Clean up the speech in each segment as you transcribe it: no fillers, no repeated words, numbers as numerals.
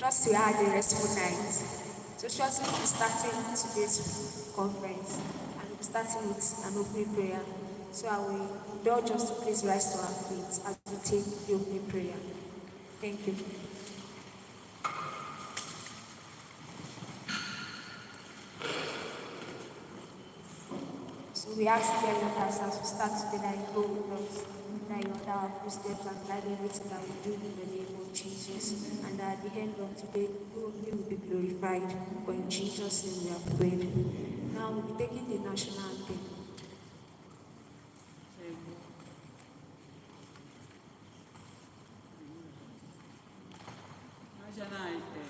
Trust you had a restful night. So shortly we'll be starting today's conference and we'll be starting with an opening prayer. So I will indulge us to please rise to our feet as we take the opening prayer. Thank you. So we ask dear Lord as we start today that you go with us, that you order our footsteps and guide everything that we do in the name of Jesus, and that at the end of today, you will be glorified. For in Jesus' name we are prayed. Now we'll be taking the national anthem. National anthem.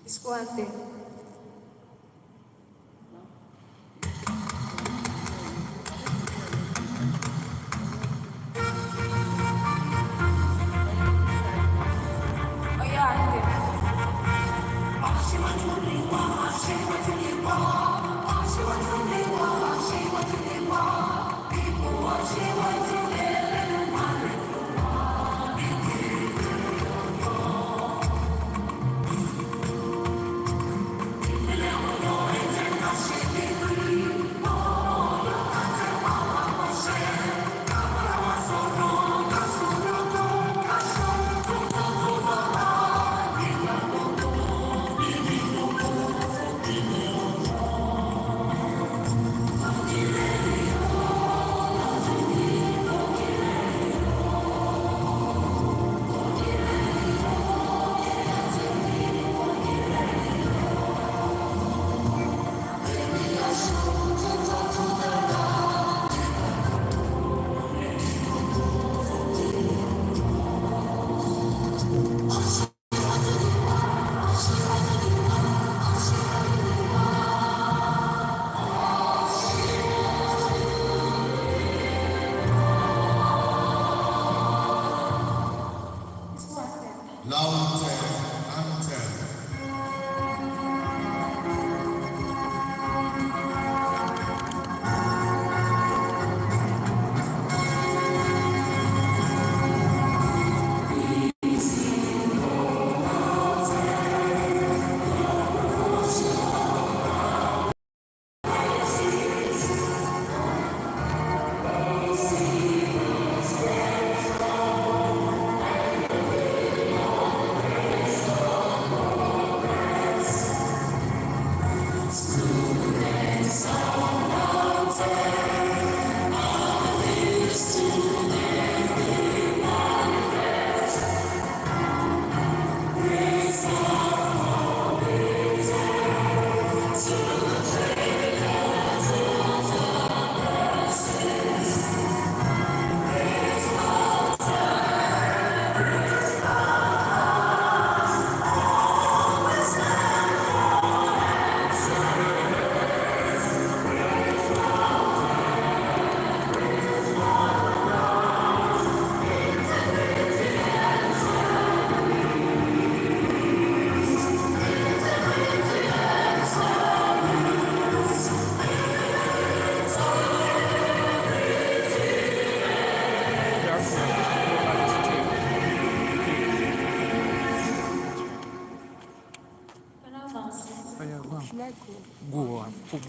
Disco anthem. Oyo anthem.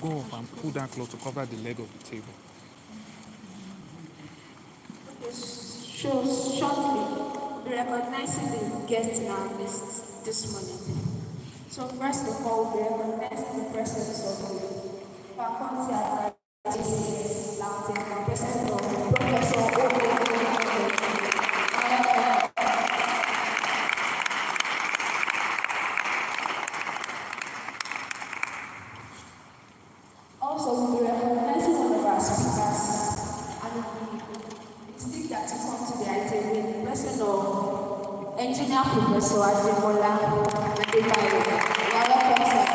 Go up and pull that cloth to cover the leg of the table. Shortly, recognizing the guests in our midst this morning. So first of all, we recognize the presence of the faculty advisors, the presence of Professor Obi. Engineer Professor Ademola Adebayo. You are welcome, sir.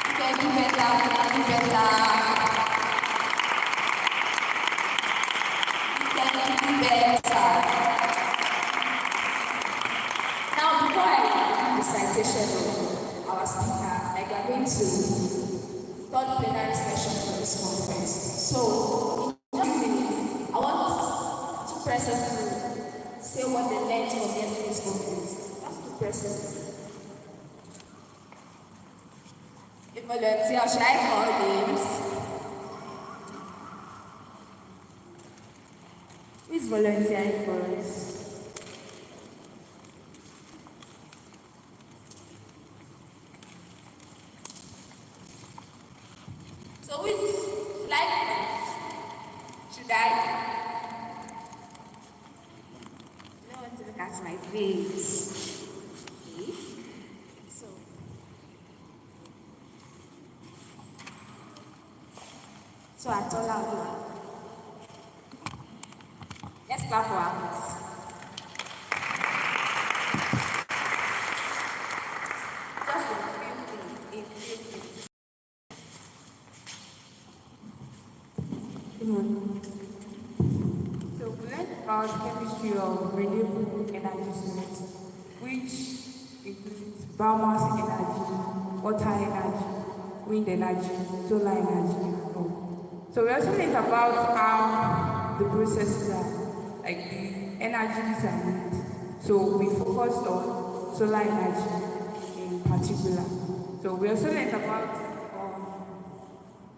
You can do better, you can do better. You can do better. Now, before I do the citation of our speaker, like we are going to third plenary session for this conference. So, in just a minute, I want two persons to say what they learned from yesterday's conference. Just two persons. A volunteer, should I call names? Who is volunteering for us? So which like should I? I don't want to look at my face. Okay. So I told her, let's clap for our hands. Just a few things. So we learned about chemistry of renewable energy sources, which includes biomass energy, water energy, wind energy, solar energy, and all. So we also learned about how the processes are, like the energies are made. So we focused on solar energy in particular. So we also learned about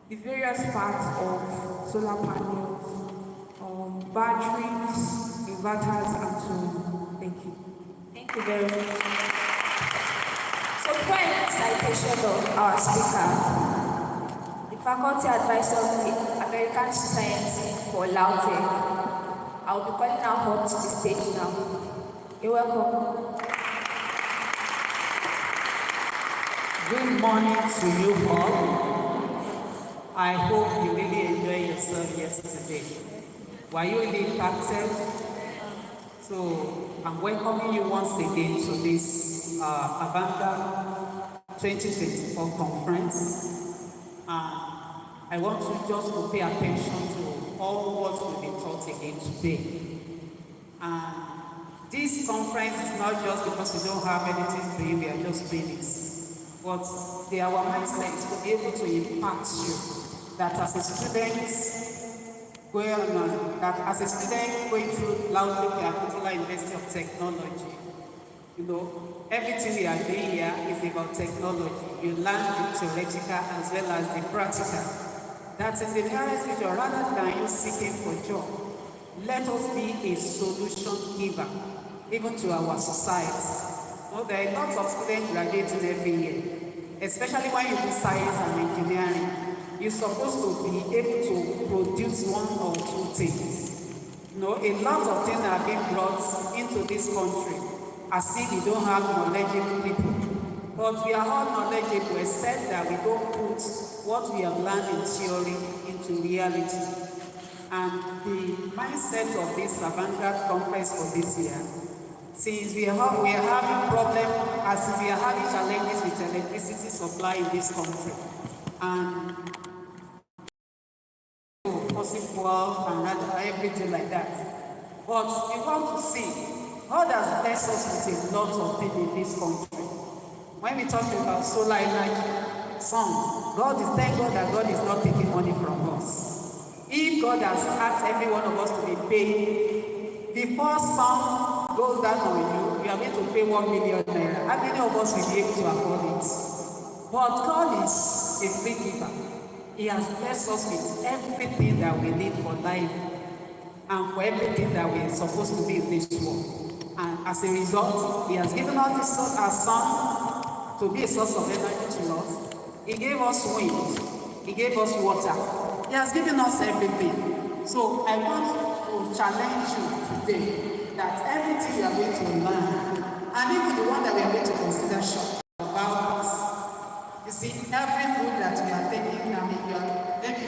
the various parts of solar panels, batteries, inverters, and so on. Thank you. Thank you very much. So before I give citation of our speaker, the faculty advisor of the American Society for Lautech, I will be calling her up to the stage now. You're welcome. Good morning to you all. I hope you really enjoyed yourself yesterday. Were you really impacted? So I'm welcoming you once again to this Avant Garde 2024 conference. I want you just to pay attention to all what will be taught again today. And this conference is not just because we don't have anything to do, we are just doing this. But our mindset is to be able to impact you. That as a student, going through Lautech Capitola University of Technology, everything we are doing here is about technology. You learn the theoretical as well as the practical. That in the nearest future, rather than you seeking for job, let us be a solution giver, even to our society. There are lots of students graduating every year, especially when you do science and engineering. You're supposed to be able to produce one or two things. A lot of things are being brought into this country as if we don't have knowledgeable people. But we are all knowledgeable, except that we don't put what we have learned in theory into reality. And the mindset of this Avant Garde conference for this year, since we are having problems, as we are having challenges with electricity supply in this country, and fossil fuel and everything like that. But we want to see, God has blessed us with a lot of things in this country. When we talk about solar energy, sun, thank God that God is not taking money from us. If God has asked every one of us to be paid, before sun goes down on you, you are going to pay 1 million naira. How many of us will be able to afford it? But God is a free giver. He has blessed us with everything that we need for life and for everything that we are supposed to be in this world. And as a result, He has given us our sun to be a source of energy to us. He gave us wind. He gave us water. He has given us everything. So I want to challenge you today that everything you are going to learn, and even the one that we are going to consider short about, you see, every food that we are taking, maybe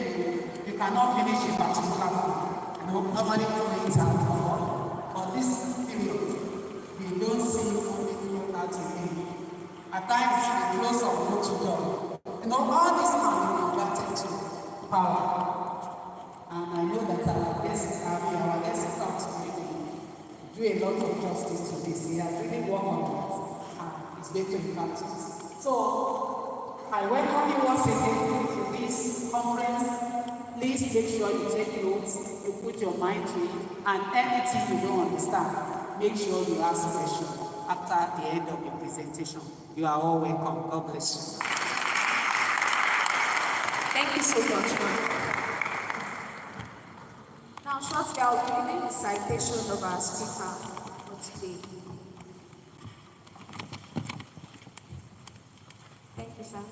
you you cannot finish a particular food. Normally do it at all. For this period, we don't see only people out in. At times, we close some food to door. All this can be converted to power. And I know that our guest come to do a lot of justice to this. He has really worked on it and it's going to impact us. So I welcome you once again to this conference. Please make sure you take notes, you put your mind to it, and anything you don't understand, make sure you ask questions after the end of the presentation. You are all welcome. God bless you. Thank you so much, ma'am. Now, shortly, I'll be giving the citation of our speaker for today. Thank you, sir.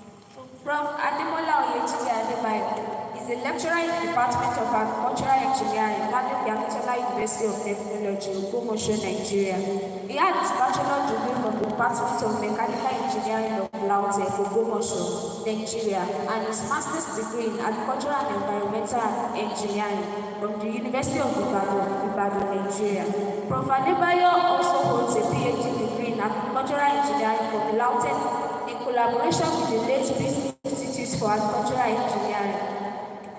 Prof. Ademola Oyetide Adebayo is a lecturer in the Department of Agricultural Engineering at the University of Technology, Ogbomoso, Nigeria. He had his bachelor degree from the Department of Mechanical Engineering of Laute, Ogbomoso, Nigeria, and his master's degree in Agricultural and Environmental Engineering from the University of Ibadan, Nigeria. Prof. Adebayo also holds a PhD degree in Agricultural Engineering from Laute in collaboration with the late Peace Institute for Agricultural Engineering,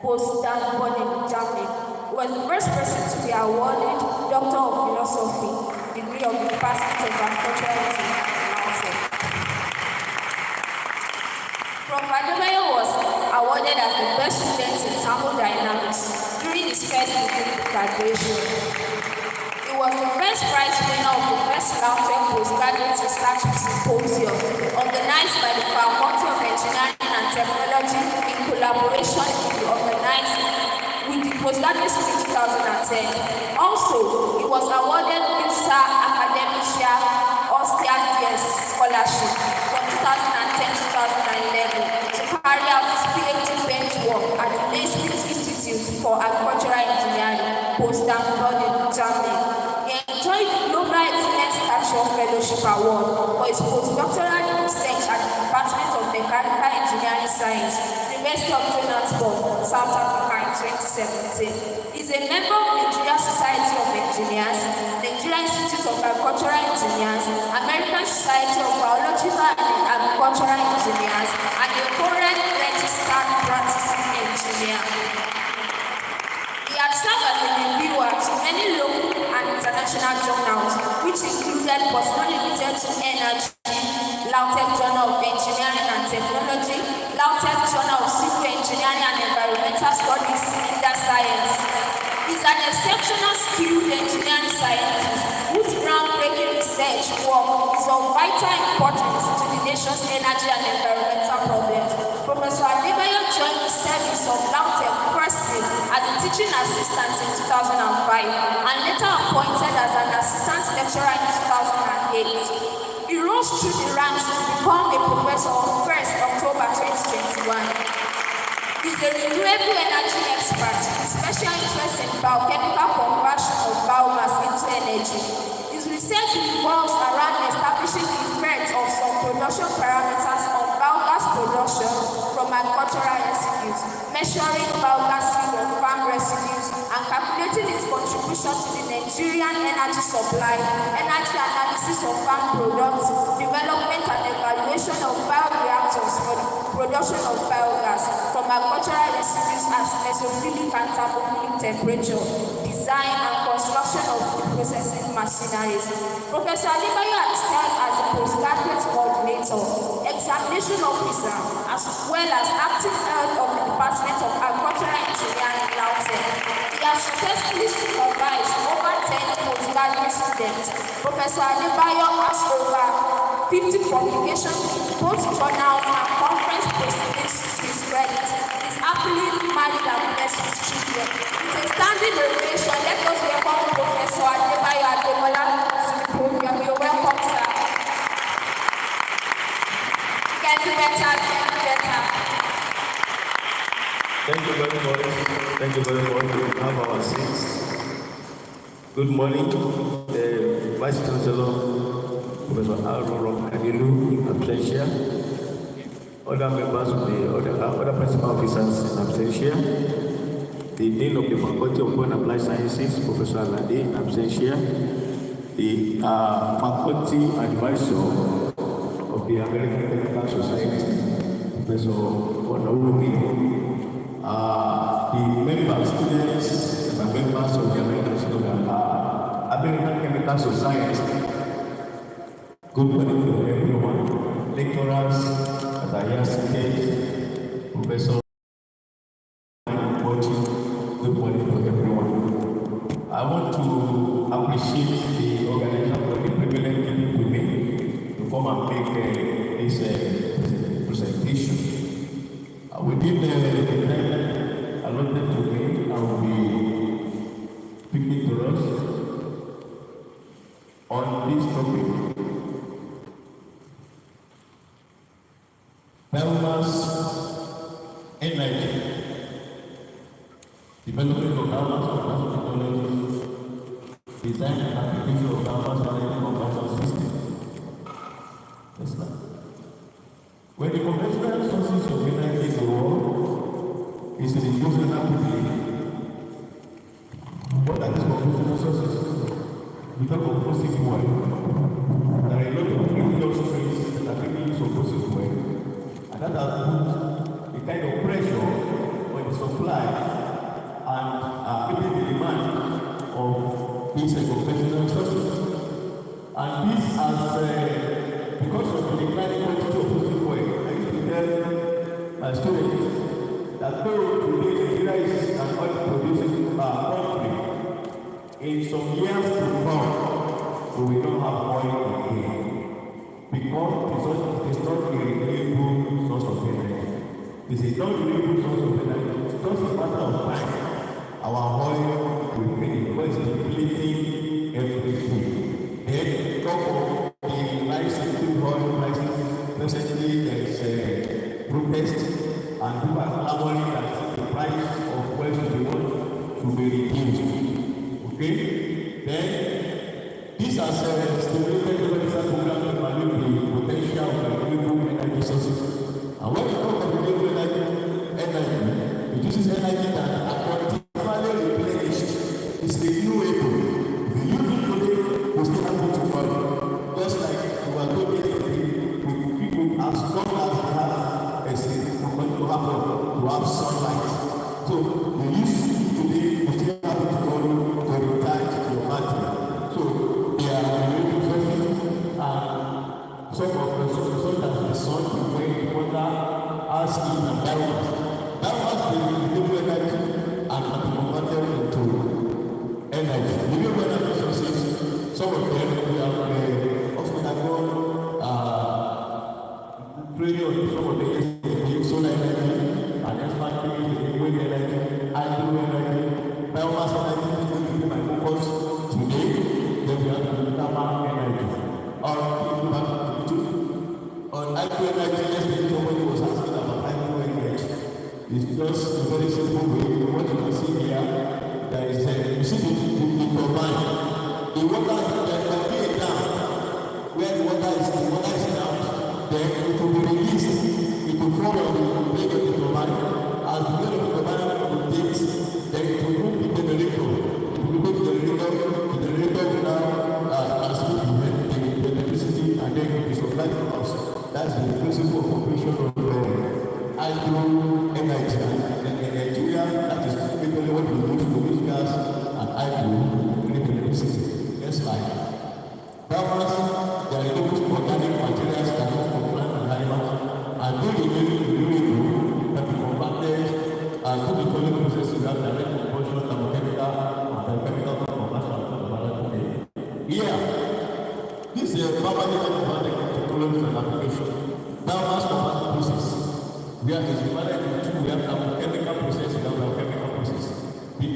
post-Dan Bonn, Germany. He was the first person to be awarded Doctor of Philosophy degree of the Department of Agricultural Engineering. Prof. Adebayo was awarded as the best student in thermodynamics during his first degree graduation. He was the first prize winner of the first Lautech Postgraduate Research Symposium organized by the Faculty of Engineering and Technology in collaboration with the Postgraduate School 2010. Also, he was awarded INSA Academia Austria Scholarship from 2010-2011 to carry out his PhD bench work at the Leipzig Institute for Agricultural Engineering, post-Dan Bonn, Germany. He enjoyed the Global Excellence Stature Fellowship Award for his postdoctoral research at the Department of Mechanical Engineering Science, University of Johannesburg, South Africa in 2017. He is a member of the Nigeria Society of Engineers, Nigeria Institute of Agricultural Engineers, American Society of Biological and Agricultural Engineers, and a current registered practicing engineer. He has served as a reviewer to many local and international journals, which included but not limited to Energy, Lautech Journal of Engineering and Technology, Lautech Journal of Civil Engineering and Environmental Studies, Leader Science. He is an exceptional skilled engineering scientist whose groundbreaking research work is of vital importance to the nation's energy and environmental problems. Professor Adebayo joined the service of Lautech firstly as a teaching assistant in 2005 and later appointed as an assistant lecturer in 2008. He rose through the ranks to become a professor on 1st October 2021. He is a renewable energy expert with special interest in biochemical conversion of biomass into energy. His research revolves around establishing the effect of some production parameters on biogas production from agricultural residues, measuring biogas yield of farm residues, and calculating its contribution to the Nigerian energy supply, energy analysis of farm products, development and evaluation of bioreactors for the production of biogas from agricultural residues as mesophilic and thermophilic temperature, design and construction of food processing machineries. Professor Adebayo has served as a postgraduate coordinator, examination officer, as well as active head of the Department of Agricultural Engineering in Lautech. He has successfully supervised over 10 postgraduate students. Professor Adebayo has over 50 publications in both journals and conference proceedings to his credit. He is happily married and blessed with children. With a standing ovation, let us welcome Professor Adebayo Ademola to the podium. You're welcome, sir. Get better, get better. Thank you very much. Thank you very much. We have our seats. Good morning, the Vice Chancellor, Professor Aaron Kadilu, in absentia, other members of the other principal officers in absentia, the Dean of the Faculty of Law and Applied Sciences, Professor Alade, absentia, the Faculty Advisor of the American Chemical Society, Professor Onorubi, the members, students, and members of the American Chemical Society. Good morning to everyone, lecturers, that are here today, Professor. Good morning to everyone. I want to appreciate the organization for the privilege given to me to come and make this presentation. Within the time allotted to me, I will be speaking to us on this topic. Biomass energy. Development of biomass technology, design and application of biomass energy conversion system. Yes, sir. When the conventional sources of energy in the world is reducing rapidly, what are these conventional sources? We talk of fossil fuel. There are a lot of industries that are making use of fossil fuel, and that has put a kind of pressure on the supply and meeting the demand of these conventional sources. And this has, because of the declining quantity of fossil fuel, I used to tell my students that though today Nigeria is an oil producing country, in some years to come, we will not have oil again. Because it's not a renewable source of energy. This is not a renewable source of energy, it's just a matter of time. Our oil will finish because it's depleting everything. Then talk of the rising oil prices. Presently there is a protest and people are clamoring that the price of oil should be reduced. Okay? Then this has stimulated the research program to evaluate the potential of renewable energy sources. And when we talk of renewable energy, it uses energy that it's renewable. If you use it today, we still have it tomorrow. Just like we are doing with people as long as they have a state for to happen, to have sunlight. So you use it today, we still have it tomorrow to recharge your battery. So they are renewable sources, and some of the sources that the sun, the wind, the water, as in and biomass. Biomass is renewable energy and can be converted into energy. Renewable energy sources, some of them we have often undergone training on some of the solar energy and expert things, the wind energy, hydro energy, biomass energy, which will be my focus today. Then we have the thermal energy. On hydro energy, yesterday somebody was asking about hydro energy. It's just a very simple way. What you can see here, there is you see the turbine. The water, there can be a dam where the water is down. Then it will be released. It will fall on the blade of the turbine. As the blade of the turbine rotates, then it will move the generator. It will go to the generator. The generator will now transmit the electricity and then it will supply the house. That's the principle of operation of hydro energy. And in Nigeria, that is typically what we do to produce gas and hydro electricity. Just like biomass, there are renewable organic materials that come from plant and animals, and those renewable can be converted to the following processes: that direct combustion, thermochemical, and biochemical conversion to the today. Here, this is a permanent technology and application. Biomass conversion process. Where is divided into two, we have chemical process and biochemical process. The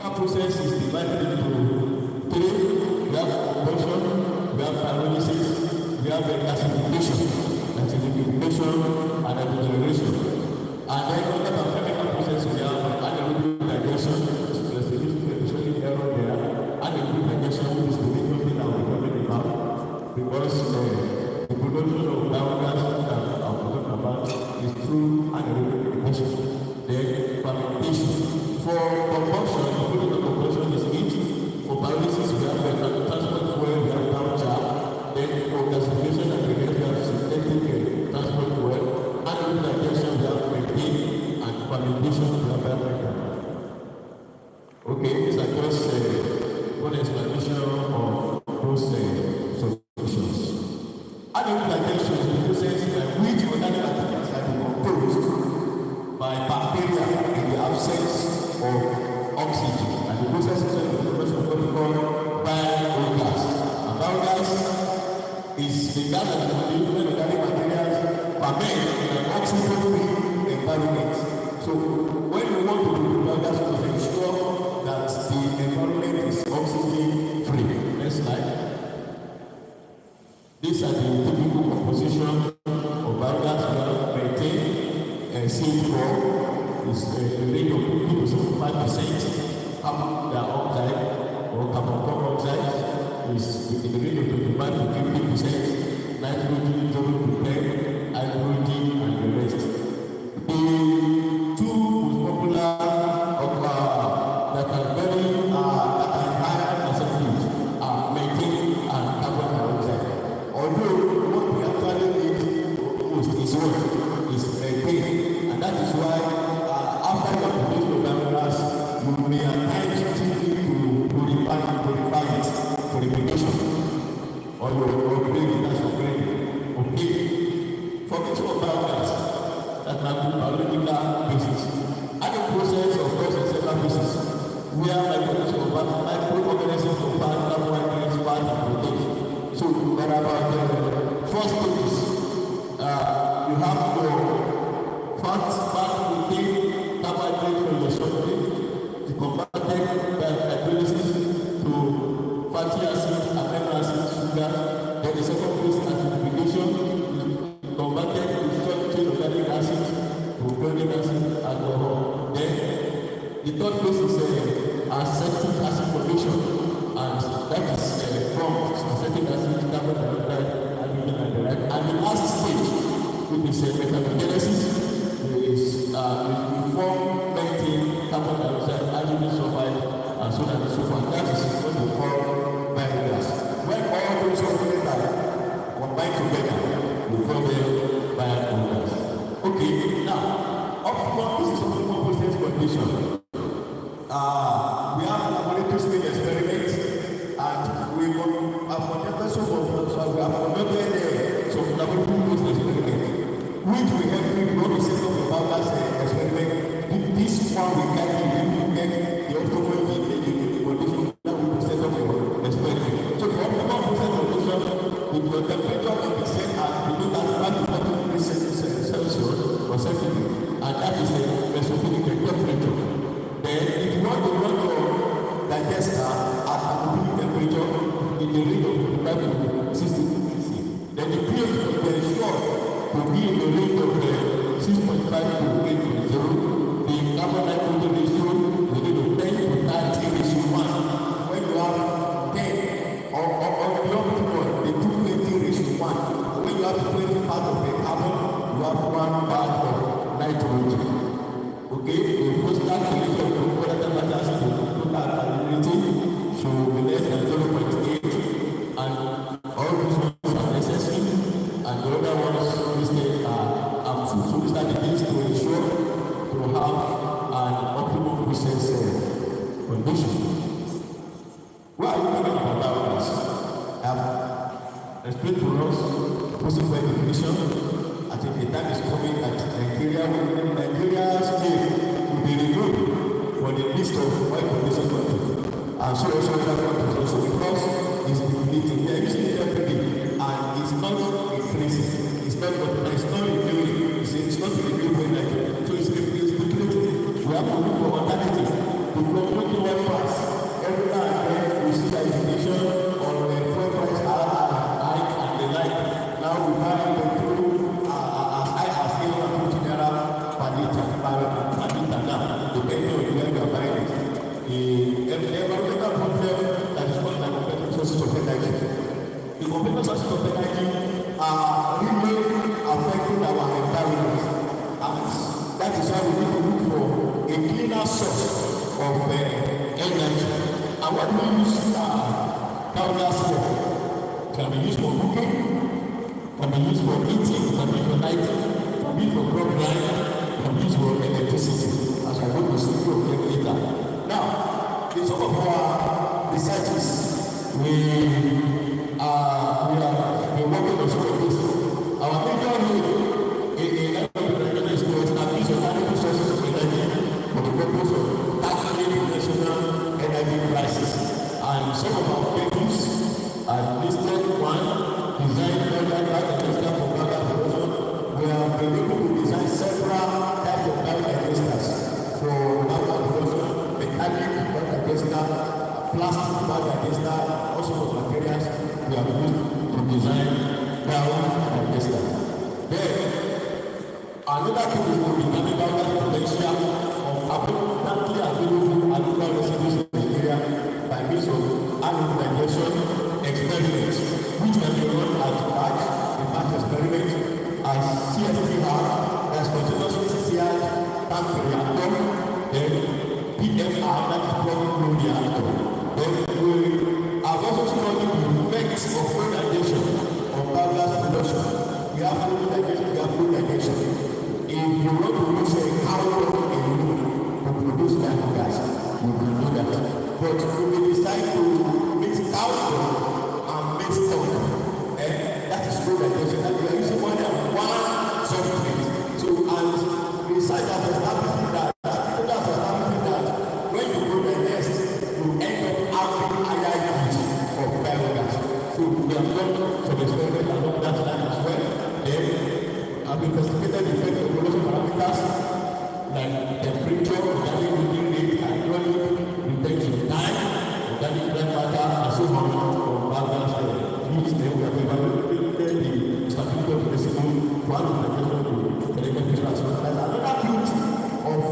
chemical process is divided into three. We have combustion, we have pyrolysis, we have gasification, and hydrogenation. And then under the chemical process, we have anaerobic digestion, there's a little error there, anaerobic digestion, which is the major thing that we're talking about, because the production of biogas that I'm talking about is through anaerobic digestion. Then fermentation. For Okay, these are just one explanation of those solutions. Animal digestion is the process by which organic materials are decomposed by bacteria in the absence of oxygen, and the process is the production of what we call biogas. And biogas is the gas that is produced when organic materials ferment in an oxygen-free environment. So when you want to do biogas, you must ensure that the environment is oxygen-free. Next slide. These are the typical composition of biogas. We have methane, CO4 is a range of 50 to 75%. Carbon dioxide or carbon monoxide is in the range of 25 to 50%. Nitrogen, 0 to 10, hydrogen, and the rest. The two most popular that are very high percentage are methane and carbon dioxide. Although what we actually need most is what is methane, and that is why after you have produced the biogas, you may at times still need to purify it purification, or you upgrade it as upgrade. Okay, for this one biogas that have biological basis, and the process of course in several phases, where microorganisms of fat, carbohydrates, fat, and protein. So there are about four stages. You have your fat, protein, carbohydrate from your substrate, the converted by hydrolysis to fatty acids, amino acids, sugar. Then the second phase is acidification, converted to structured organic acids, to chloric acid, alcohol. Then the third phase is acetic acid formation, and that is from acetic acid, carbon dioxide, hydrogen, and the like. And the last stage, which is metabogenesis, is we form methane, carbon dioxide, hydrogen sulfide, and so on and so forth. That is what we call biogas. When all those components are combined together, we call them biogas. Okay, now, optimal is the optimal process condition. We have laboratory scale experiments, and we have conducted some laboratory process experiments, which we have to run the system of biogas experiment. This one we get the optimal condition that we set up your experiment. So for optimal process condition, with your temperature can be set at below 35 to 40 degrees Celsius or centigrade, and that is a specific temperature. Then if you want to run your digester at acidic temperature in the range of 55 to 60 degrees, then the pH will be ensured to be in the range of 6.5 to 8.0. The carbon nitrogen ratio will be 10 to 30:1. When you have 10 or the optimal, the 220:1. When you have 20 parts of a carbon, you have 1 part of nitrogen. Okay, the most calculation of volatile matter acid to total alkalinity should be less than 0.8, and all these ones are necessary, and the other ones are harmful. So these are the things to ensure to have an optimal process condition. Why are we talking about biogas? I have explained to us process for definition. I think the time is coming that Nigeria's name will be removed for the list of oil producing countries. And so also other countries also, because it's depleting. They are using it every day, and it's not increasing. It's not renewing. It's not renewable energy. So it's depleting. We have to look for alternative. To fluctuate one price. Every now and then we see that inflation or the fuel price hike and the like. Now we have petrol as high as 850 naira per liter now, depending on where you are buying it. The environmental problem that is caused by competitive sources of energy. The competitive sources of energy are really affecting our environment, and that is why we need to look for a cleaner source of energy. And what we use biogas for can be used for cooking, can be used for heating, can be used for lighting, can be used for crop drying, can be used for electricity, as I want to see you later. Now, the our researches, we are working on some of this. Our major role in energy is to establish alternative sources of energy for the purpose of tackling the national energy crisis. And some of our papers are listed. One, design Avant Garde for production. We have been able to design several types of biodigesters for biodigester, mechanic biodigester, plastic biodigester, all sorts of materials we have used to design biodigester. Then, another thing is to determine biogas potential of abundantly available animal residues in Nigeria by means of animal digestion experiments, which can be run as batch experiments, as CSTR, as continuous CCI, tank reactor, then PFR, that is plug-in flow reactor. Then we have also studied the effects of food digestion on biogas production. We have food digestion, we have food digestion. If you want to use a cow dung to produce biogas, you can do that. But if we decide to mix cow dung and mix stock, that is food digestion. That we are using more than one substrate. So, and research has established that, when you go digest, you end up having higher use of biogas. So, we have done some experiments along that line as well. Then, I've investigated the effect of production parameters like temperature, organic heating rate, hydraulic retention time, organic dry matter, and so on biogas. Which then we have evaluated the stability of the residual for animal to beneficial as well. Another beauty of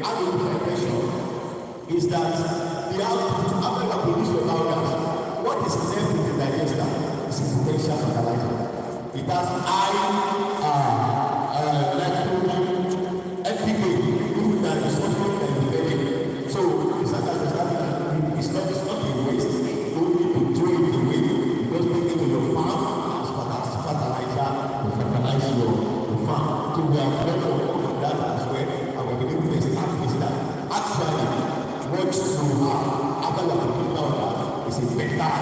animal digestion is that the output after we produce the biogas, what is left in the digester is a potential fertilizer. It has high NPK, even that is also beneficial. So it's not a waste. You don't need to throw it away. Just take it to your farm as fertilizer to fertilize your farm. So we have learned from that as well, and we're going to establish that actually what you have after you have put down is a better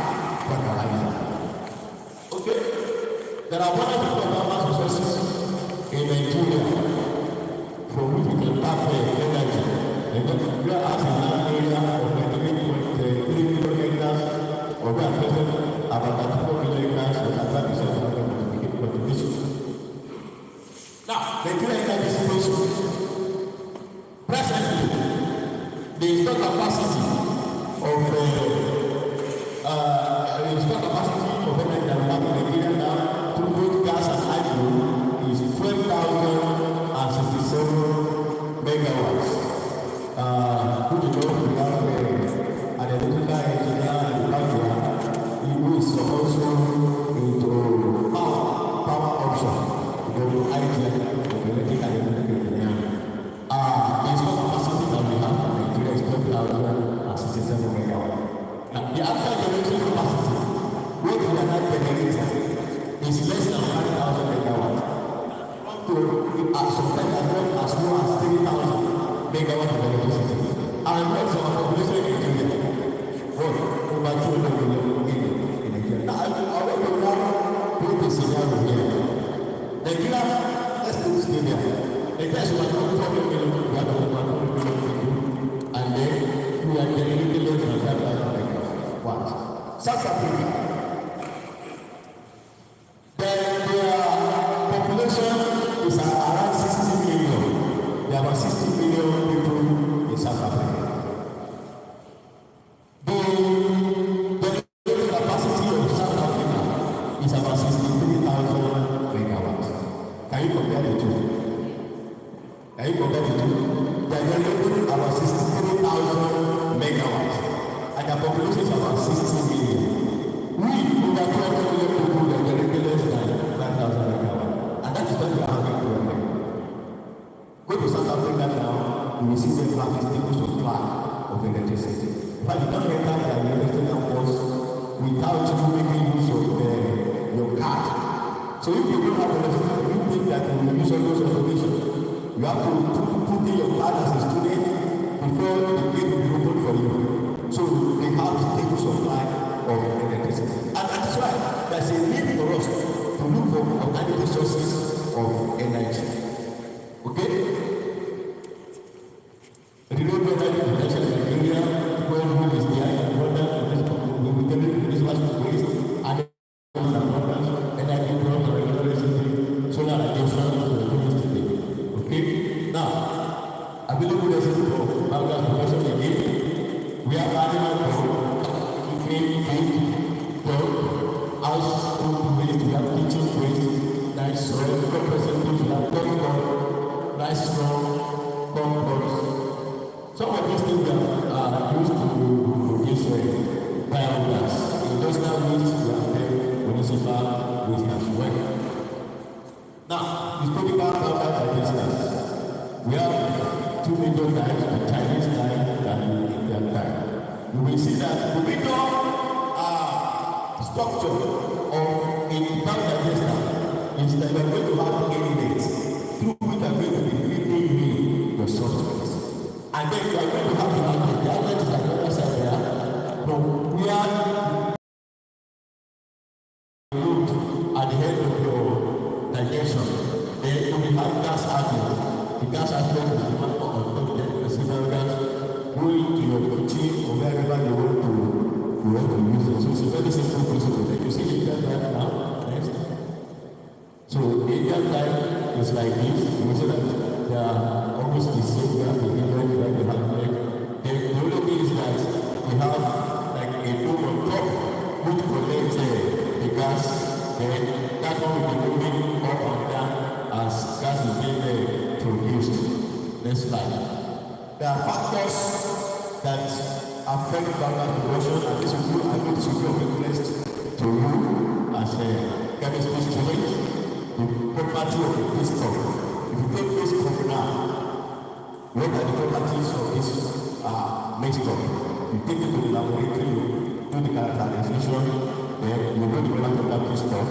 fertilizer. Okay? There are wonderful farmers resources in Nigeria for which we can tap energy. And then we are asking that area of 98.3 million hectares of that present about 34 million acres of advantages of contribution. Now, Nigeria energy situation. Presently, the installed capacity of energy that we have in Nigeria now through both gas and hydro is 12,067 megawatts. Who do you know we have an electrical engineer in Nigeria who is also into power option, the idea of electrical engineer. The installed capacity that we have in Nigeria is 12,067 megawatts. Now, the actual generation capacity, what we are not generating, is less than 5,000 megawatts. Sometimes as low as 3,000 megawatts of electricity. And what's our population in Nigeria? What? Over 200 million in Nigeria. Now, I already now put the scenario here. Nigeria, let's put this area. Nigeria is about 200 million, we have about 200 million people. And then we are generating less than 5,000 megawatts. What? South Africa. Their population is around 60 million. There are about 60 million people in South Africa. The capacity of South Africa is about 63,000 megawatts. Can you compare the two? They are generating about 63,000 megawatts. And the population is about 60 million. We, over 200 million people, are generating less than 5,000 megawatts. And that is what we are having problem. Go to South Africa now, you will see them have a stable supply of electricity. In fact, you can't enter the electricity course without you making use of your card. So if you don't have electricity, you think that you will use all those information. You have to put in your card as a student before the gate will be open for you. So remain big, dog, household waste, we have kitchen waste, nice soil, representatives, we have dog, nice strong compost. Some of these things are used to produce biogas. Industrial waste, we have municipal waste as well. Now, we spoke about biogas business. We have two major types, the Chinese type and the Indian type. You will see that the major structure of a biodigester is that you are going to have inlets through which are going to be feeding you your substance. And then you are going to have the outlet. The outlet is like the other side there. From where you look at the end of your digestion, then you will have gas outlet. The gas outlet will be on top of the residual gas going to your kitchen or wherever you want to use it. So it's a very simple principle. You see the Indian type now? Next. So the Indian type is like this. You see that they are almost the same. We have the Indian, we have the handbrake. The only thing is that we have like a dome on top which collects the gas. Then that one will be moving up and down as gas is being produced. Next slide. There are factors that affect biogas production, and this will be of interest to you as a chemistry student. The property of the feedstock. If you take feedstock now, what are the properties of this mixture? You take it to the laboratory, you do the characterization, then you know the product of that feedstock.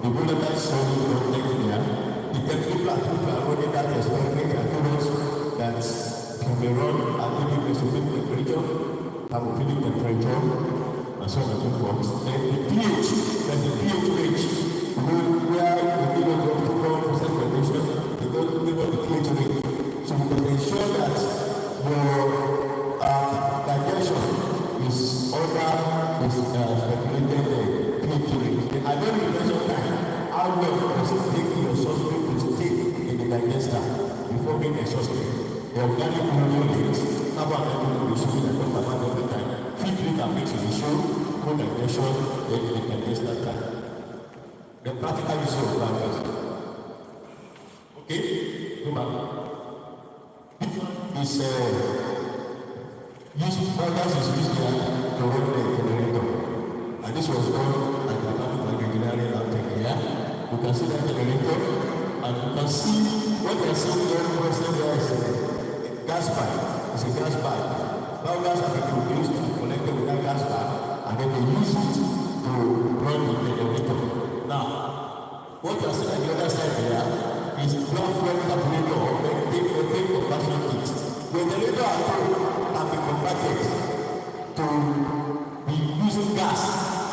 The volatile solid content there. The technical people are running that experiment and towards that can be run at any specific temperature, thermophilic temperature, and so on and so forth. Then the pH, there's a pH range. You know where the middle of the optimal percent condition, you don't know the pH range. So we can ensure that your digestion is under this speculated pH range. I don't measure time. How well does it take your substrate to stay in the digester before being exhausted? The organic material rate, how about that in the show that talk about every time? Feed rate and mix in the show, co-digestion, then the digester time. The practical use of biogas. Okay? Go back. This biogas is used here to run the generator. And this was done at the Department of Engineering and Tech here. You can see that generator, and you can see what you are seeing there is a gas pipe. It's a gas pipe. Biogas have been produced and connected with that gas pipe, and then they use it to run the generator. Now, what you are seeing at the other side here is ground floor carburetor or the big conversion kit. The generator at home can be converted to be using gas,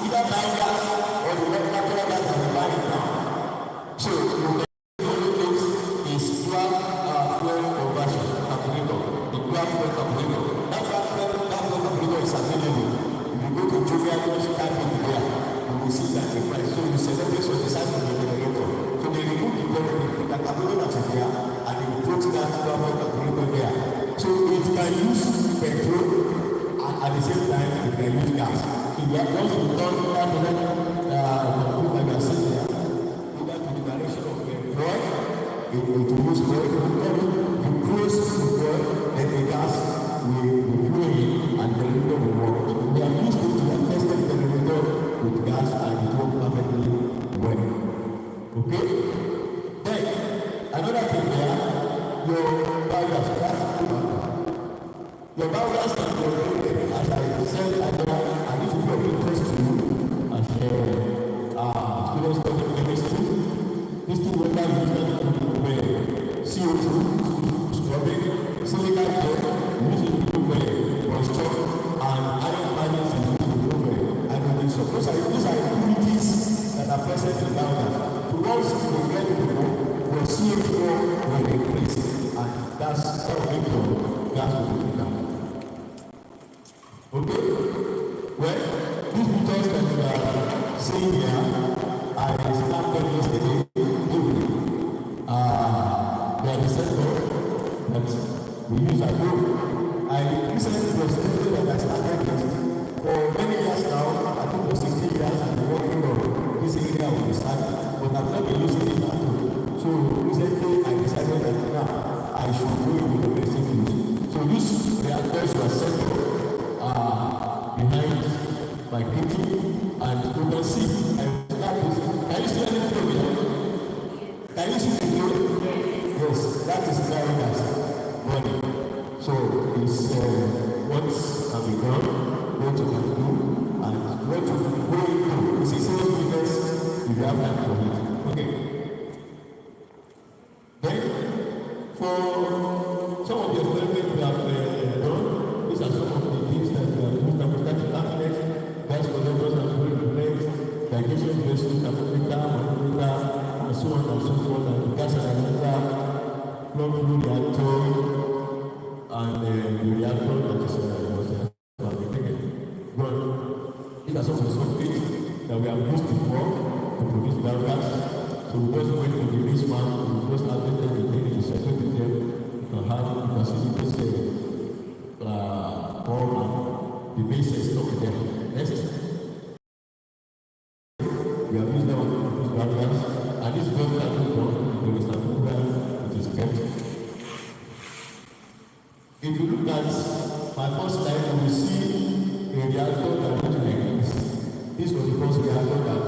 either biogas or the natural gas that we buy it now. So you can only things is dual fuel conversion carburetor, the dual fuel carburetor. That fuel carburetor is available. If you go to Jumia, you type it there, you will see that the price. So you select this on the size of the generator. So they remove the carburetor that is there, and they put that dual fuel carburetor there. So it can use petrol, and at the same time it can use gas. If you have just done that, like I said there, the direction of the fuel, it will use fuel. You close the fuel, then the gas will flow in and the generator will work. So we are used to tested the generator with gas and it works perfectly well. Okay? Then, another thing there, your biogas, your biogas can be regulated, as I said earlier, and this will be of interest to you as students studying chemistry. This thing will not use that to move CO2, scrubbing, silica gel, using to move moisture, and iron filings is used to move hydrogen sulfide. These are impurities that are present in biogas. So once you get to know, your CO4 will increase, and that's how we do gas will be down. Okay? Well, these pictures that you are seeing here, I snapped them yesterday. They are the sensor that we use at home. I recently was telling that I started this for many years now. that is very nice. Body. So it's what can be done, what you can do, and what you can go into. It's a serious business if you have time for it. Okay. Then, for some of the experiments we have done, these are some of the things that we have used: thermostatic cabinet, gas collectors and fluid plates, digestion vessel, thermometer, manometer, and so on and so forth, and gas analyzer, plug fluid reactor, and the reactor that is fabricated. But these are some of the substrates that we have used before to produce biogas. So we just went to the base one, we just harvested the thing, we separated them, you can have, you can see this the base is stuck there. Next. We have used them to produce biogas, and this is just that we done, there is an program which is kept. If you look at my first slide, you will see a reactor that looks like this. This was the first reactor that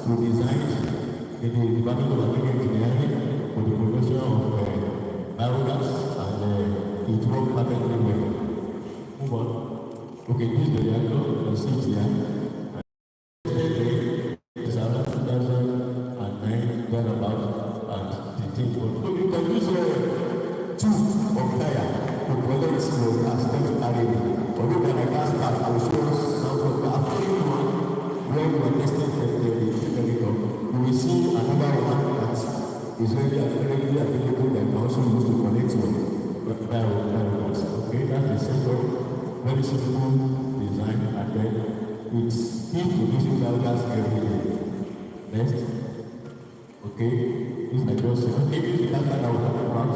we designed in the Department of Agricultural Engineering for the production of biogas, and it worked perfectly well. Move on. Okay, this is the reactor, you can see it here. It's around 2009, thereabout, and the thing was. So you can use two of fire to collect your gas temporarily. Or look at a gas pack, I will show us now from the afternoon one, where we are testing the generator. You will see another one that is readily available that can also use to connect your biogas. Okay, that's the simple, very simple design, and then it's keep producing biogas every day. Next. Okay, this is just okay, this is that I was talking about.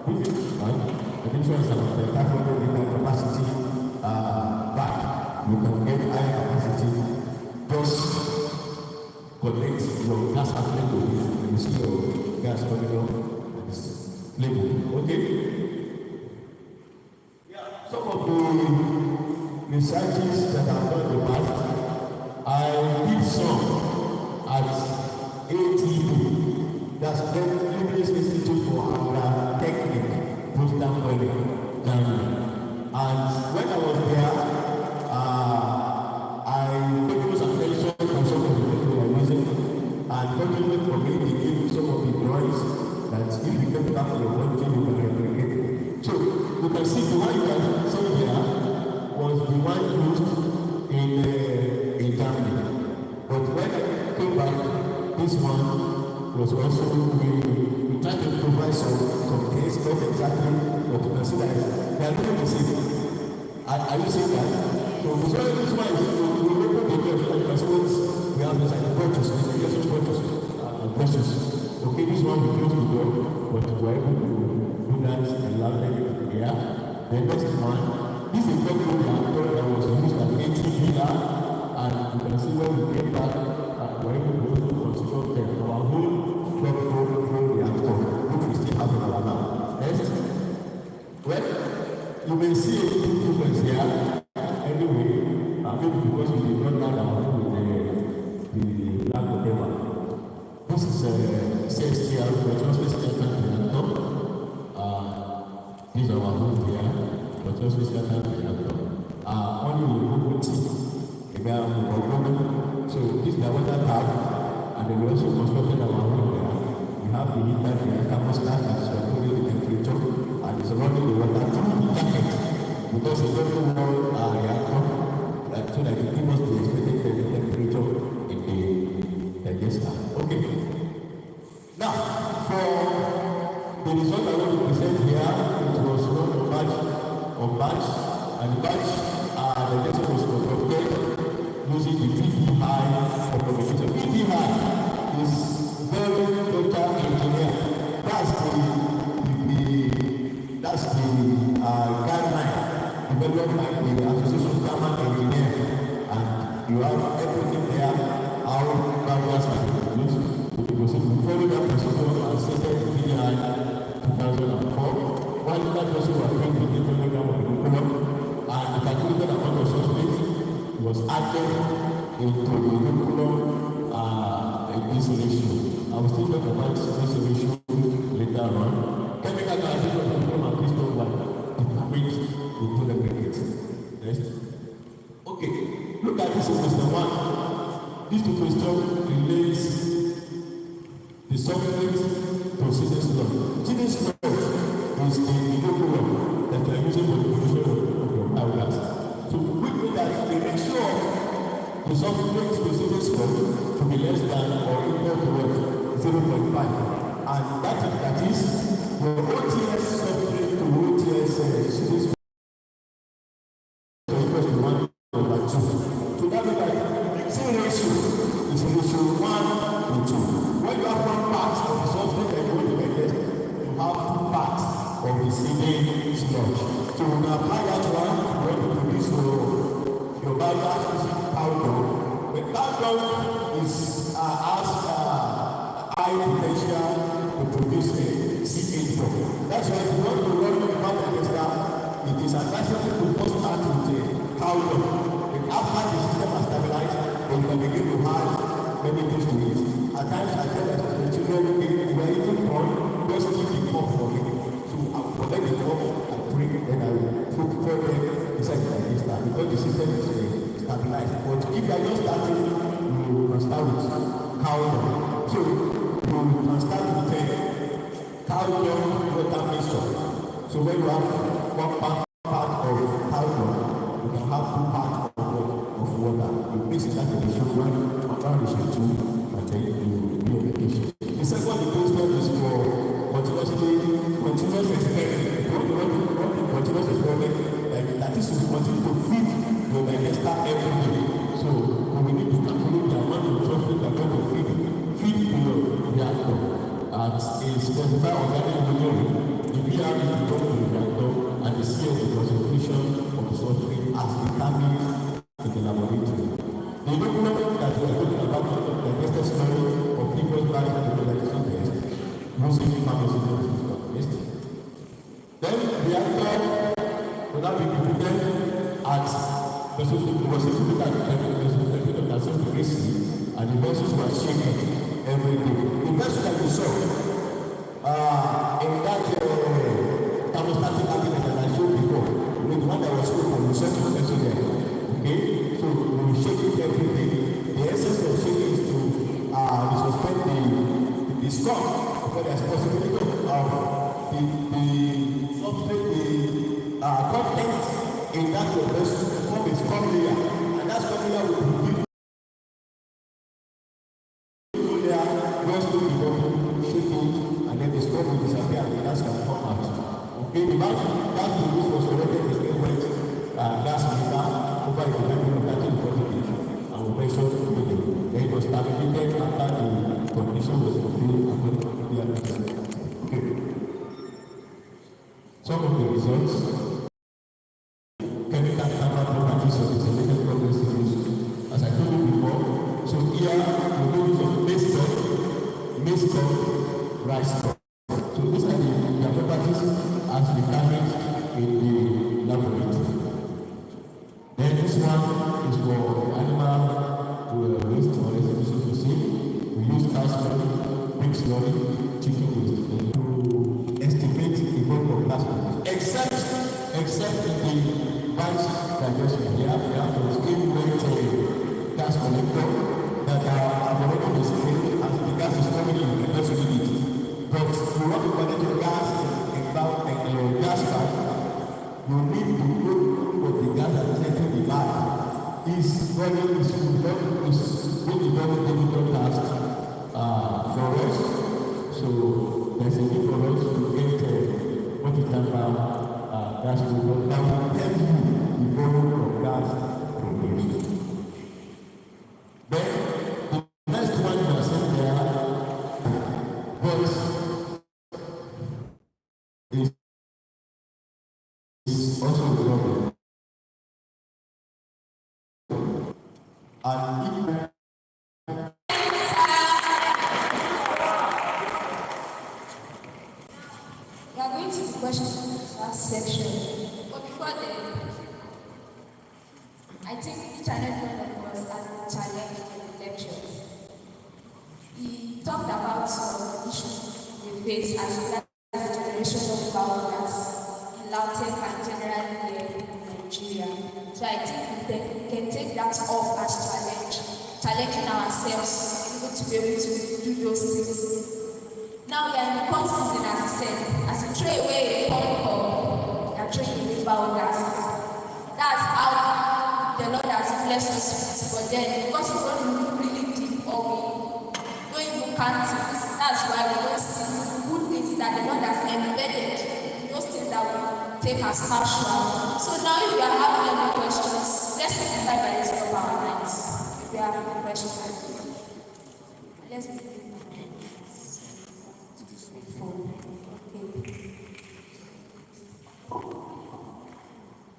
This is the difference of the 500 liter capacity back. You can get higher capacity. Just connect your gas outlet to it, and you see your gas coming up and it's labeled. Okay? Some of the researches that I've done in the past, I did some at ATP, that's the English Institute for Agri-Technique, Potsdam, Germany. And when I was there, I took some attention from some of the people who were using, and fortunately for me, they gave me some of the drawings that if you get back to your body, you can replicate it. So you can see the one you can see here was the one used in Germany. But when I came back, this one was also we tried to provide some case, not exactly, but you can see that they are doing the same. Are you seeing that? So this one is we open the door so that you can see what we have inside the bottles, the injection bottles, vessels. Okay, this one we close the door, but we were able to do that and allow them to be here. The next one, this is the reactor that was used at 80 liter, and you can see when we came back, we were able to also construct our whole reactor, which we still have in our lab. Next. Well, you may see a difference here. Anyway, maybe because we did not know our with the lab whatever. This is CSTR, continuously stagnant reactor. These are our home here, continuously stagnant reactor. Only we put so this is the water tap, and then we also constructed our home there. We have the heater here, thermostat that is controlling the temperature, and it's running the water through the jacket because it's very warm reactor, so that it gives us the expected temperature in the digester. Okay. Now, for the result I want to present here, it was run on batch, and the batch digester was conducted using the VD high for communication. VD high is very data engineer. That's the guideline developed by the Association of German Engineer, and you have everything there, how biogas can be produced. We followed that procedure and started the VDI 2004. While that also was filled with 8 milligram of curriculum, and the calculated amount of substrate was added into the curriculum in this ratio. I will still talk about this ratio later on. Chemical this is question 1. This question relates the subject to citizen's law. Citizen's law is the local law that you are using for the provision of your powers. So we know that the ratio of the subject to citizen's law to be less than or equal to what? 0.5. And that is the OTS subject to OTS citizen's law. So that means that the same ratio is ratio 1 to 2. When you have one part of the subject that you want to get, you have 2 parts of the same sludge. So we can apply that one when you produce your biogas using powder. The powder is as high potential to produce C8-4. That's why if you want to run the biogas, it is advisable to first start with powder. And after the system has stabilized, then you can begin to add many things to it. At times I tell us the children, we are eating corn, just keep the corn for me. So I will collect the corn and bring it, then I will put them inside the digester because the system is stabilized. But if you are just starting, you can start with powder. So you can start with powder water mixture. So when you have one part of powder, you can have 2 parts of water. You mix it at the ratio 1, around ratio 2, and then you do your application. The second question is for continuous experiment. Continuous experiment, that is to continue to feed your digester every day. So we need to calculate the amount of substance that you're going to feed your reactor at a specified organic volume. The VR is the total reactor and the CS the concentration of the substrate as determined in the laboratory. The document that we are talking about the digester story of previous batch and the realization test using pharmaceutical system test. Then reactor will now be prepared at specific and the vessels were shaken every day. The vessel that you saw in that thermostatic cabinet that I showed before, the one that was put on the vessel there. Okay? So we shake it every day. The essence of shaking is to suspend the scum, because there's possibility of the substrate, the content in that vessel form is scum layer, and that scum layer will give and then the scope will disappear and the gas can come out. Okay, the gas produce was already in the statement gas meter over the level of 30 to 40 days and we measured immediately. Then it was terminated after the condition was fulfilled according to the analysis. Okay. Some of the results: chemical thermal properties of the selected progress series. As I told you before, so here we do use of maize corn, rice corn. So these are the properties as determined in the laboratory. Then this one is for animal waste or residues to see. We use cow slurry, pig slurry, chicken waste to estimate the volume of plastic. Except in the batch digestion, we have some skin weight gas collector that are already displayed as the gas is coming in, you can read it. But you want to connect your gas in your gas pipe, you need to know what the gas that is entering the pipe is really really very difficult task for us. So there's a need for us to get what is that gas to go down and tell you the volume of gas produced. Then the next one you are saying there is also a problem. And We are going to the question section. But before then, I think each and every one of us has a challenge in the lectures. He talked about some issues we face as well as the generation of biogas in Lautech and generally here in Nigeria. So I think we can take that that up as challenging ourselves to be able to do those things. Now we are in the corn season, as I said. As you throw away a corn cob, you are throwing away biogas. That's how the Lord has blessed us with. But then, because we don't really deep or we don't even count it, that's why we don't see good things that the Lord has embedded, those things that we take as factual. So now if you are having any questions, let's begin by the rest of our minds. If you have any questions, let's begin.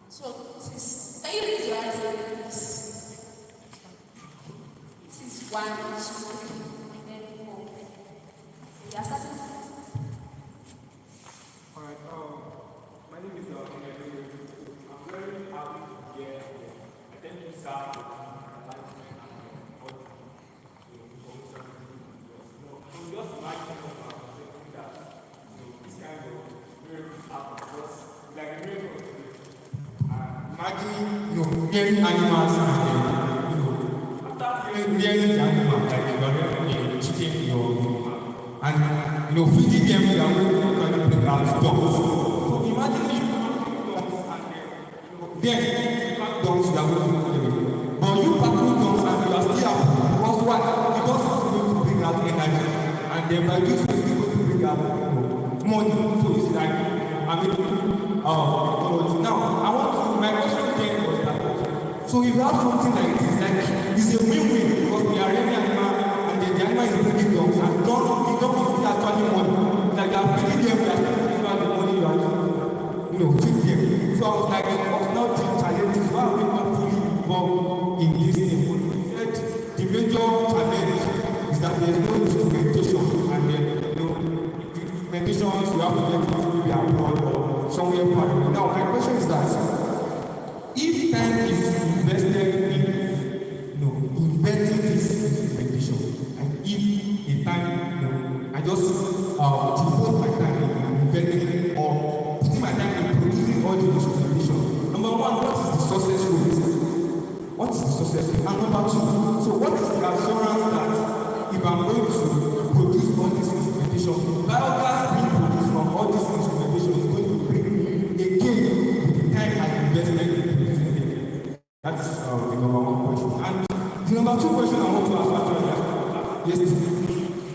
So, can you raise your hands, please? This is 1, 2, then 4. We are starting. Alright, my name is I'm very happy to be here. I thank you, sir, for so just imagine that this kind of miracles happen because like a miracle. Imagine, hearing animals and after hearing the animals, like you are hearing chicken, and feeding them, they are going to bring out dogs. So imagine if dogs and then dogs, they are going to bring them. But you packing dogs and you are still happy because why? The dogs is going to bring out energy, and then by this way, it's going to bring out money. So it's like, now I want to, my question then was that, so if you have something like this, like it's a win-win because we are rearing animal and then the animal is bringing dogs and the dog is actually money. Like they are feeding them, they are spending the money you are feed them. So I was like, what's not the challenges? Why are we not fully involved in this thing? The major challenge is that there is no instrumentation and then meditations you have to get maybe abroad or somewhere far away. Now my question is that if time is invested in inventing this meditation, and if a time I just devote my time in inventing or putting my time in producing all the instrumentation. Number one, what is the success rate? What is the success rate? And number two, so what is the assurance that if I'm going to produce all this instrumentation, biogas being produced from all this instrumentation is going to bring a gain with the time and investment in producing it? That's the number one question. And the number two question I want to ask actually yesterday,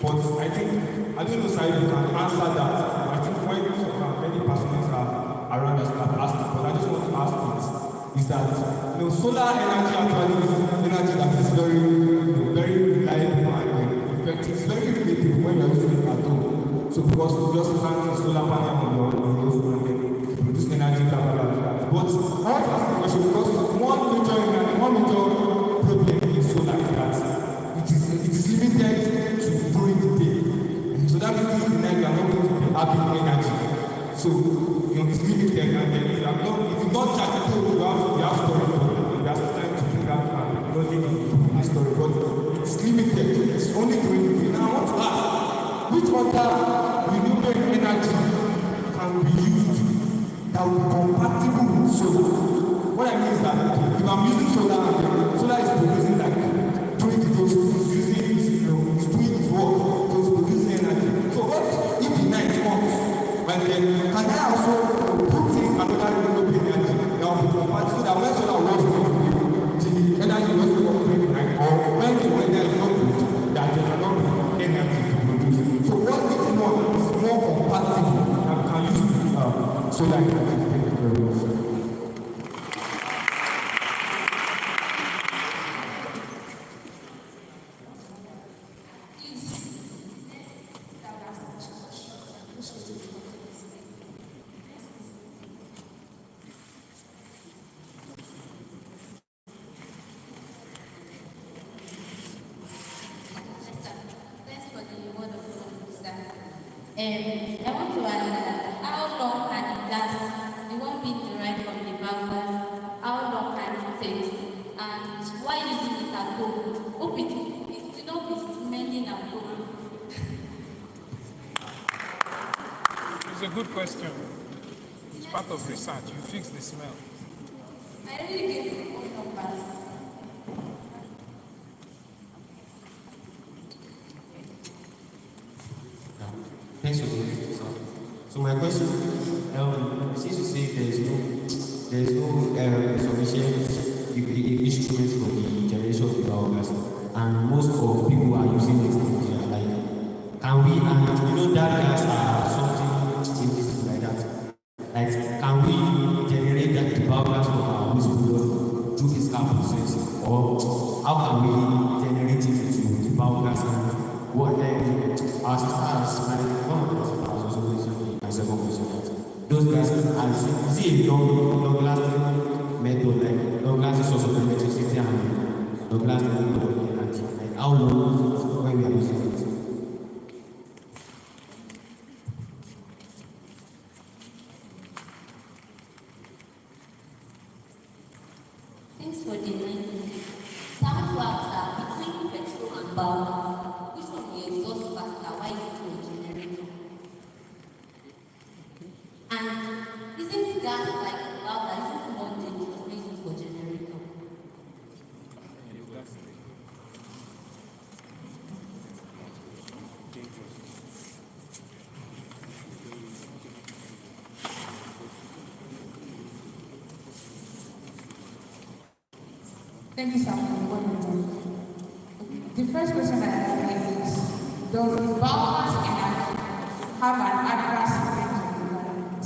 but I think, I don't know, sir, you can answer that. I think when many persons are around us have asked it, but I just want to ask this, is that, solar energy actually is energy that is very, very reliable and effective. It's very effective when you're using it at home. So because you just plant a solar panel on your roof and then produce energy, blah, blah, blah, blah. But I want to ask the question because one major problem in solar is that it is limited to during the day. So that means during the night you are not going to be having energy. So it's limited and then if you not charge it, you have storage. You have time to bring out and plug it into the storage. But it's limited. It's only during the day. Now I want to ask, which other renewable energy can be used that will be compatible with solar? What I mean is that if I'm using solar and solar is producing like 20 doses, it's doing its work, so it's producing energy. So what if the night comes and then can I also put in another renewable energy that will be compatible so that when solar works the energy was not during the night or when the weather is not good, that there cannot be energy to produce. So what if one is more compatible and can use solar energy? Thank you very much. I want to ask, how long can it last? The one being derived from the biogas, how long can it take? And why using it at home? Hope it not be smelling at home. It's a good question. It's part of research. You fix the smell. I really gave you all numbers. So my question, since you say there is no sufficient instruments for the generation of biogas, and most of people are using it in Nigeria, like, can we, and that gas are something like that. Like, can we generate that biogas from our waste product through physical process, or how can we generate it into the biogas? And what our sisters, my second question, those guys, is it a long-lasting method, like long-lasting source of electricity and long-lasting energy? Like, how long is it when we are using it? Thanks for the 19. Some flags are between petrol and biogas. Which one will exhaust faster? Why is it a generator? And isn't gas like biogas? Isn't it more dangerous when used for generator? Thank you, sir, for the The first question I have is, does the biomass energy have an adverse effect on the environment?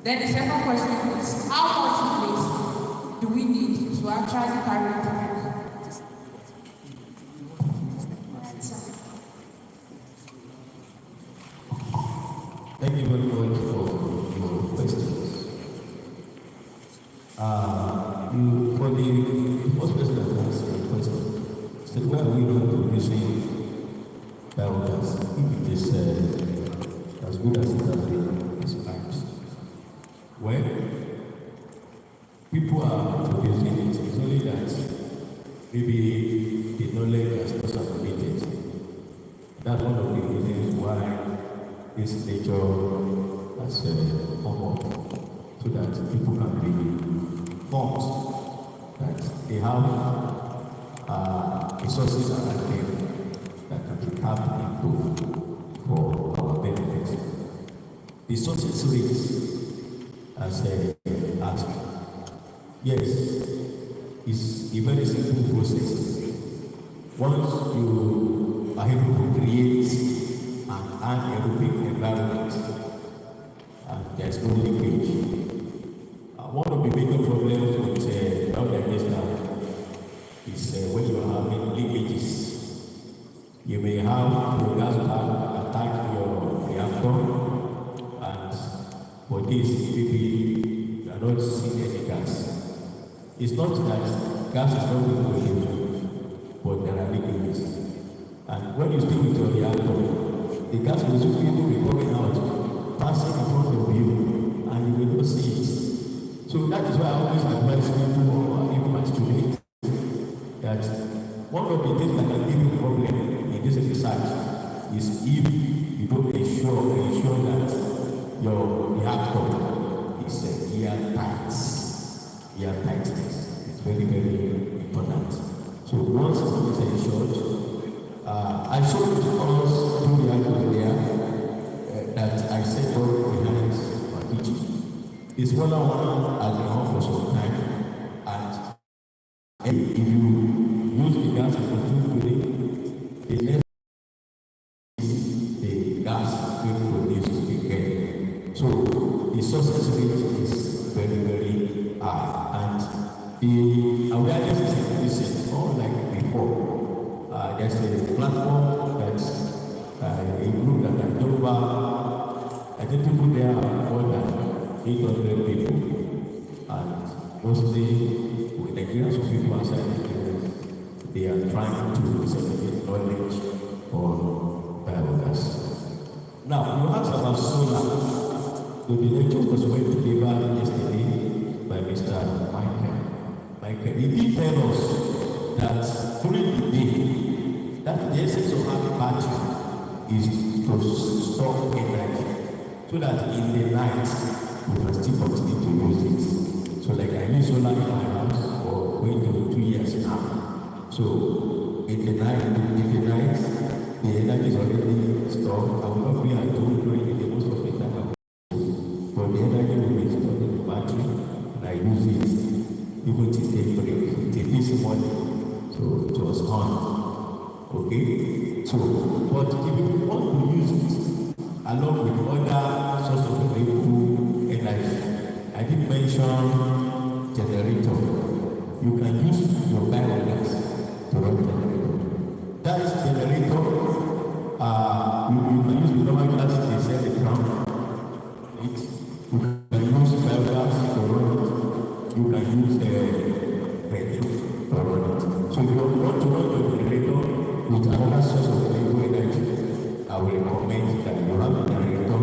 Then the second question is, how much waste do we need to actually carry it out? Thank you very much for your questions. For the first person that asked the question, said, why are we not producing biogas if it is as good as it has been described? Well, people are producing it. It's only that maybe the knowledge has not circulated. That's one of the reasons why this nature has come up, so that people can be informed that they have resources around them that can be tapped into for our benefit. The success rate, as asked, yes, is a very simple process. Once you are able to create an anaerobic environment, and there's no leakage. One of the major problems with biodigester is when you are having leakages. You may have your gas tank attack your reactor, and for this, maybe you are not seeing any gas. It's not that gas is not being produced, but there are leakages. And when you stick with your reactor, the gas will soon be coming out, passing in front of you, and you will not see it. So that is why I always advise people, or even my students, that one of the things that can give you a problem in this research is if you don't ensure that your reactor is airtight. Airtightness is very, very important. So once it is ensured, I showed us two reactors there that I set up behind my teaching. The smaller one has been on for some time, and if you use the gas to continue today, the next the gas will produce again. So the success rate is very, very high, and the awareness is increasing, unlike before. There's a platform that's a group that I know about. I think people there are more than 800 people, and mostly with Nigerians or people outside Nigeria, they are trying to disseminate knowledge on biogas. Now, you asked about solar. The lecture was well delivered yesterday by Mr. Michael. He did tell us that during the day, that the essence of having battery is to store energy, so that in the night we can still continue to use it. So like I use solar in my house for going to 2 years now. So in the night, the energy is already stored. I will not be at home during the most of the time. use it even till daybreak, till this morning. So it was on. Okay? So, but if you want to use it along with other sources of renewable energy, I did mention generator. You can use your biogas to run generator. That is generator. You can use the normal gas they sell the ground. You can use biogas to run it. You can use petrol to run it. So if you want to run your generator with another source of renewable energy, I will recommend that you have a generator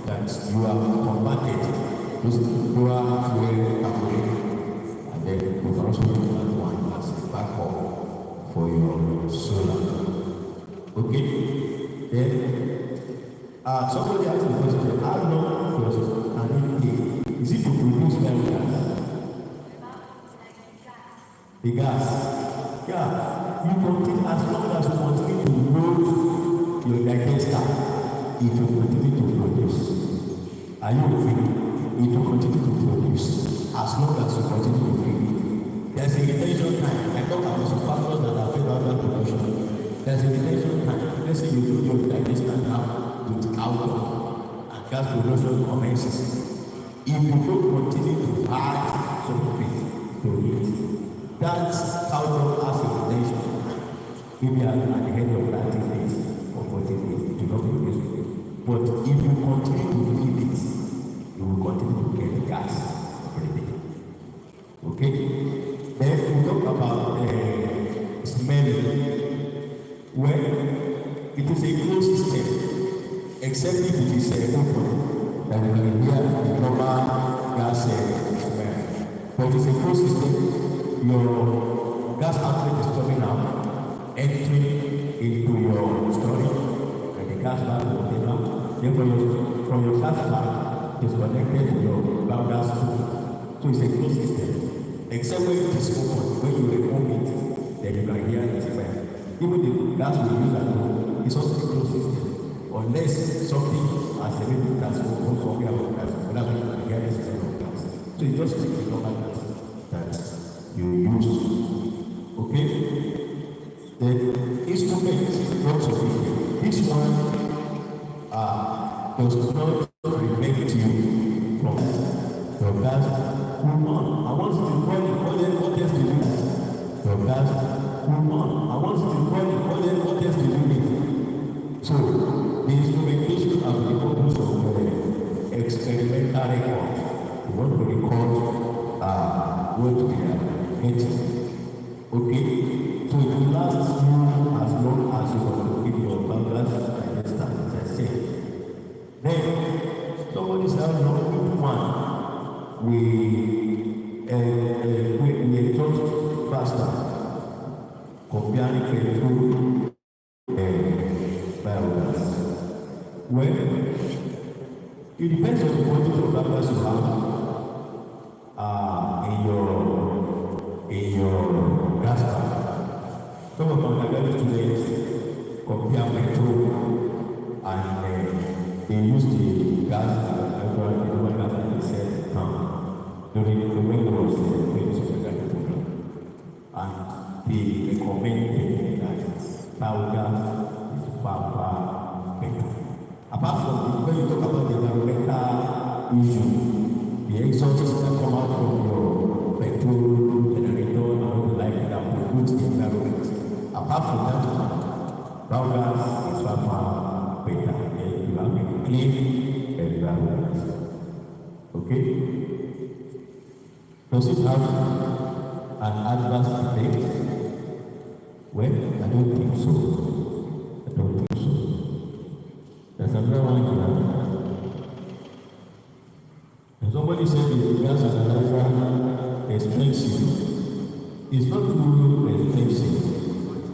that you have converted your fuel away, and then you can also use that one as a backup for your solar. Okay? Then somebody asked the question, how long can it take? Is it to produce biogas? The gas. Yeah. You continue as long as you continue to load your digester, it will continue to produce. Are you with me? It will continue to produce as long as you continue to feed it. There's a retention time. I talk about some factors that affect outdoor production. There's a retention time. Let's say you do your digester now with outdoor and gas production commences. If you don't continue to add something to it, that outdoor has a retention. Maybe at the end of 30 days or 40 days, it will not produce again. But if you continue to feed it, you will continue to get gas every day. Okay? Then we talk about smelling. Well, it is a closed system, except if it is open, that you can hear the normal gas smell. But it is a closed system, your gas outlet is coming out, entering into your storage, and the gas bag will come out. Then from your gas bag, is connected to your biogas stove. So it's a closed system. Except when it is open, when you remove it, then you can hear it smell. Even the gas we use at home is also a closed system. Unless something has a little gas open somewhere about gas, that's when you can hear the smell of gas. So you just take the normal gas that you use. Okay? The instrument works of it. This one does not prevent you from your gas will on. I want you to call it, what else do you need? Your gas will on. I want you to call it, what else do you need? So, the instrumentation of the purpose of experimental record, we want to record what we are getting. Okay? So it will last you as long as you want to keep your biogas digester, as I said. Then, somebody said, no, which one we exhaust faster comparing petrol biogas. Well, it depends on the quantity of biogas you have in your gas tank. Some of my undergraduate students compare petrol and they use the gas, the normal gas that they sell during the winter was the previous undergraduate program. And they recommended that biogas is far better. Apart from when you talk about the environmental issue, the exhausts that come out from your petrol generator and all the like that pollute the environment. Apart from that one, biogas is far better. You have a clean environment. Okay? Does it have an adverse effect? Well, I don't think so. I don't think so. There's another one here. And somebody said the gas analyzer is expensive. It's not really expensive.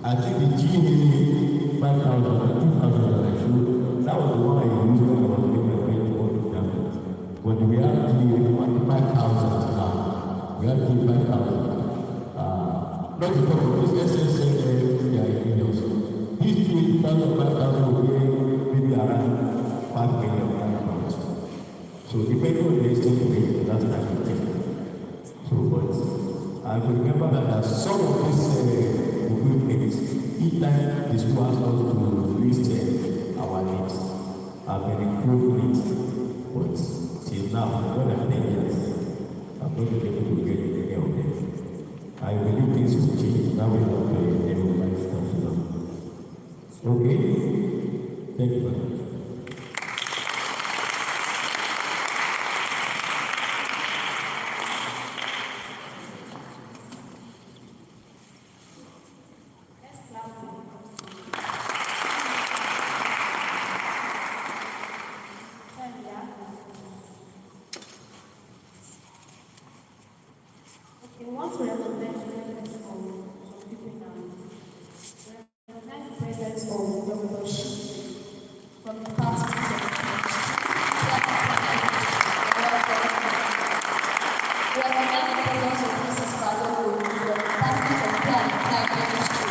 I think the GA 5,000 or 2,000 that was the one I used when I was doing my way to work with them. But the reality is 5,000 now. We have to 5,000. Not to talk about this SSL, their opinions. These 2,000, 5,000 will be maybe around 5 million pounds. So depending on the estimate rate, that's what I can take. So, but I remember that some of these equipment, each time the school asked us to list our needs, have been improved needs, but till now, more than 10 years, I've not been able to get any of them. I believe things will change. That will not be everybody's stuff now. Okay? Thank you very much. We want to recognize the presence of some people now. Recognize the presence of Dr. Shi from the past We recognize the presence of Mrs. Fado from the Department of Plan and Climate Ministry.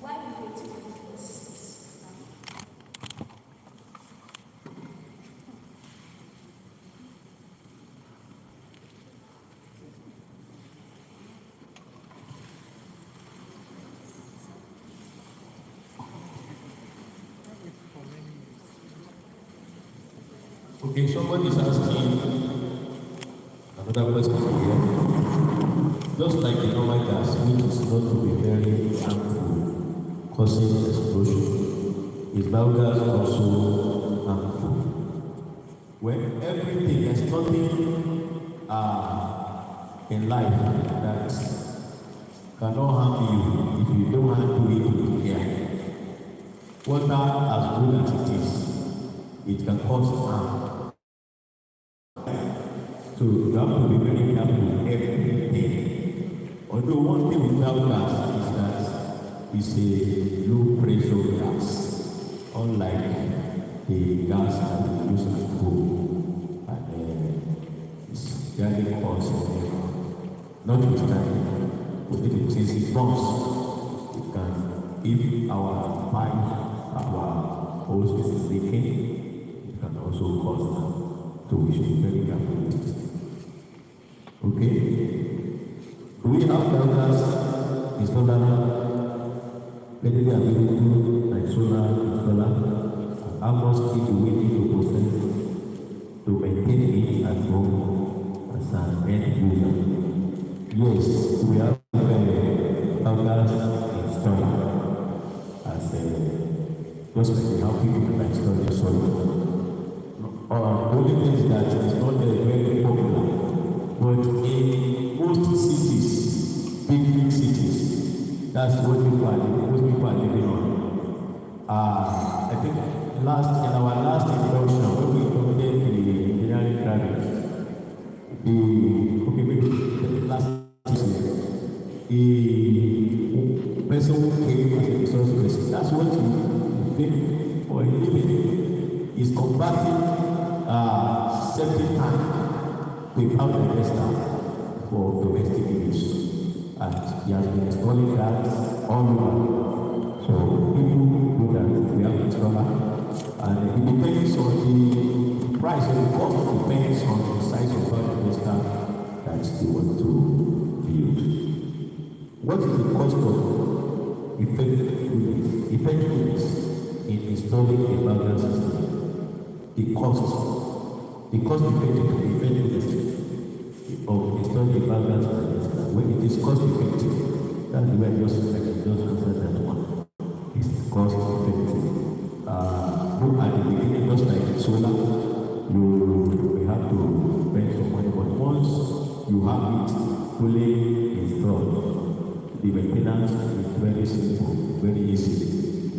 Why do you wait to do this? Okay, somebody is asking another question here. Just like the normal gas, which is not to be very harmful, causing explosion, is biogas also harmful? When everything, there's nothing in life that cannot harm you if you don't handle it with care. Water, as good as it is, it can cause harm. So you have to be very careful every day. Although one thing with biogas is that it's a low pressure gas, unlike the gas that we use at home, and it's really cause notwithstanding, we need to change it once. We can, if our pipe, our hose is leaking, it can also cause that. So we should be very careful with it. Okay? We have biogas installer, readily available like solar installer. How much do we need to possess to maintain it at home as an end user? Yes, we have biogas installer as just like we have people that install the solar. The only thing is that it's not very popular. But in most cities, big cities, that's what most people are living on. I think in our last introduction, when we compared the engineering graduates, the last year, the person who came as a resource person, that's what you think for a living, is converting septic tank without a tester for domestic use. And he has been installing that all over. So people do that, we have installer. And it depends on the price and the cost, depends on the size of the tester that you want to build. What is the cost of effectiveness in installing a biogas system? The cost effectiveness of installing a biogas system, when it is cost effective, that's the way I just answer that one. It's cost effective. Look at the beginning, just like solar, you have to spend some money, but once you have it fully installed, the maintenance is very simple, very easy.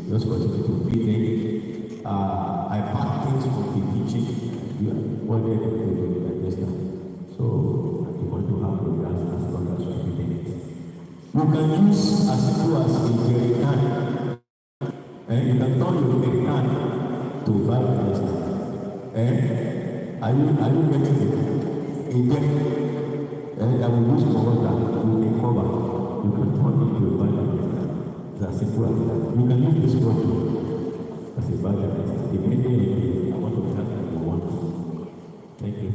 Just continue to feed it. I pack things from the kitchen. You are ordered to do like this now. So you want to have the gas as long as you feed it. You can use as simple as a jerry can. And you can turn your jerry can to biogas. I you getting it? Again, I will use for water, you can cover, you can turn it into a bag of business. It's as simple as that. You can use this bottle as a bag of business, depending on the amount of that you want. Thank you.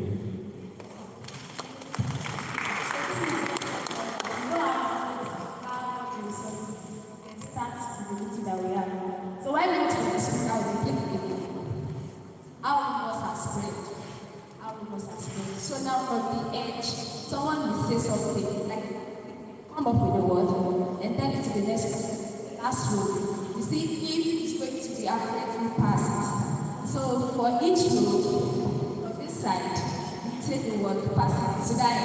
So why don't you listen how we take it? Our rumors are spread. Our rumors are spread. So now on the edge, someone will say something like, come up with a word, and then it's the next person. Last row. You see, if it's going to be accurately passed. So for each row, on this side, you take the word pass it so that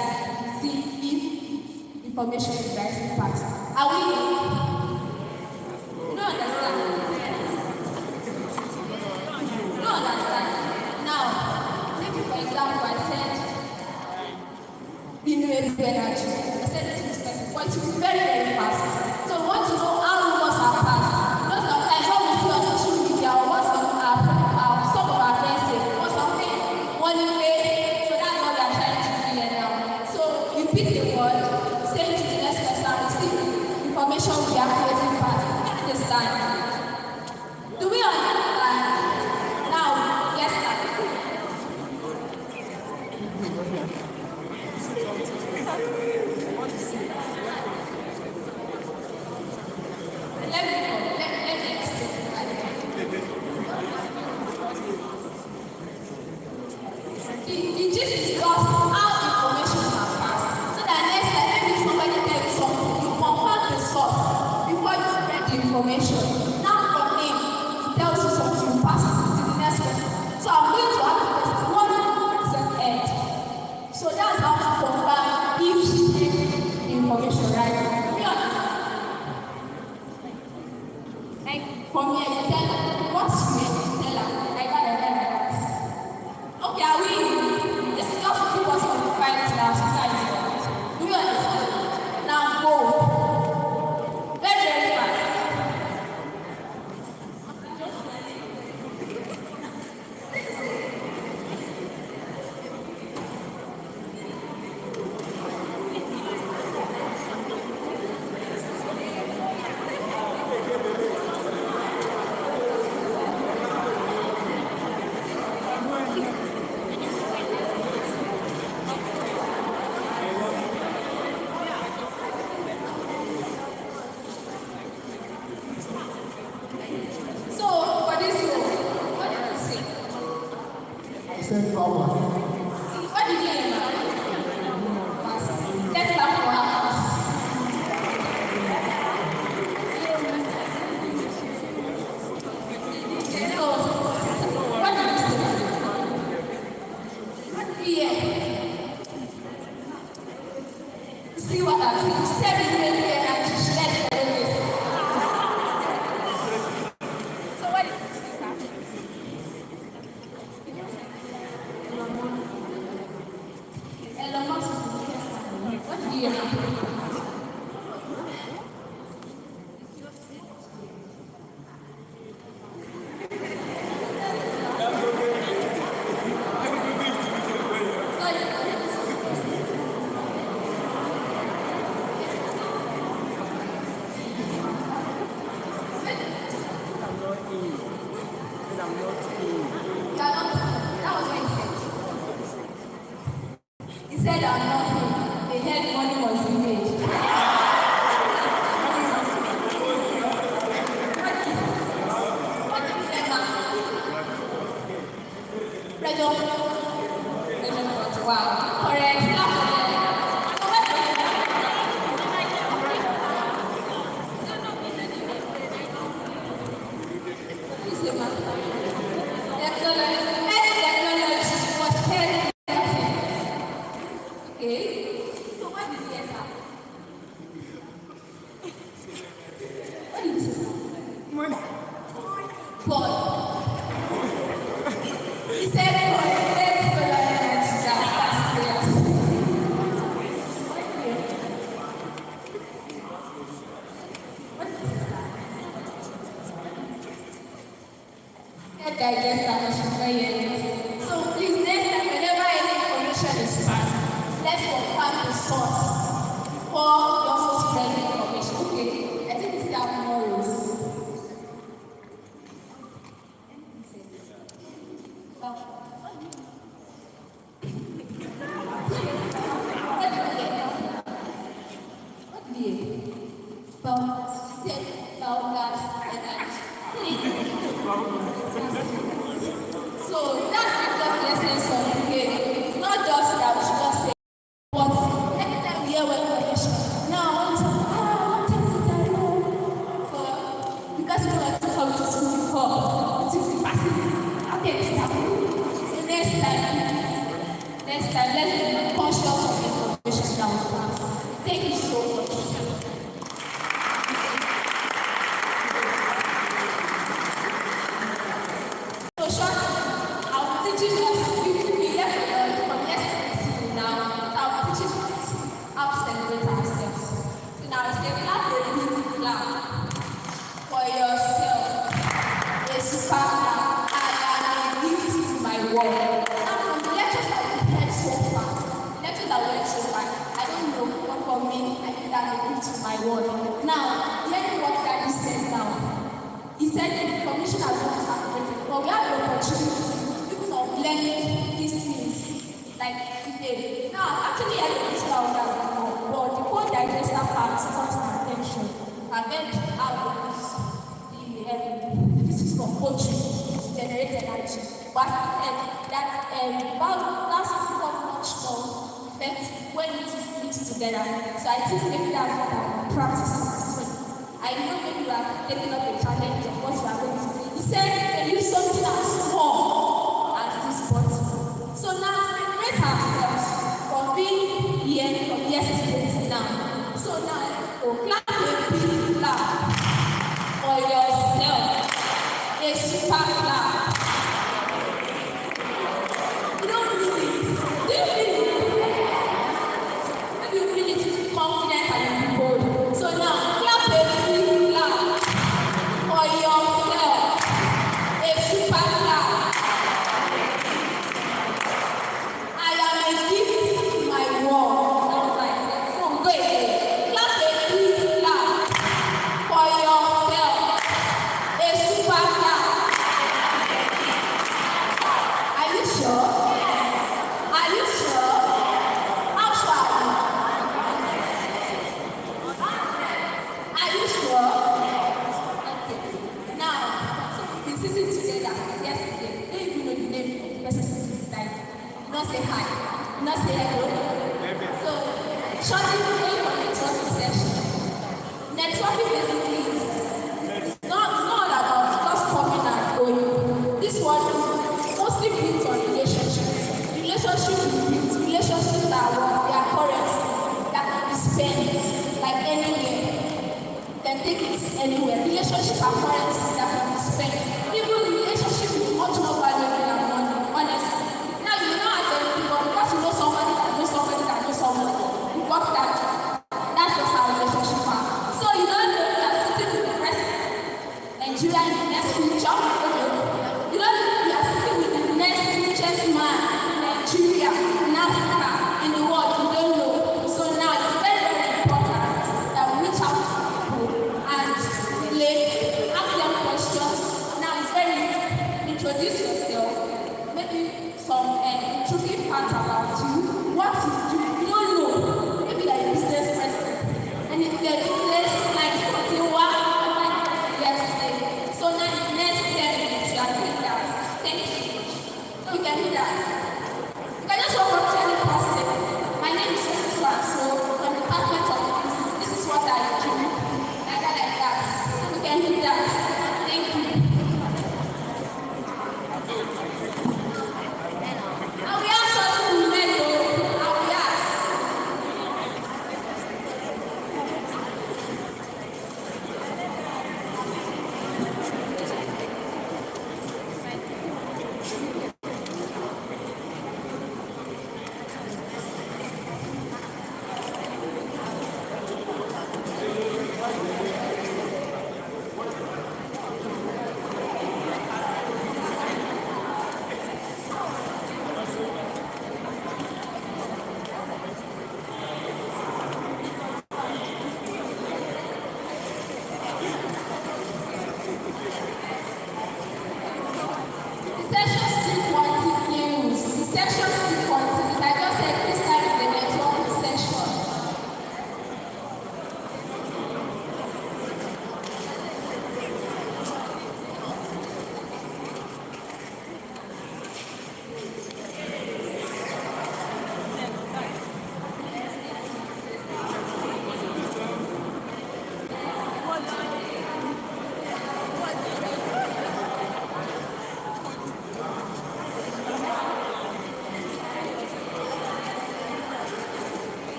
you see if information is rightly passed. Are we? You don't understand? You don't understand? Now, take for example, I said, renewable energy. I said it to this person, but it will be very, very fast. So we want to know how rumors are passed. Because sometimes when we see on social media or what some of our friends say, or something, one day, so that's what they're trying to do here now. So you pick the word, say it to the next person, and see information we are creating fast. You understand? Do we understand? Now, let's start. Let me explain. The gist is just how information are passed. So that next time, maybe somebody tells you something, you confirm the source before you spread the information. Now from him, he tells you something, you pass it to the next person. So I'm going to ask the person, what is the end? So that's how to confirm if she takes the information right. You understand? Like, from here, you tell her, what's your name? You tell her, like that. Okay, are we? This is just to keep us on the fight in our society. Do you understand? Now go. Very, very fast. So, for this role, what did you say? I said power. What did you hear? Let's clap for our house. So, what did you say? What did you hear? See what I'm saying? She said it's really energy. She let it go. So what did you say, sir? Elon Musk is the biggest one. What did you hear? That was what he said. He said, I'm not him. They heard money was remade. What did you say, ma'am? Pressure. Wow. Correct. Clap for them. So what did you say? Please say, ma'am. Technology was telling nothing. Okay? So what did you say, sir? What did you say, sir? Money. God. He said, God, thanks for that energy. That's serious. What did you say, sir? Digest that much. So please, next time, whenever find the source for your source spreading information. Okay, I think it's their morals. So that's just the essence of the game. Not just that we should just say, but anytime we hear one information, now I want to take that home. Because we want to come to school before, it is the passing. Okay, it's happening. So next time, let's be conscious of the information that we pass. Thank you so much. So shortly, I'll be teaching us, we left from yesterday now, I'll be teaching us how to celebrate ourselves. So now it's the clap a big clap for yourself. A super clap. I am a gift to my world. Now from the lectures that we had so far, I don't know, but for me, I think I'm a gift to my world. Now, hearing what Daddy said now, he said that the commission has not separated, but we have the opportunity even of learning these things like today. Now, actually, I don't know how that's before, but the whole digester part caught my attention. I've read how the physics of poetry to generate energy. But he said that that's not much more effect when it is mixed together. So I think maybe that's what I will practice. I know maybe you are taking up a challenge of what you are going to do. He said, can use something as small as this bottle. So now, celebrate ourselves for being here from yesterday to now. So now, let's go. Clap a big clap for yourself. A super clap. You don't need it. Do you need it? Maybe you need it to be confident and be bold. So now, clap a big clap for yourself. A super clap. I am a gift to my world. That was like, so wait. Clap a big clap for yourself. A super clap. Are you sure? Are you sure? How sure are you? Are you sure? Okay. Now, so we've been sitting together since yesterday. Don't even know the name of the person sitting beside you. You not say hi. You not say hello. So, shortly we're going for networking session. Networking basically is not all about just coming and going. This one is mostly built on relationships. Relationships are what? They are currency that can be spent like anywhere. You can take it anywhere. Relationships are currency that can be spent. Even relationship is much more valuable than money, honestly. Now you know at anything, but because you know somebody that knows somebody that knows somebody, you got that. That's just how relationship are. So you don't know you are sitting with the president, Nigeria in the next future. You don't know you are sitting with the next richest man in Nigeria, in Africa, in the world. You don't know. So now it's very, very important that we reach out to people and relate, ask them questions, and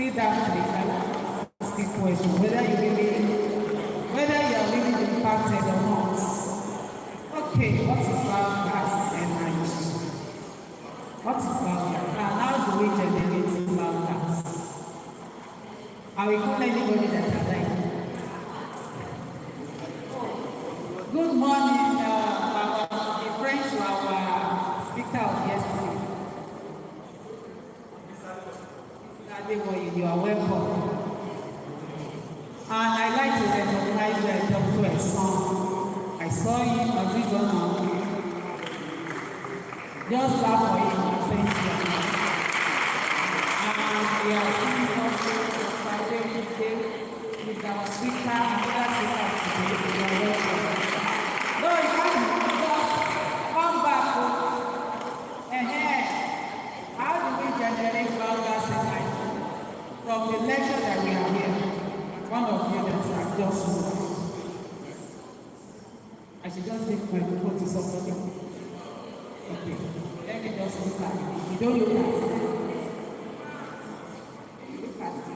sit down please. I want to ask a question whether you are really impacted or not. Okay, what is biogas energy? What is biogas? And how do we generate biogas? I will call anybody that can like. Good morning, our friends to our speaker of yesterday. You are welcome. And I'd like to recognize Dr. Esson. I saw him as he gone on. Just clap for him. Thank you. And we are seeing also Friday today with our speaker and other speakers today. You are welcome. No, you can't just come back. How do we generate biogas energy? From the lecture that we are here, one of you that are just I should just take my phone to somebody. Okay, let me just look at it. You don't look at it. Look at it.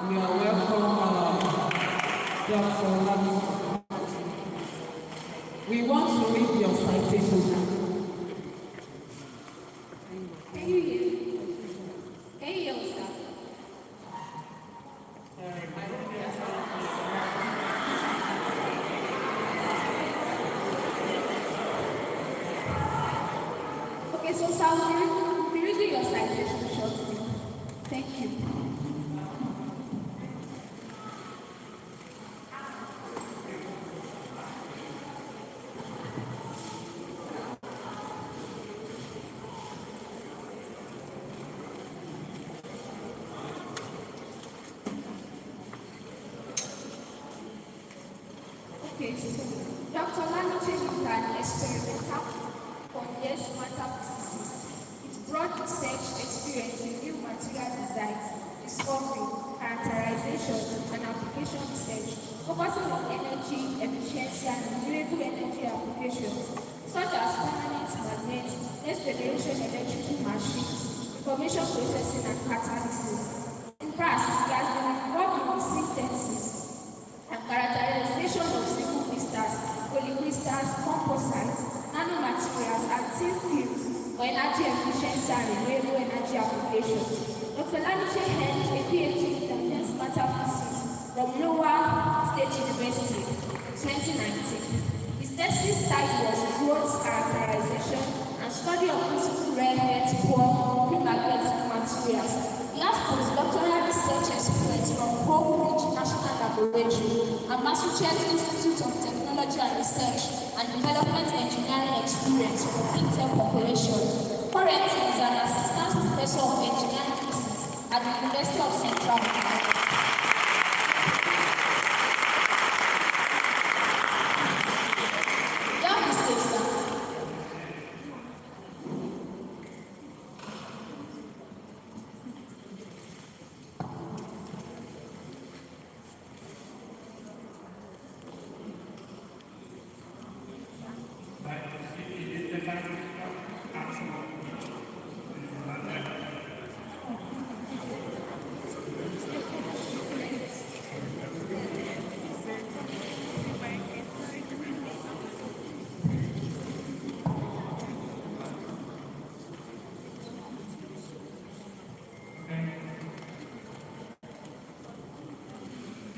You are welcome, Dr. Lami. We want to read your citation now. Can you hear me? Can you hear me, sir? Okay, so sir, we'll be reading your citation shortly. Thank you. Okay, so Dr. Lanoche is an experimental condense matter physicist. His broad research experience in new material designs, discovery, characterization, and application research, focusing on energy efficiency and renewable energy applications, such as permanent magnets, next generation electrical machines, information processing, and catalysis. In past, he has been involved in the synthesis and characterization of single crystals, polycrystals, composites, nanomaterials, and thin films for energy efficiency and renewable energy applications. Dr. Lanoche earned a PhD in condensed matter physics from Iowa State University in 2019. His thesis title was Growth Characterization and Study of Critical Rare Earth Poor Pre-magnetic Materials. He has postdoctoral research experience from Oak Ridge National Laboratory and Massachusetts Institute of Technology and Research and Development Engineering experience from Intel Corporation. Currently, he is an assistant professor of engineering physics at the University of Central.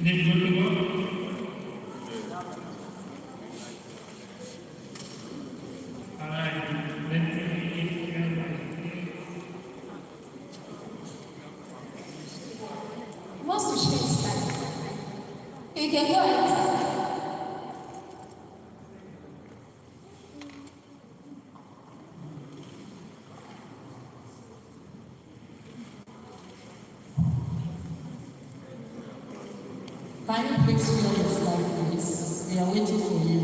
Is it good to go? All right, let's see if you have He wants to share his life. You can go ahead. Can you please share your slide, please? We are waiting for you.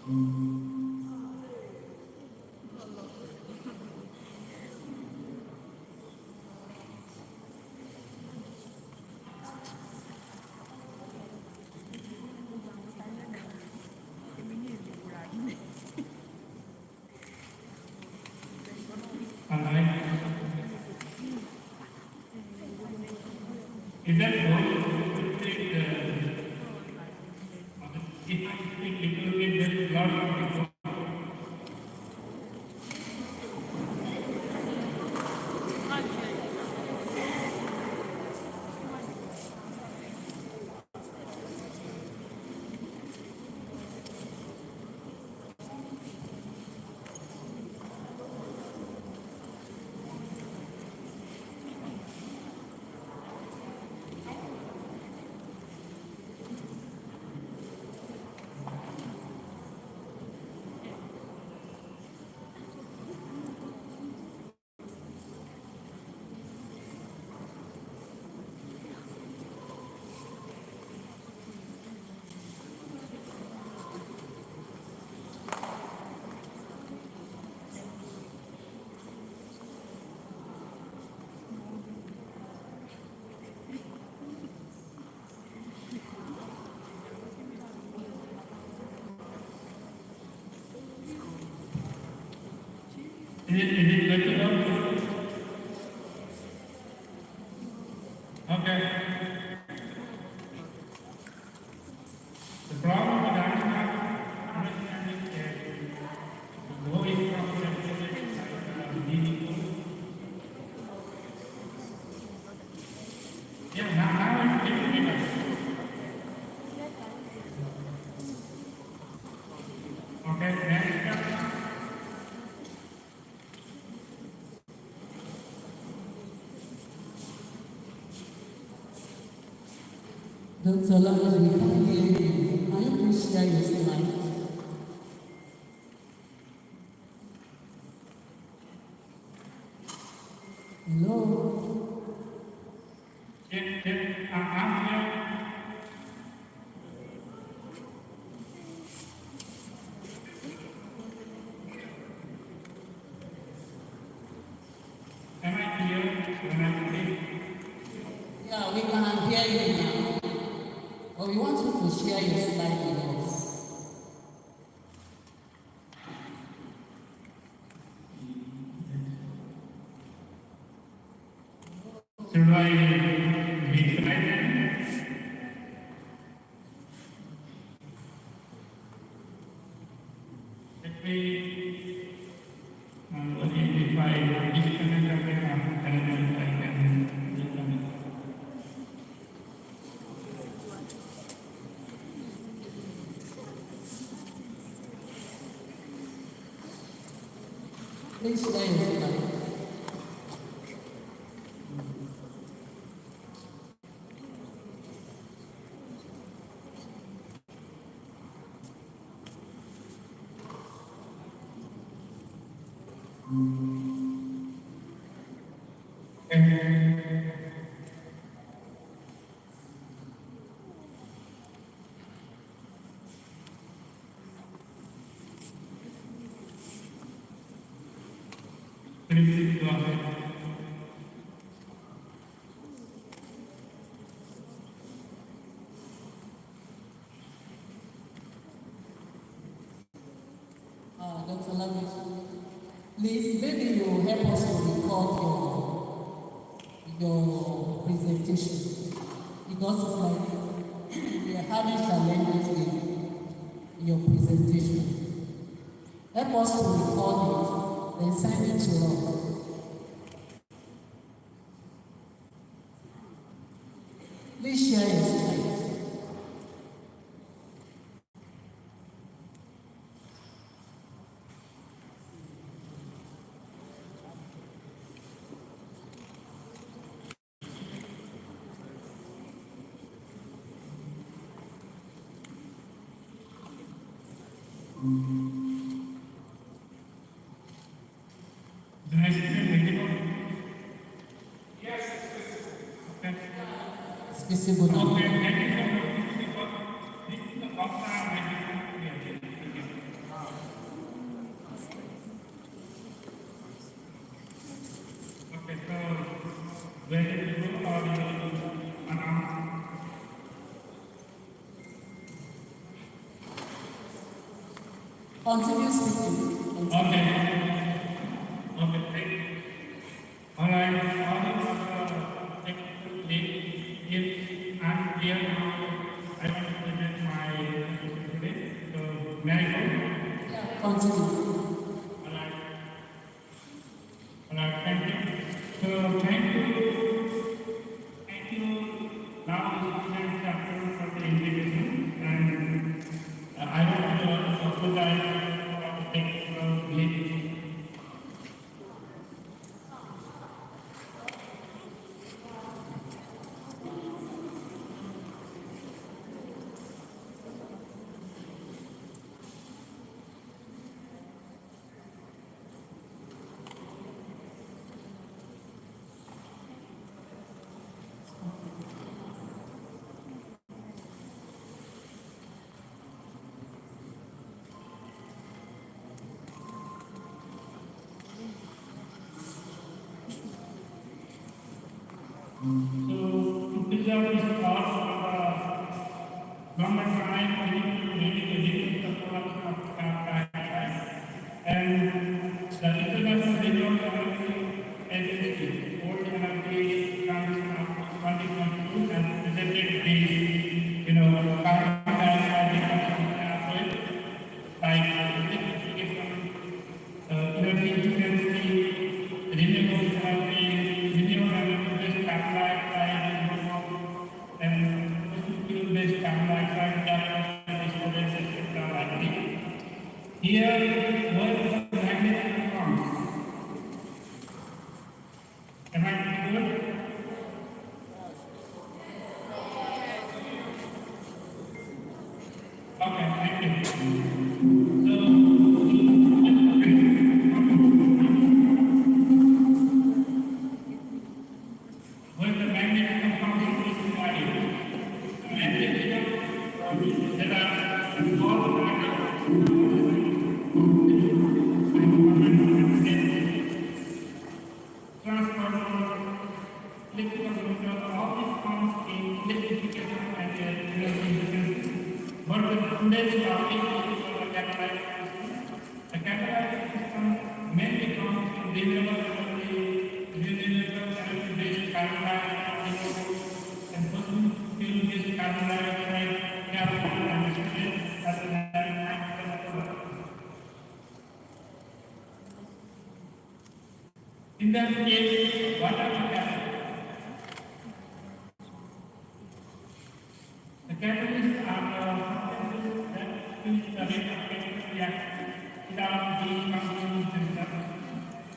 Alright. Is that all? If I speak little bit, there's a lot of people. Is it good to go? Okay. The problem with understanding the law is yeah, now it's getting better. Okay, next step. Dr. Lawrence, we can't hear you. Can you please share your slide? Hello? I'm here. Am I clear when I speak? Yeah, we can hear you now. But we want you to share your slide with us. Should I retry them? Let me identify disconnect and identify and reconnect. Please share your slide. Please go ahead. Dr. Lawrence, please, maybe you help us to record your presentation because it's like we are having challenges in your presentation. Help us to record it, then send it to us. Please share your slide. The next thing visible? Yes, okay. It's visible now. Okay, thank you so much. This is the first time I did it. Continue speaking. Okay. Okay, great. All right, sorry for the technical glitch. If I'm here now, I want to present my presentation today. So, may I go? Continue. All right. All right, thank you. So, thank you. Thank you. Now, the students chapter for the invitation. And I want to apologize for the technical glitch. So, to preserve this thought from the time we need to reduce the production of carbon dioxide and the International Renewable Energy Agency, Old Energy Transition of 2022 has presented the, carbon dioxide reduction pathways like electrification, energy efficiency, renewable energy-based carbon dioxide removal, and fossil fuel-based carbon dioxide capture, storage, etc. like this. Here, what are the magnetic compounds? Am I pretty good? Okay, thank you. When the magnetic compound is divided, the magnetic that are involved transfer electrical motor, all these comes in electrification and energy efficiency. But the today's topic is for the catalytic system. The catalytic system mainly comes in renewable energy-based carbon dioxide removal, and fossil fuel-based carbon dioxide capture and storage as an in that case, what are the catalysts? The catalysts are substances that use the rate of chemical reaction without being consumed themselves.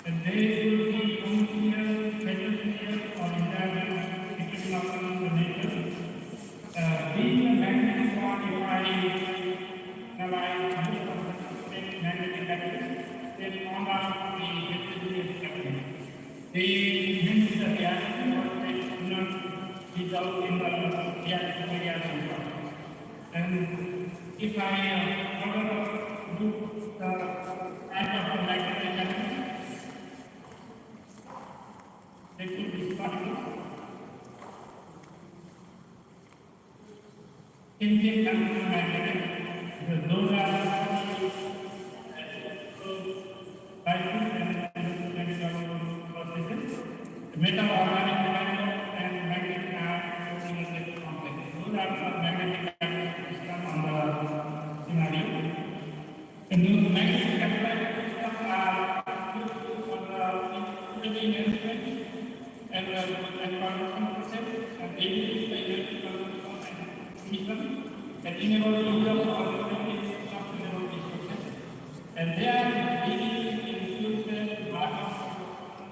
And they will be homogeneous, heterogeneous, or entirely depending upon the nature. Being a magnetic bond, if I analyze most of the magnetic catalysts, they form out the heterogeneous catalyst. They mix the reaction, but they do not result in the reaction process. And if I do the act of the magnetic catalyst, they could be particles. Indian magnetic, because those are processes. The metal organic chemical and magnetic ion coordinated complex. Those are the magnetic system on the scenario. And those magnetic systems are useful for the energy management and production process, and they use the energy consumption and emission that enable the use of alternative sustainable resources. And they are really in fuel cell,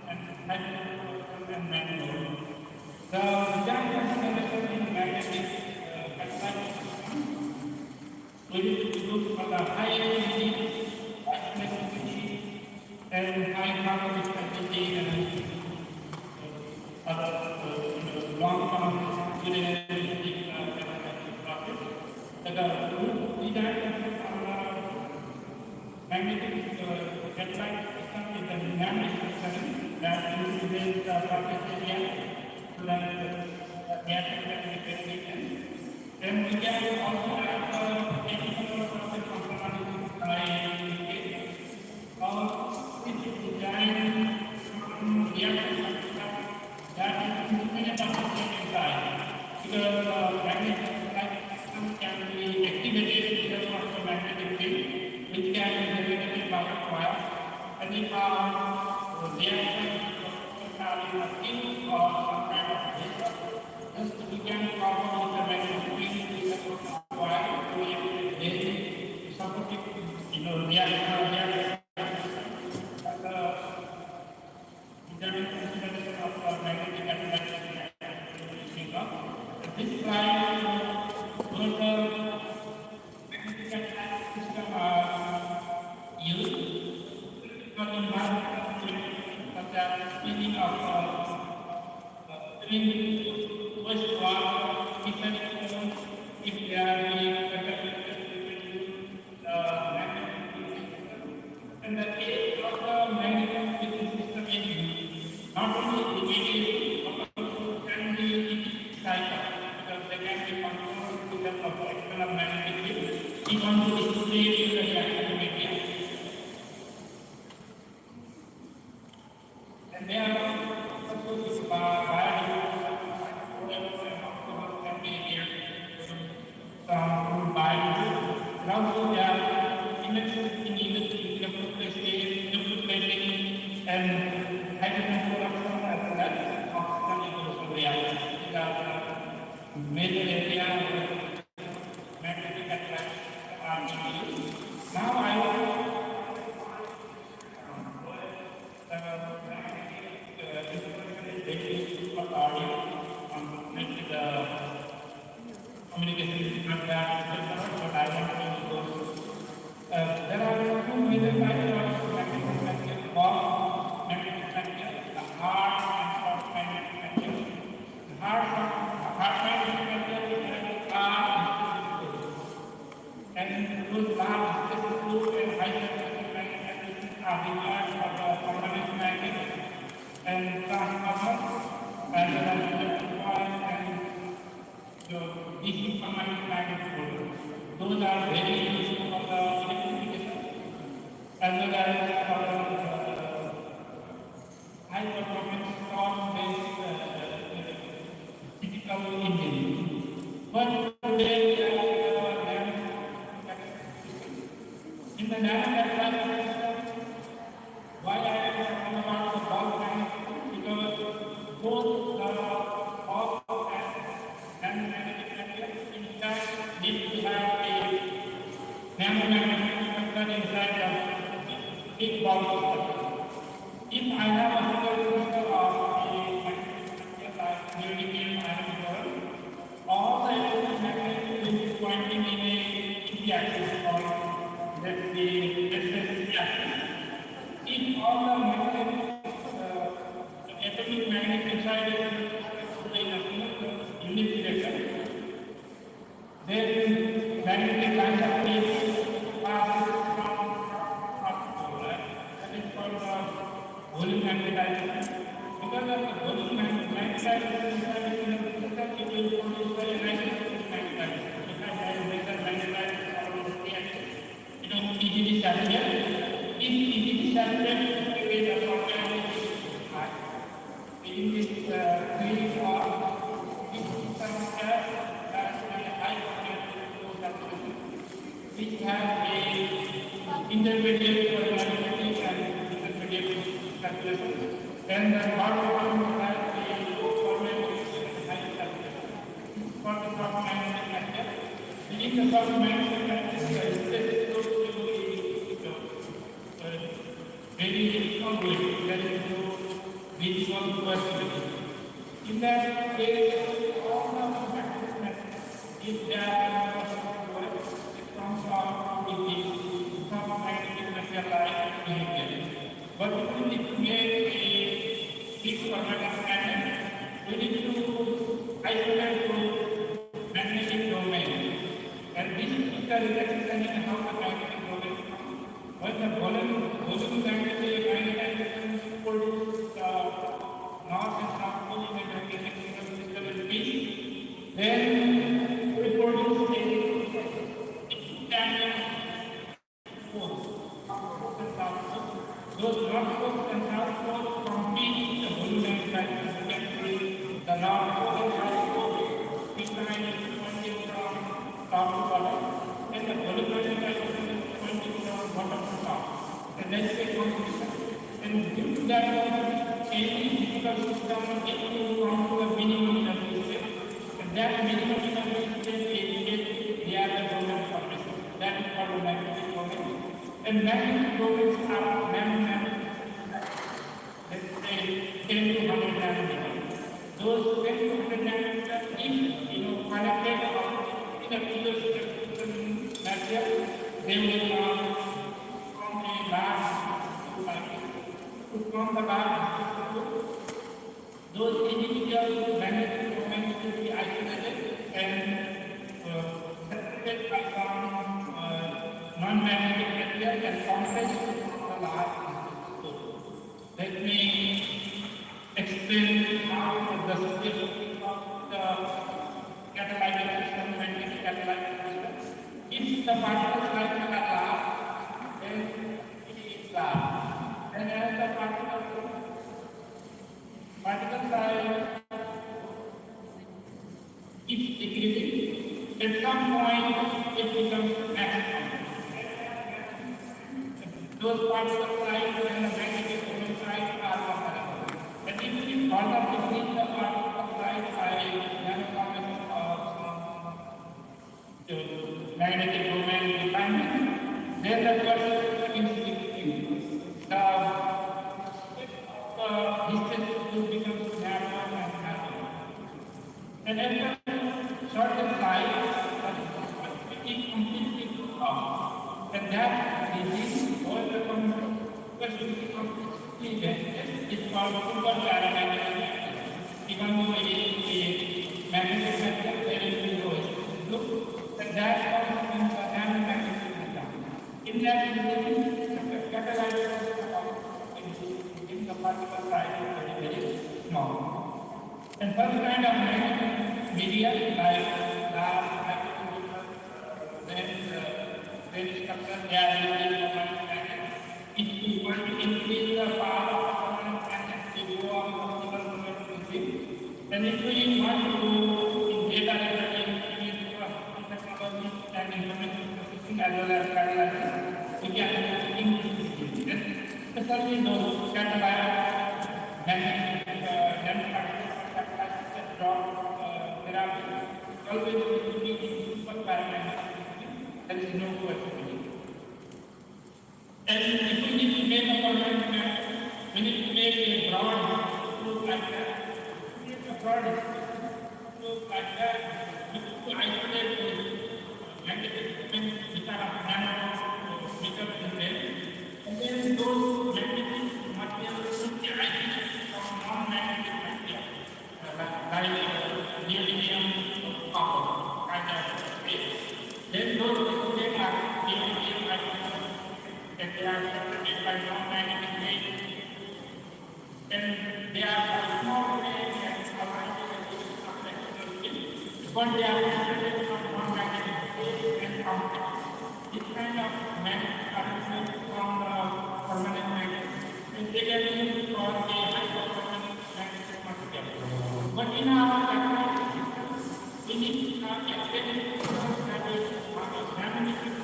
and hydrogen production and manual. The design consideration in magnetic catalytic system will be look for the high energy, high flexibility, and high power dispensability and other long-term good energy process. The design magnetic catalytic system is a dynamic system that uses the surface area to run the reaction magnetic. Then we can also have the chemical process component by those magnetic system are used for environment such as cleaning of cleaning wastewater, if they are being and the aim of the magnetic system is not only immediate but also can be cycle because they can be controlled with the external magnetic field even to stimulate the reaction media. And they are also biodegradable and can be here from biodegradable. And also they are indexed in electric plating and hydrogen production as well as oxygen evolution reactions. These are the major areas where magnetic attractions are being used. Now I will communication and but I want to go. There are two major types of magnetic material or magnetic material, the hard and soft magnetic material. The hard magnetic material are and those large fluid and high temperature magnetic are required for the permanent magnet and transformer as well as electric coil and the DC permanent magnet motor. Those are very useful for the electrification as well as for the high performance torque based typical engine. But today in the nano system, why I am talking about the bulk magnet? Because both the bulk and magnetic material in fact need to have a nanomagnetic structure inside the big bulk structure. If I have a single crystal of a magnetic structure like neodymium iron ore, all the electromagnetic will be pointing in the axis called let's say axis. If all the magnetic, the atomic magnet inside is in a unit direction, then magnetic lines of field passes from up to right. That is called the volume magnetization. Because of the volume magnetization inside the system, it will produce the electric magnetization. Because there is a magnetization around the axis. It is easily saturated. If easily saturated, it will be a property high. In this field or this system has a high potential saturation, which has a intermediate magnetic and intermediate saturation. Then the bottom one has a low permeability and high saturation. This is called the soft magnetic material. Within the soft magnetic material, there is very concrete, there is no visible perspective. In that case, all the magnetic if they are it comes out with the soft magnetic material like behavior. But if we need to make a big permanent magnet, we need to isolate the magnetic domain. And this is the relaxation in how the magnetic domain. When the volume magnetic produce north and south pole in the magnetic system in peace, then we produce a tandem force. Those north poles and south poles compete the volume magnetic the north pole and south pole behind pointing from top to bottom, and the volume magnetic pointing from bottom to top. And let's say competition. And due to that, any physical system needs to come to a minimum energy state. And that minimum energy state is the other domain formation. That is called magnetic domain. And magnetic domains are nanometer. Let's say 10 to 100 nanometers. Those 10 to 100 nanometers, if connected in a material, they will form a large like to form the large those individual magnetic domains will be isolated and separated by some non-magnetic material and compressed to form the large. Let me explain how the situation of the catalytic system, magnetic catalytic system. If the particles like are large, then it is large. And as the particle size is decreasing, at some point it becomes maximum. Those particle size and the magnetic domain size are comparable. And if we further decrease the particle size by nanoparticle of magnetic domain refinement, then the person is decreasing. The distance will become narrower and narrower. And at a certain size, it is completely off. And that is all the completely is called super paramagnetic. Even though it is a magnetic material, there is no look, and that comes in the nanomagnetic material. In that, catalytic in the particle size is very, very small. And such kind of magnetic media like glass, then structure magnet. If you want to increase the power of permanent magnet, you go on optical frequency. And if we want to go in data increase technology and information processing as well as catalysis, we can increase it. Especially those catalytic magnetic catalysis drop therapy always need to be in super paramagnetic. There is no question. And if we need to make a permanent magnet, we need to make a broad loop like that. Make a broad loop like that. We need to isolate the magnetic domain which are of nanometers in there. And then those magnetic materials will be isolated from non-magnetic material, like neodymium, copper, kind of space. Then those isolated are neodymium and they are separated by non-magnetic waves. And they are small waves and aligned with the but they are separated from non-magnetic waves and complex. This kind of magnetic arrangement from the permanent magnet is used for a hyperpermanent magnetic material. But in our technology system, we need to have a very that is magnetic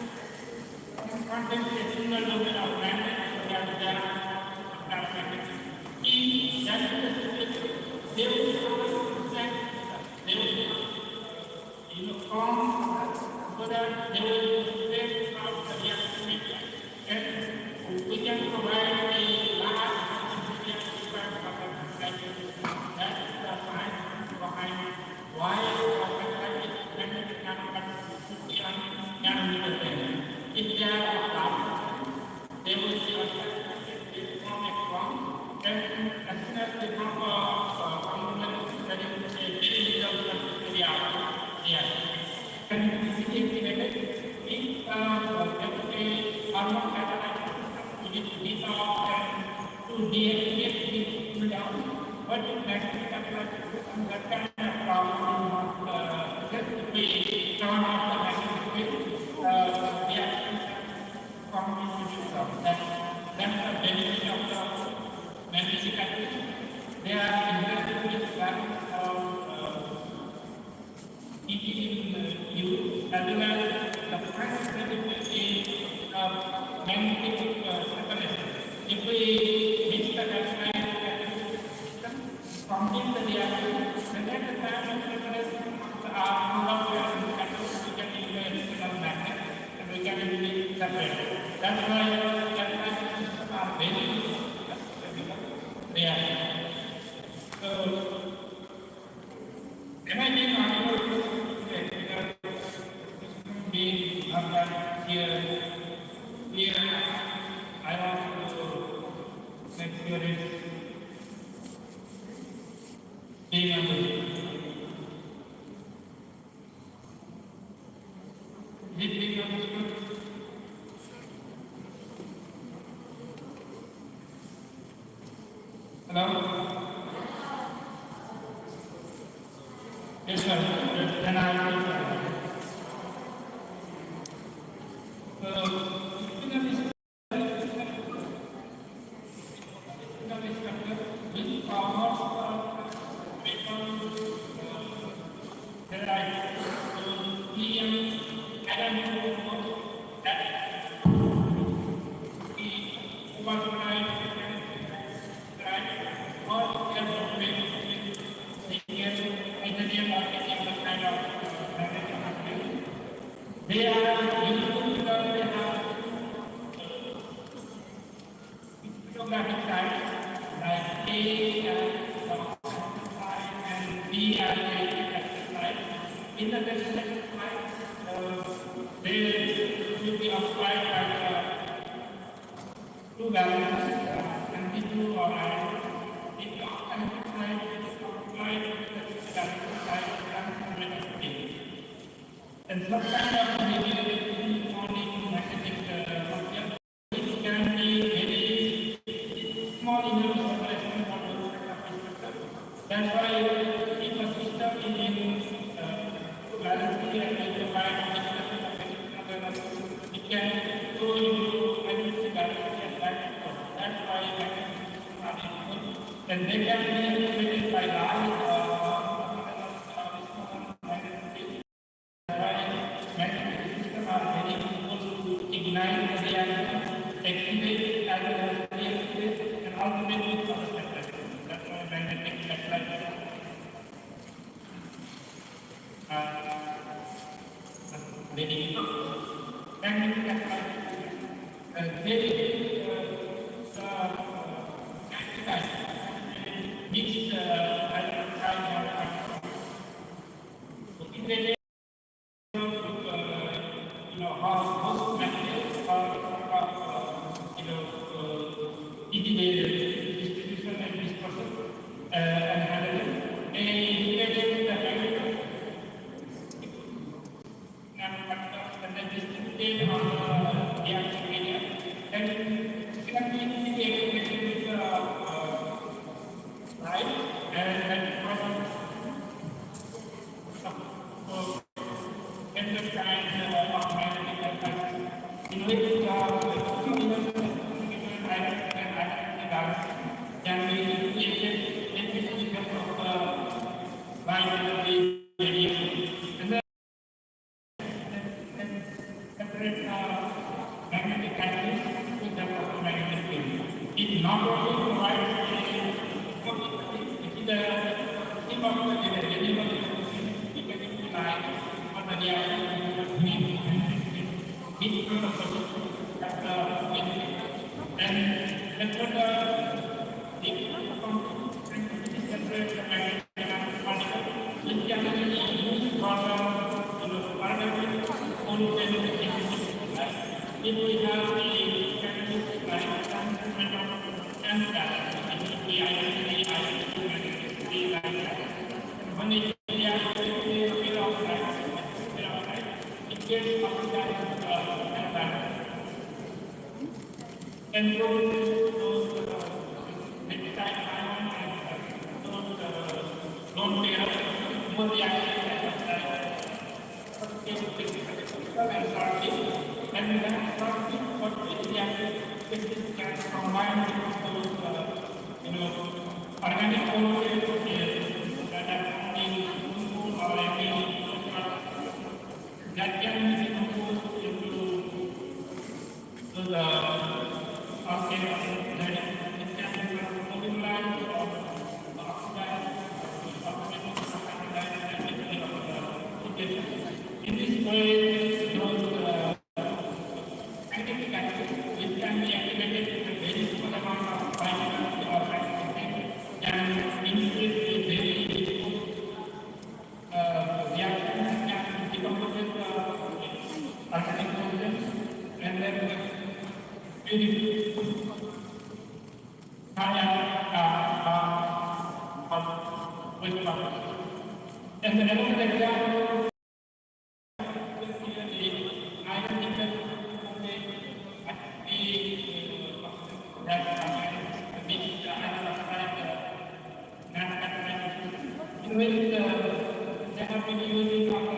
contains a single domain of magnet so that there are paramagnetic. If that is the situation, they will form so that they will spread out the reaction media. And we can provide a large reaction that is the science behind why magnetic nanoparticles should be on nanometer level. If they are large, they will be affected, they form a form, and as soon as they form a component, that is a very little reaction. And this is integrated with a hormone catalytic system, which is dissolved and to deactivate this cool down. But in magnetic catalytic system, that kind of problem is not just to be turn off the magnetic field, reaction combinations of that. That's the benefit of the magnetic catalyst. They are interested in balance of use as well as the first benefit is magnetic separation. If we mix the catalytic system, complete the reaction, then at the time of separation, the catalyst we can use an external magnet and we can easily separate. That's why catalytic systems are very reaction. So, am I being audible? being applied here. Here, I want to make sure it's being understood. Is it being understood? Hello? Yes, sir. Then I will. They are useful because they have photographic sites like A and B are the sites. In the second slide, they will be applied by two values and the two are in the opposite side is applied with the side and the and sometimes maybe only magnetic object which can be very small in the separation from the structure. That's why if a system is in duality and is divided it can go into magnetic duality and back. That's why magnetic systems are useful. And they can be integrated by light ignite the reaction, activate as well as deactivate, and ultimately power separation. That's why magnetic backlight. Magnetic backlight. They mix the hydrogen integrated. How distribution and dispersion and handling. They integrated the magnetic and then distributed on the reaction media and secondly integrated with the light and process. And the kind of magnetic effect in which can be created in because of the light and the radiation. And then separate magnetic catalyst with the magnetic field. It not only provides it is the theme of the renewable electricity light for the reaction heat from the process at the and that's what separate the magnetic particle which can be used for parametric only if we have a characteristic like transmission and that it will be identity like that. When it is of light, it gets oxidized and that. And those next time those don't care more reactive and then starting what reactive can combine with those organic components that are being food or any that can be composed into the in this way, those scientific activities which can be activated with a very small amount of biology or activity can increase the very reactions can decompose very with purpose. And another example in which they have been using information.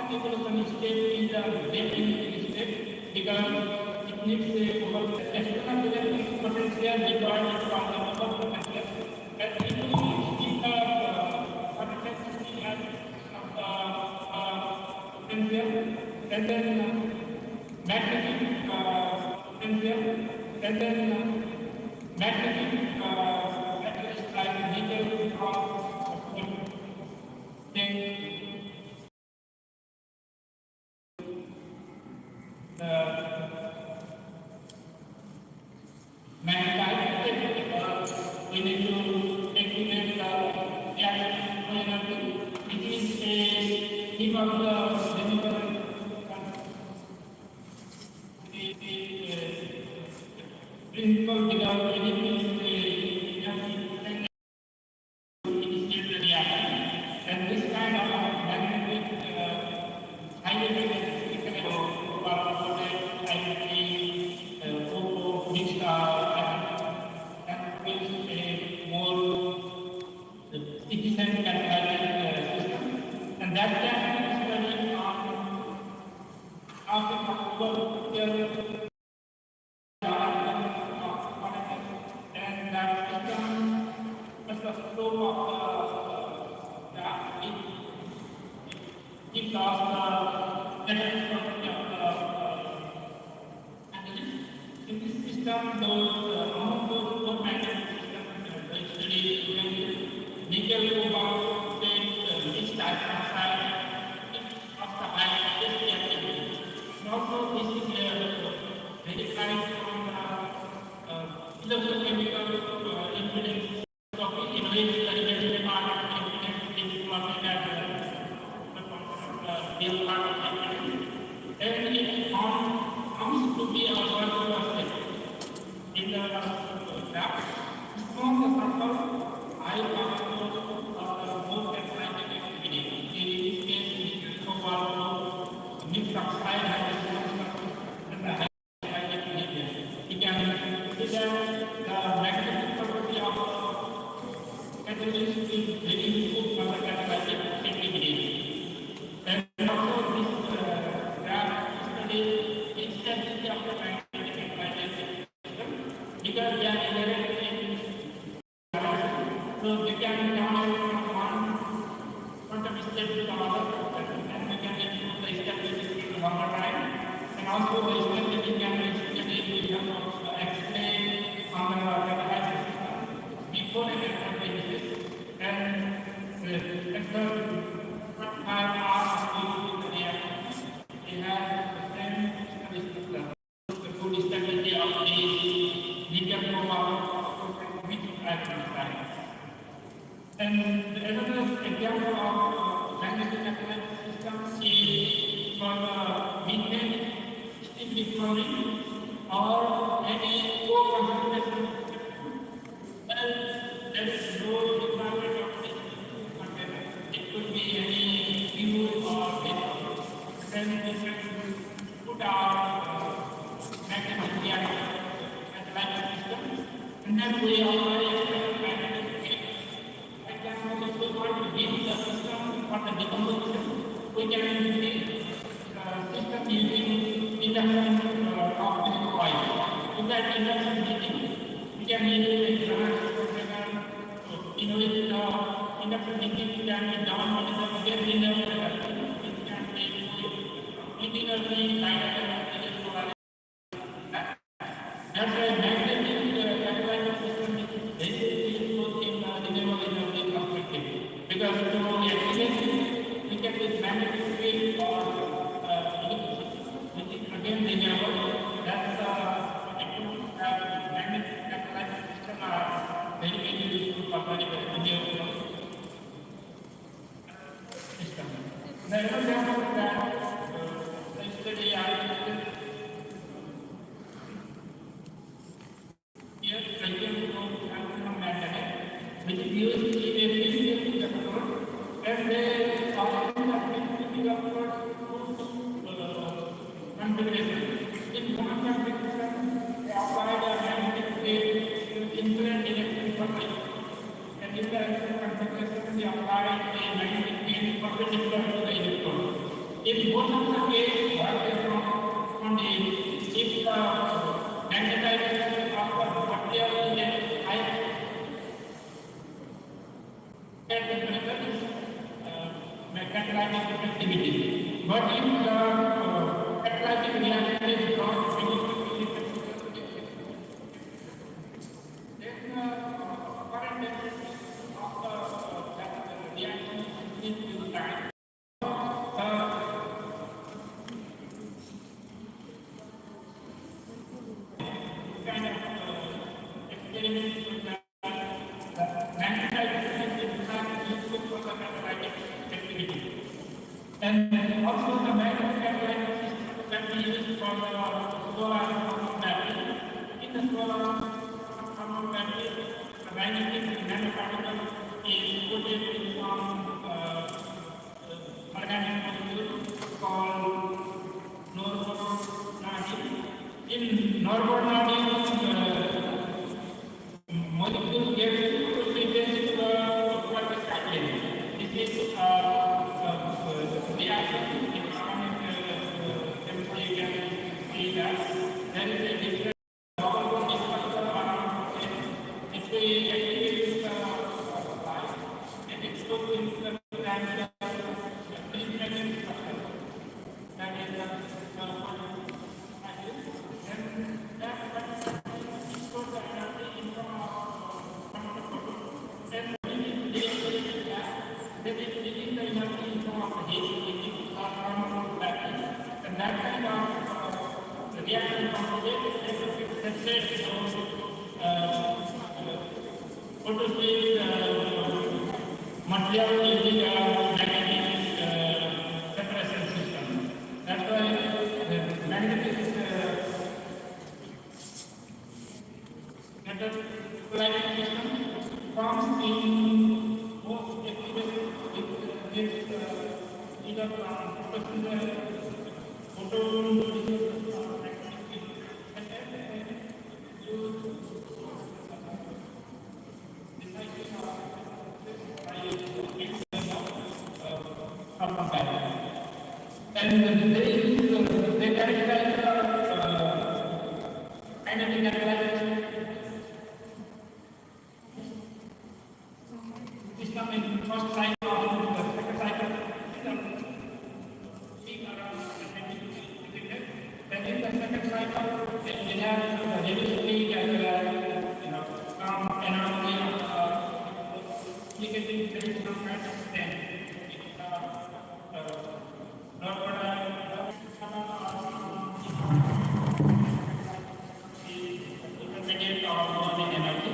In the state is a very state because it needs a external development potential required from the local potential. And it will see the potential of the potential and then magnetic potential and then magnetic at least like nickel from then we need to implement the energy, which is a tip of the renewable principle without anything energy and initiate the reaction. And this kind of magnetic highly magnetic mixed and brings a more efficient calculated system. And that can be studied on after October and that system as the slope of the it gives us the better property of the analysis. In this system, those among those four magnetic systems, the study nickel, cobalt, lead, mixed hydroxide, of the high activity. And also, this is verified from the electrochemical impedance of innovative study part of impedance is plotted as real part of impedance. And it comes to be a circular in the graph. From the circle, I want more calculated activity. In this case, we can go mixed oxide and the we can consider the magnetic property of catalyst is very useful for the catalytic activity. And also this graph studies the stability of the magnetic system because they are inherent in so they can download from one quantum state to another and we can improve the stability in longer time. And also the stability can be studied in terms of X-ray on the catalytic system before it enters and after what time after the reaction, it has the same statistics. The full stability of these nickel cobalt with hydroxide. And another example of magnetic catalytic system is for the methane steam reforming or any co-concentration. Well, there is no requirement of this container. It could be any fuel or vapor. Then we can put our magnetic reactor catalytic system, and then we apply magnetic field. If we want to give the system for the decomposition, we can use the system using induction of the coil. In that induction heating, we can use the container. With the induction heating can be done with the get induction. It can be continuously that's why magnetic catalytic system is very useful in the renewable energy perspective. Because to activate, we can use magnetic field or which is again renewable. That's magnetic catalytic system are perpendicular to the electrode. If both of the case what is found is if the magnetization of the material is high temperature is catalytic activity. But if the catalytic reaction is not significantly then the current density of the reaction is in time. Kind of experiments with the magnetization is not useful for the catalytic activity. And also the magnetic catalytic system can be used for the solar thermal battery. In the solar thermal battery, the magnetic nanoparticle is coated with some organic molecule called norbornadiene. In norbornadiene, molecule gets oxygen to the aquatic cycle. This is reaction in organic chemistry. You can see that there is a different double structure around it. If we activate the light, it exposes the than the independent structure. That is the that kind of reaction material using a magnetic separation system. That's why the magnetic system forms in both activated with either and they characterize kinetic analysis system in first cycle of the second cycle. Then in the second cycle, they have the reduced speed and some energy indicating traditional kind of then intermediate or morning energy.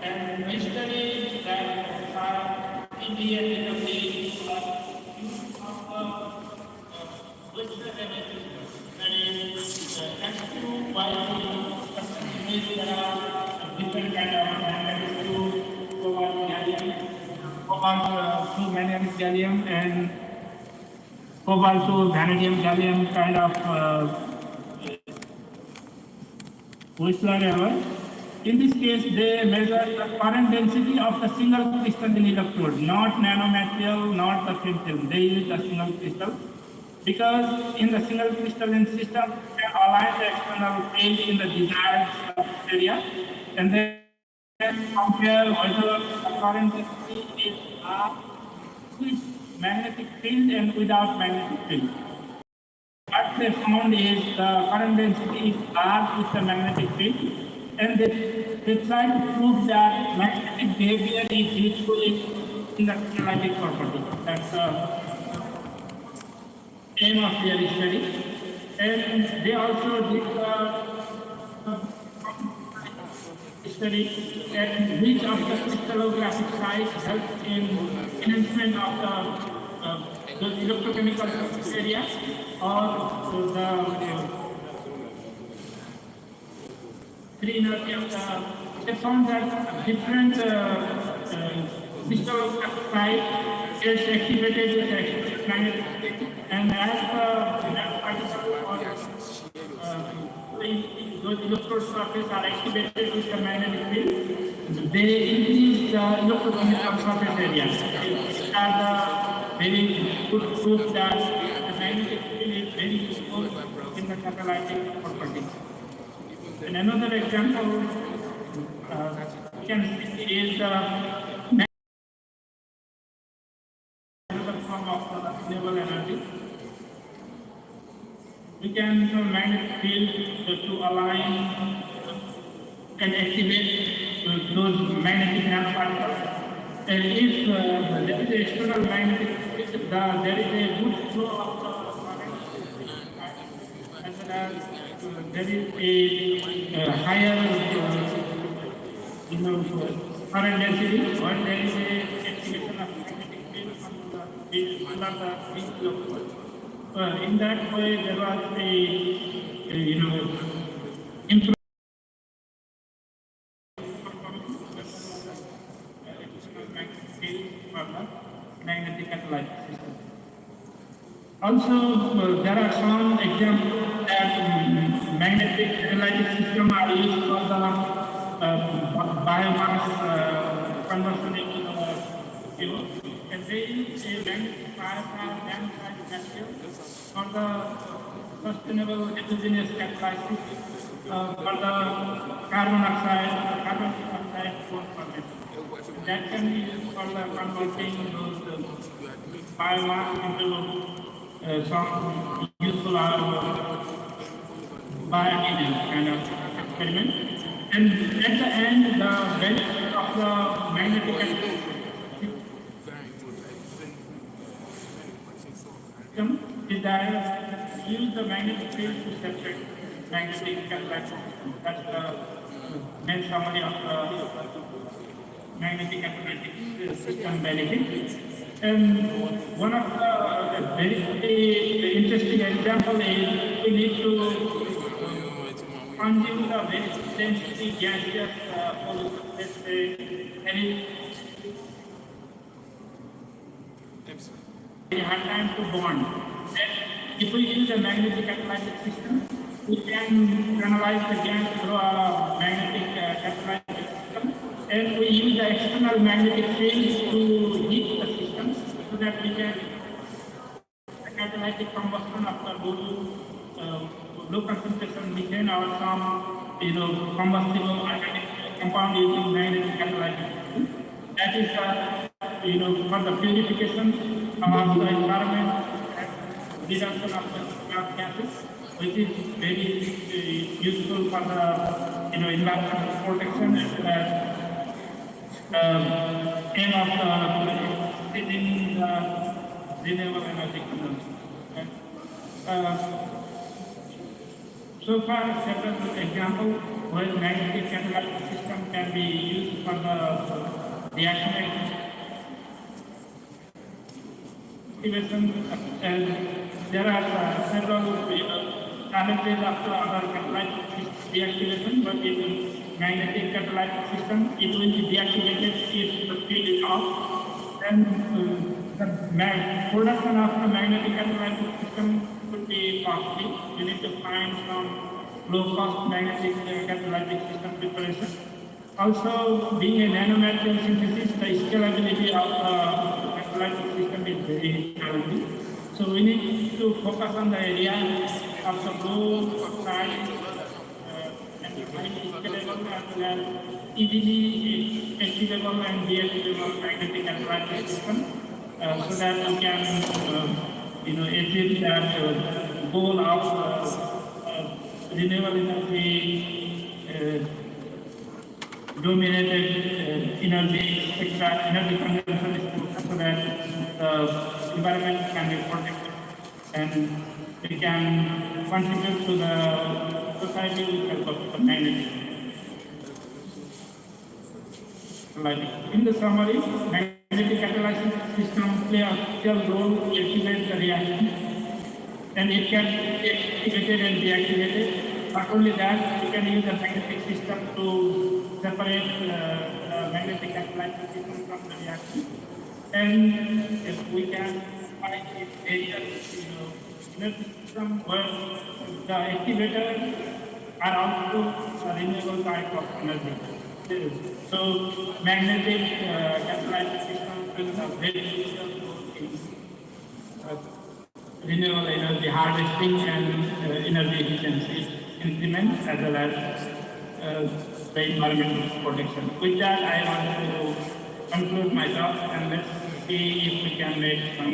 And we study that in the end of the use of the Western energy system. That is X2, Y2, there are different kind of magnetics to cobalt gallium, cobalt to manganese gallium, and cobalt to vanadium gallium kind of Whistler level. In this case, they measure the current density of the single crystalline electrode, not nanomaterial, not the thin film. They use the single crystal because in the single crystalline system, you can align the external field in the desired surface area, and then compare whether the current density is with magnetic field and without magnetic field. What they found is the current density is large with the magnetic field, and they try to prove that magnetic behavior is useful in the catalytic property. That's the aim of their study. And they also did study at which of the crystallographic size helps in enhancement of the electrochemical area or the free energy of the. They found that different crystallographic size gets activated with the magnetic field, and as the particle or those electrode surfaces are activated with the magnetic field, they increase the electrochemical surface area. These are the very good proof that the magnetic field is very useful in the catalytic properties. And another example we can see is another form of renewable energy. We can use magnetic field to align and activate those magnetic nanoparticles. And if there is a external magnetic field, there is a good flow of current, as well as there is a higher current density, when there is a activation of magnetic field under the field of force. In that way, there was a improvement magnetic field for the magnetic catalytic system. Also, there are some examples that magnetic catalytic system are used for the biomass conversion into the fuel. And they use a magnetic firepower dam-type material for the sustainable heterogeneous catalysis for the carbon dioxide formation. That can be used for the converting those biomass into some useful bioenergy kind of experiment. And at the end, the benefit of the magnetic system is that use the magnetic field to separate magnetic catalytic system. That's the main summary of the magnetic catalytic system benefit. And one of the very interesting example is we need to consume the very density gaseous pollution. Let's say any hard time to bond. And if we use a magnetic catalytic system, we can analyze the gas through a magnetic catalytic system, and we use the external magnetic field to heat the system so that we can catalytic combustion of the low concentration methane or some combustible organic compound using magnetic catalytic system. That is for the purification of the environment and reduction of the greenhouse gases, which is very useful for the environmental protection as aim of the renewable energy consumption. So far, several examples where magnetic catalytic system can be used for the reaction activation, and there are several challenges of the other catalytic reactivation, but in magnetic catalytic system, it will be deactivated if the field is off. Then the production of the magnetic catalytic system could be costly. You need to find some low-cost magnetic catalytic system preparation. Also, being a nanomaterial synthesis, the scalability of the catalytic system is very challenging. So we need to focus on the area of the low size and highly scalable as well as easily achievable and deactivable magnetic catalytic system, so that we can achieve that goal of renewable energy dominated energy sector, energy consumption, so that the environment can be protected and we can contribute to the society with help of the magnetic. In the summary, magnetic catalysis system play a crucial role to activate the reaction, and it can be activated and deactivated. Not only that, we can use the magnetic system to separate the magnetic catalytic system from the reaction. And if we can find areas, energy system where the activators are also renewable type of energy. So magnetic catalytic system plays a very crucial role in renewable energy harvesting and energy efficiency implement as well as the environmental protection. With that, I want to conclude my talk and let's see if we can make some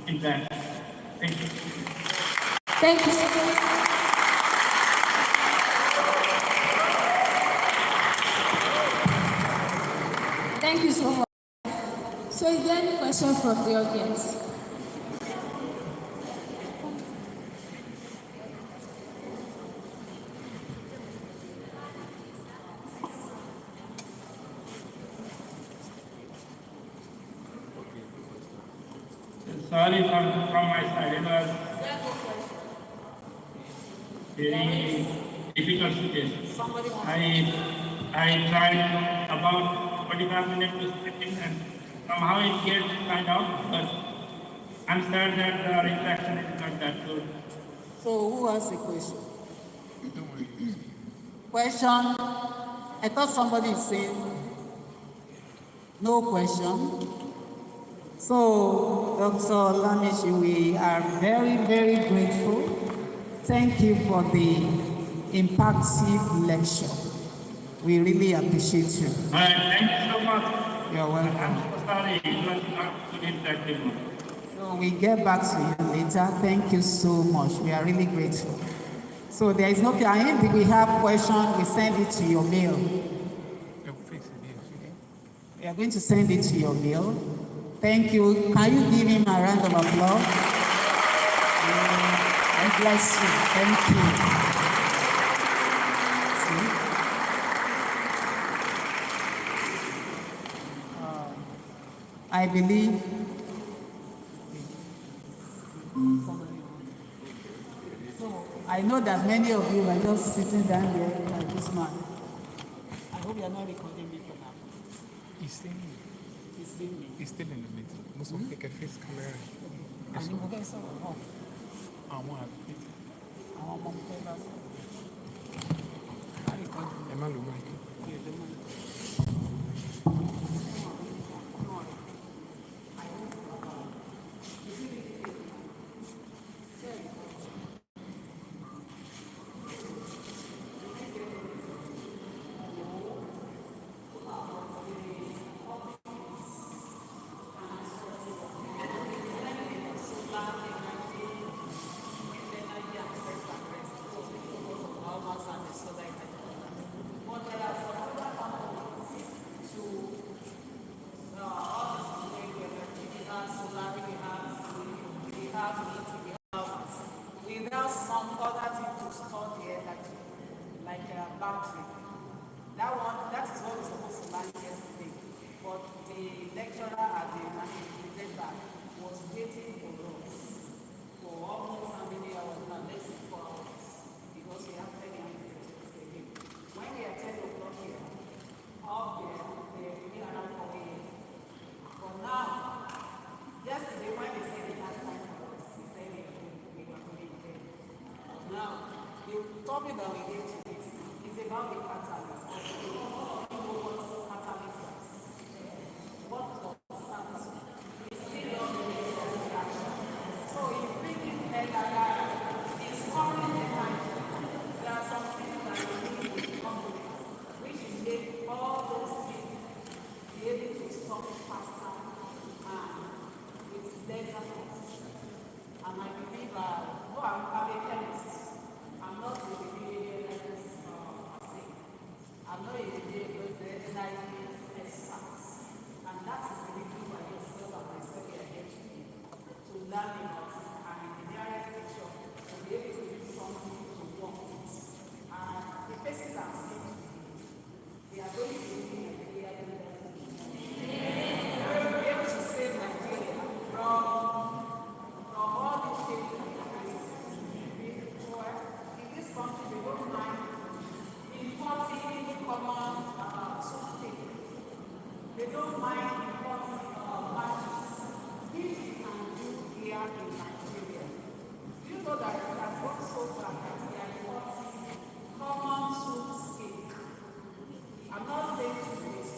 impact. Thank you. Thank you so much. Thank you so much. So is there any question from the audience? Sorry from my side, it was very difficult situation. I tried about 45 minutes to speak and somehow it gets kind out, but I'm sad that the interaction is not that good. So who has a question? Question? I thought somebody is saying no question. So, Dr. Lamishi, we are very, very grateful. Thank you for the impactful lecture. We really appreciate you. All right, thank you so much. You're welcome. I'm so sorry, it was not too interactive. So we get back to you later. Thank you so much. We are really grateful. So there is no question. If we have questions, we send it to your mail. We are going to send it to your mail. Thank you. Can you give him a round of applause? God bless you. Thank you. I believe I know that many of you are just sitting down there like this man. I hope you are not recording me for now. He's still He's seeing me. He's still in the meeting. Most of the face camera. And you will so off. Àwọn àgbẹ̀. Àwọn ọmọ mi fẹ́ bá sọ. Ẹ má lo mic. Without some other thing to store the energy, like a battery. That is what we supposed to learn yesterday. But the lecturer at the presenter was waiting for us for almost how many hours now? Less than 4 hours. Because we have 10 minutes again. When we are 10 o'clock here, up there, they are beginning around 4 a.m. But now, yesterday when they said it has time for us, they said we were going to get. Now, the topic that we get to is about the catalyst. What catalyst is? We see on the reaction. So if bringing that is coming in time, there are some things that we need to components, which is make all those things be able to stop faster and with lesser cost. And I believe, no, I'm a chemist. I'm not a behavior chemist. I'm not a behavior expert. And that is the reason why yourself and myself are here today, to learn about it and in the nearest future to be able to do something to work with. And the faces I'm seeing today, they are going to be in a clear be able to save Nigeria from all the things in this country, they don't mind importing common something. They don't mind importing matches. This we can do here in Nigeria. Do you know that it has gone so far that we are importing common soup skin? I'm not saying to this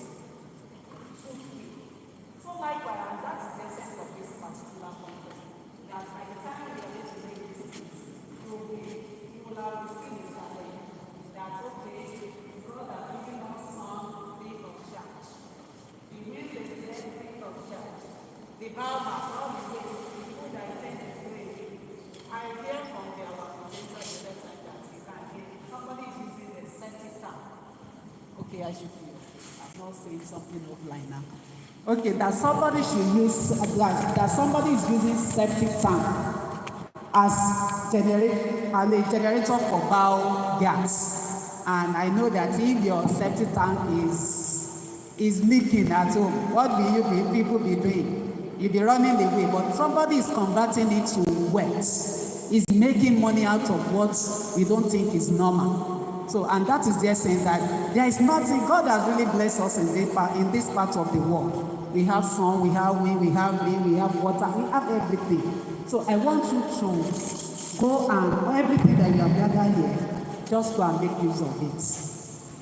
soup skin. So likewise, and that is the essence of this particular conference. That by the time biomass, all the waste, the food that you tend to throw away. I hear from our presenter the set like that. You can hear somebody is using a septic tank. Okay, I should be. I'm not saying something offline now. Okay, that somebody should use that somebody is using septic tank as a generator for biogas. And I know that if your septic tank is leaking at home, what will people be doing? You'll be running away, but somebody is converting it to wet. Is making money out of what we don't think is normal. So, and that is the essence that there is nothing. God has really blessed us in this part of the world. We have sun, we have wind, we have rain, we have water, we have everything. So I want you to go and everything that you have gathered here, just go and make use of it.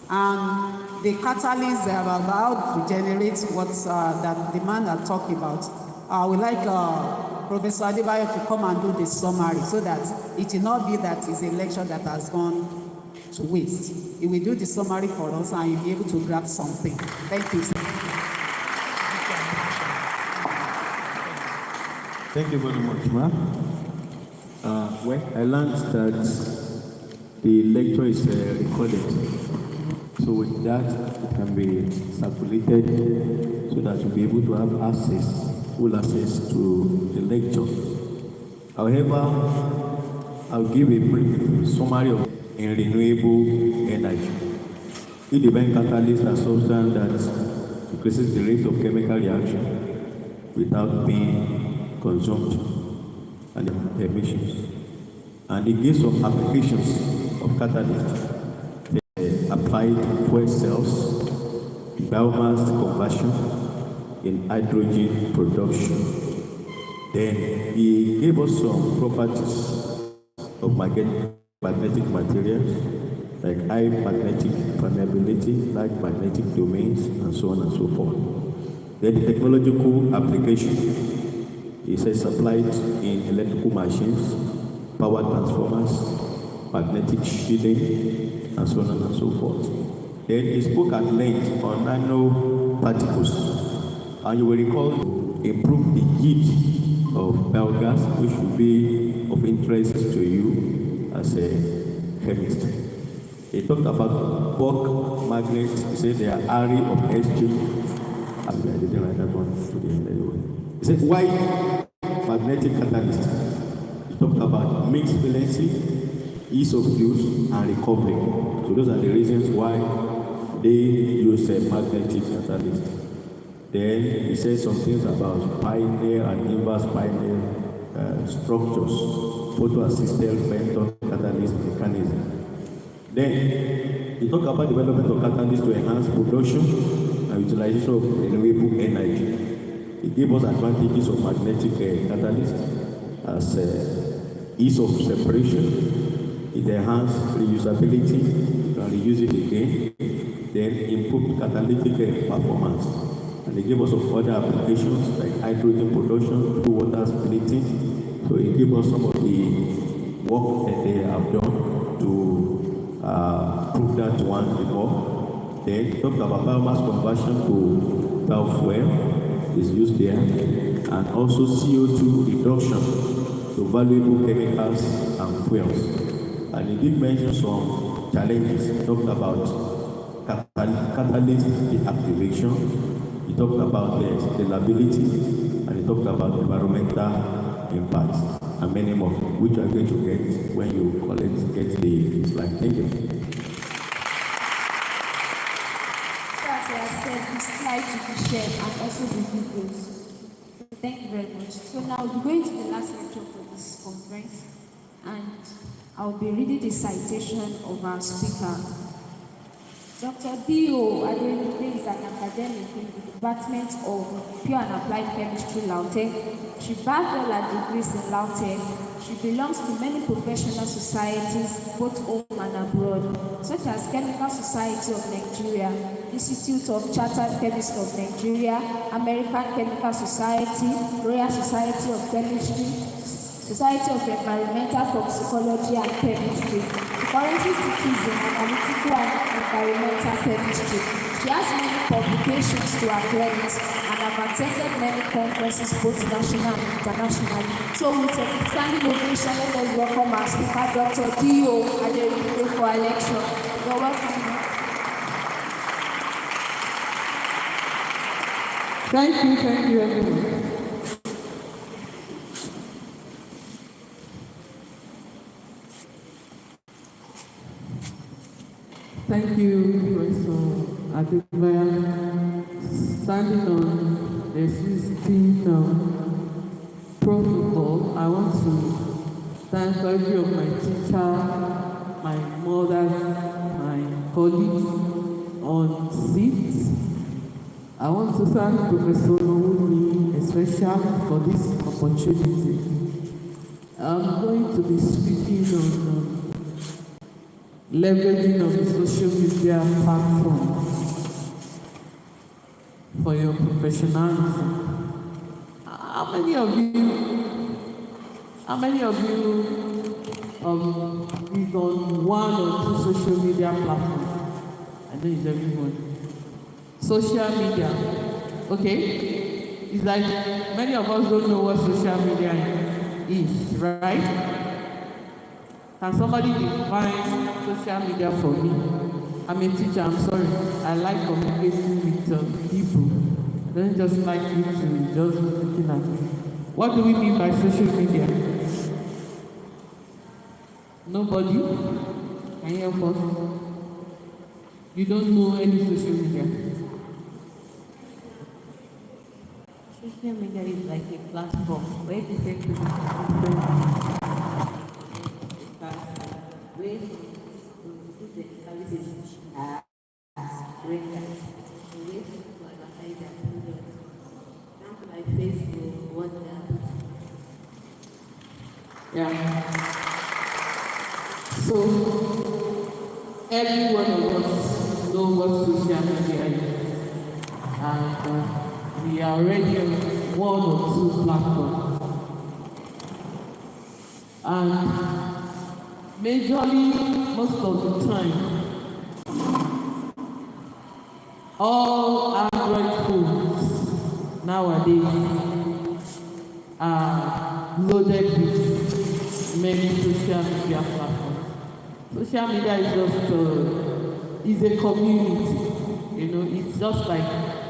And the catalysts they are about to generate what that the man are talking about. I would like Professor Adebayo to come and do the summary so that it will not be that it's a lecture that has gone to waste. He will do the summary for us and you'll be able to grab something. Thank you, sir. Thank you very much, ma'am. Well, I learned that the lecture is recorded. So with that, it can be circulated so that you'll be able to have access, full access to the lecture. However, I'll give a brief summary of in renewable energy. It depends catalyst a substance that increases the rate of chemical reaction without being consumed and emissions. And it gives some applications of catalyst applied fuel cells, biomass conversion, in hydrogen production. Then he gave us some properties of magnetic materials like high magnetic permeability, large magnetic domains, and so on and so forth. Then the technological application is supplied in electrical machines, power transformers, magnetic shielding, and so on and so forth. Then he spoke at length on nanoparticles, and you will recall improve the yield of biogas, which will be of interest to you as a chemist. He talked about bulk magnets. He said they are area of exchange. I didn't write that one to the end anyway. He said why magnetic catalyst. He talked about mixed valency, ease of use, and recovery. So those are the reasons why they use a magnetic catalyst. Then he said some things about pioneer and inverse pioneer structures, photo-assisted phantom catalyst mechanism. Then he talked about development of catalysts to enhance production and utilization of renewable energy. He gave us advantages of magnetic catalyst as ease of separation. It enhanced reusability, you can reuse it again. Then improved catalytic performance. And he gave us some other applications like hydrogen production, through water splitting. So he gave us some of the work that they have done to prove that one before. Then he talked about biomass conversion to biofuel is used there, and also CO2 reduction to valuable chemicals and fuels. And he did mention some challenges. He talked about catalyst deactivation. He talked about the scalability, and he talked about environmental impacts, and many more, which are going to get when you get the slide. Thank you. So as I said, the slide to be shared and also the videos. Thank you very much. So now we're going to the last lecture for this conference, and I'll be reading the citation of our speaker. Dr. D.O. Adeleke is an academic in the Department of Pure and Applied Chemistry, LAUTECH. She bagged all her degrees in LAUTECH. She belongs to many professional societies, both home and abroad, such as Chemical Society of Nigeria, Institute of Chartered Chemists of Nigeria, American Chemical Society, Royal Society of Chemistry, Society of Environmental Toxicology and Chemistry. She currently teaches in analytical and environmental chemistry. She has many publications to her credit and have attended many conferences, both national and internationally. So with a standing ovation, let us welcome our speaker, Dr. Dio Adeyemi, for our lecture. You're welcome. Thank you everyone. Thank you, Professor Adebayo. Standing on the existing protocol, I want to thank every of my teacher, my mother, my colleagues on seats. I want to thank Professor Nowumi especially for this opportunity. I'm going to be speaking on leveraging of the social media platform for your professionalism. How many of you is on one or two social media platforms? I know it's everyone. Social media, okay? It's like many of us don't know what social media is, right? Can somebody define social media for me? I'm a teacher, I'm sorry. I like communicating with people. I don't just like you to just looking at me. What do we mean by social media? Nobody? Can you help us? You don't know any social media? Social media is like a platform where different people can ways to put the services as rendered, ways to advertise their products. Example like Facebook, WhatsApp. Yeah. So, every one of us know what social media is. And we are already on one or two platforms. And majorly, most of the time, all Android phones nowadays are loaded with many social media platforms. Social media is just is a community, you know, it's just like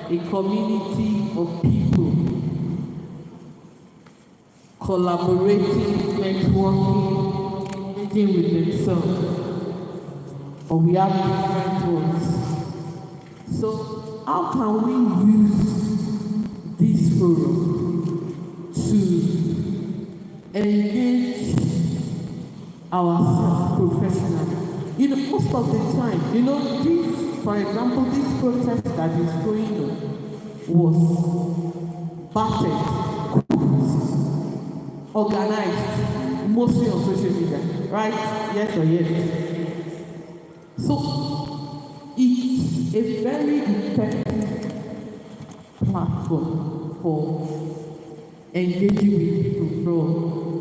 a community of people collaborating, networking, engaging with themselves. But we have different ones. So how can we use this forum to engage ourselves professionally? You know, most of the time, you know, this, for example, this protest that is going on was battered, organized, mostly on social media, right? Yes or yes? So it's a very effective platform for engaging with people, for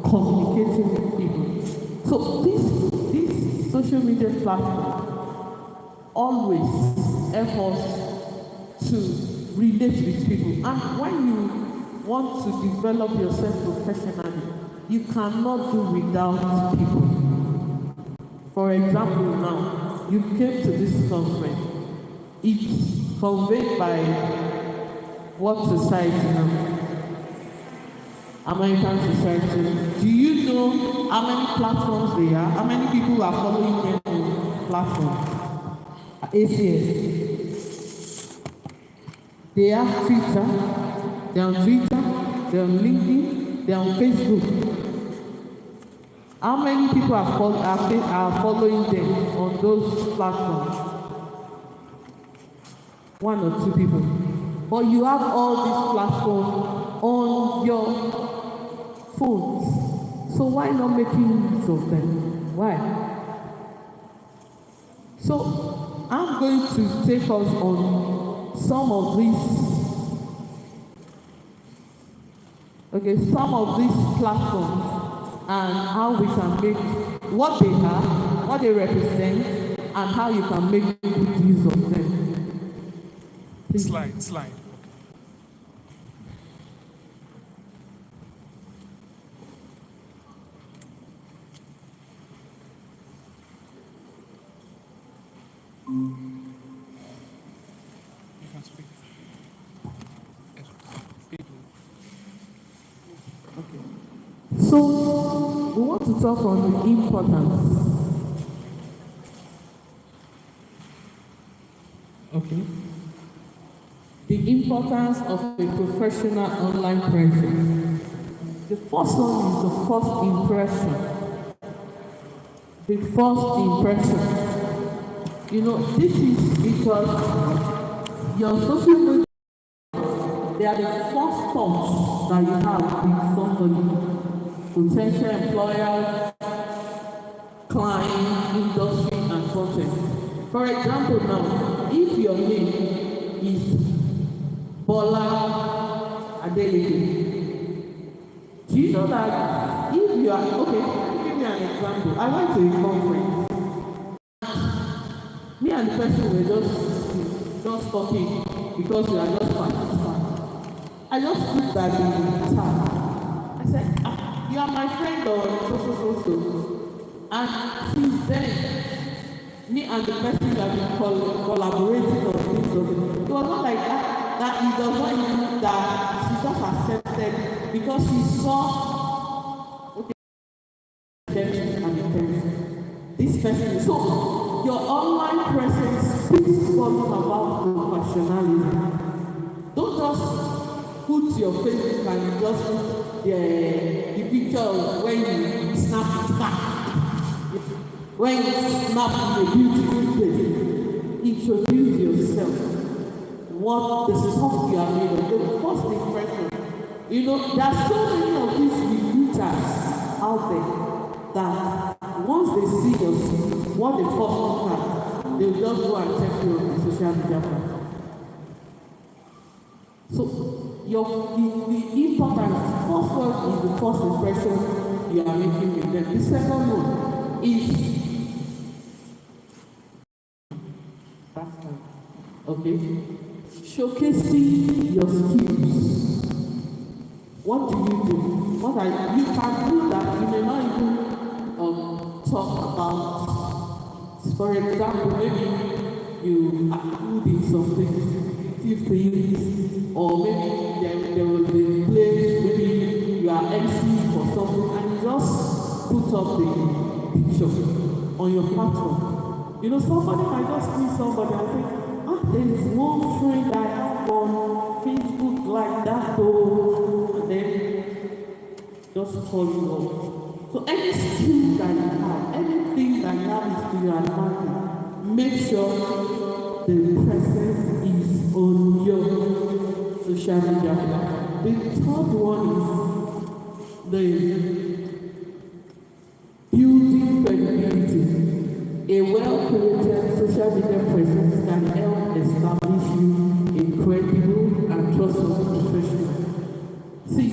communicating with people. So this social media platform always help us to relate with people. And when you want to develop yourself professionally, you cannot do without people. For example, now, you came to this conference. It's conveyed by what society now? American society. Do you know how many platforms they are? How many people are following them on platforms? ACS. They have Twitter, they're on Twitter, they're on LinkedIn, they're on Facebook. How many people are following them on those platforms? One or two people. But you have all these platforms on your phones. So why not making use of them? Why? So I'm going to take us on some of these platforms and how we can make what they have, what they represent, and how you can make good use of them. Slide. So we want to talk on the importance. Okay. The importance of a professional online presence. The first one is the first impression. The first impression. You know, this is because your social media, they are the first thoughts that you have with somebody, potential employer, client, industry, and content. For example, now, if your name is Bola Adeleke, do you know that if you are, okay, let me give you an example. I went to a conference. Me and the person were just talking because we are just participants. I just put that in the chat. I said, you are my friend or so. And since then, me and the person that we collaborating on things, it was not like that it does not mean that she just accepted because she saw, okay, and intention. This person, so your online presence speaks volume about professionalism. Don't just put your Facebook and just put the picture when you snap it back. When you snap in a beautiful place, introduce yourself. What the stuff you are made of, the first impression. You know, there are so many of these recruiters out there that once they see your CV, what they first look at, they will just go and check you on the social media platform. So, the importance, first one is the first impression you are making with them. The second one is, okay, showcasing your skills. What do? You can do that. You may not even talk about. For example, maybe you are good in something, 50, or maybe there will be a place, maybe you are MC for something, and you just put up the picture on your platform. You know, somebody might just see somebody and think, there is one friend I have on Facebook like that, though, and then just call you up. So any skill that you have, anything that you have is to your advantage. Make sure the presence is on your social media platform. The third one is the building credibility. A well-created social media presence can help establish you a credible and trustworthy professional. See,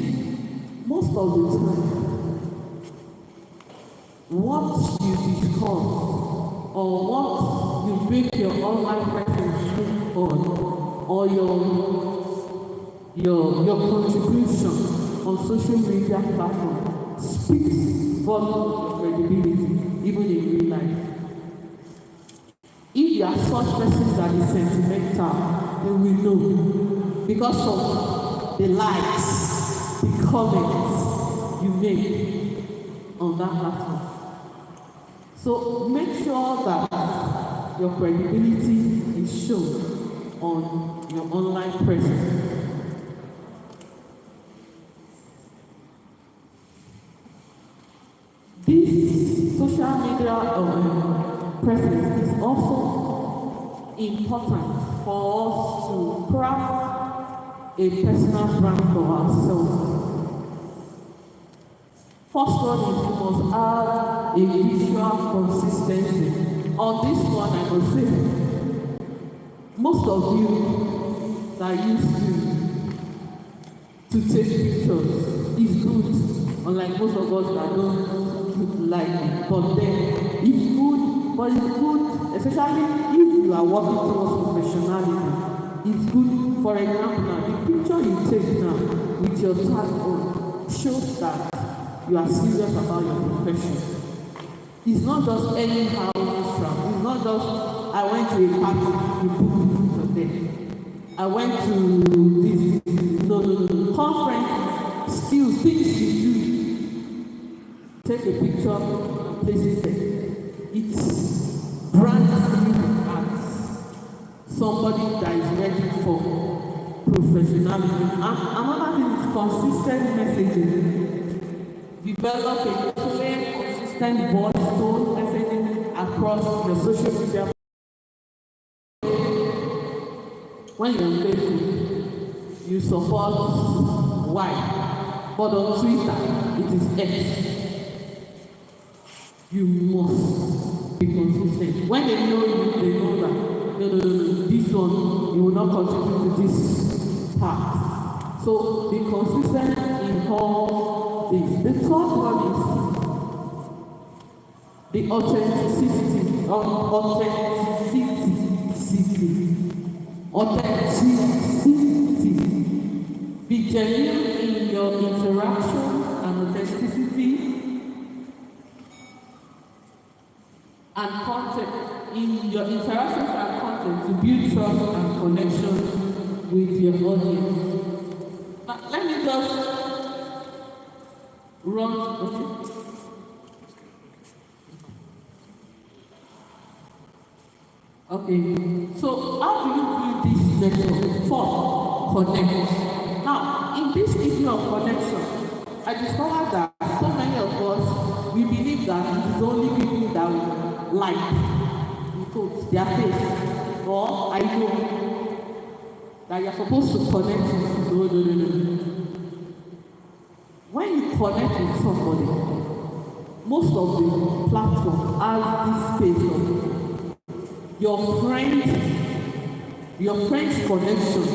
most of the time, what you discuss or what you make your online presence on, or your contribution on social media platform speaks volume of your credibility, even in real life. If you are such person that is sentimental, they will know because of the likes, the comments you make on that platform. So make sure that your credibility is shown on your online presence. This social media presence is also important for us to craft a personal brand for ourselves. First one is we must have a visual consistency. On this one, I must say, most of you that used to take pictures is good, unlike most of us that don't like it. But then it's good, especially if you are working towards professionalism. It's good. For example, now the picture you take now with your tag on shows that you are serious about your profession. It's not just anyhow neutral. It's not just I went to a party, you put the picture there. I went to this. No. Conference, skills, things you do. a picture and place it there. It's brands you as somebody that is ready for professionalism. And another thing is consistent messaging. Develop a clear, consistent voice tone messaging across your social media. When you're on Facebook, you support Y, but on Twitter, it is X. You must be consistent. When they know you, they know that, no, this one, you will not contribute to this part. So be consistent in all this. The third one is the authenticity. Be genuine in your interaction and authenticity and content. In your interactions and content to build trust and connection with your audience. Now, let me just run, okay? Okay, so how do you build this network? For connect. Now, in this issue of connection, I discovered that so many of us, we believe that it is only people that we like, we put their face, or I know that you're supposed to connect with. No. When you connect with somebody, most of the platforms have this space of your friend's connection,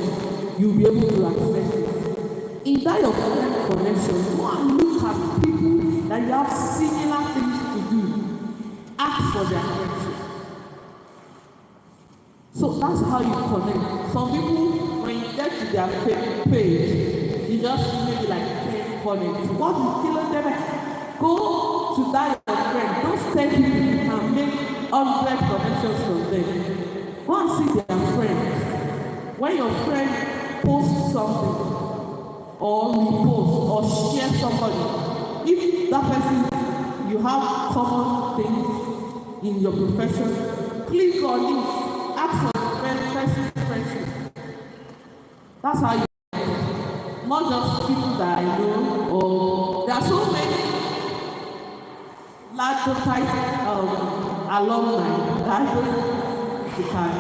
you'll be able to access it. In that your friend connection, go and look at people that you have similar things to do. Ask for their connection. So that's how you connect. Some people, when you get to their page, you just see maybe like 10 connects. What is killing them? Go to that your friend. Those 10 people you can make 100 connections from them. Go and see their friends. When your friend posts something, or repost, or share somebody, if that person, you have common things in your profession, click on it, ask for the person's friendship. That's how you connect. Not just people that I know, or there are so many large alumni that I can.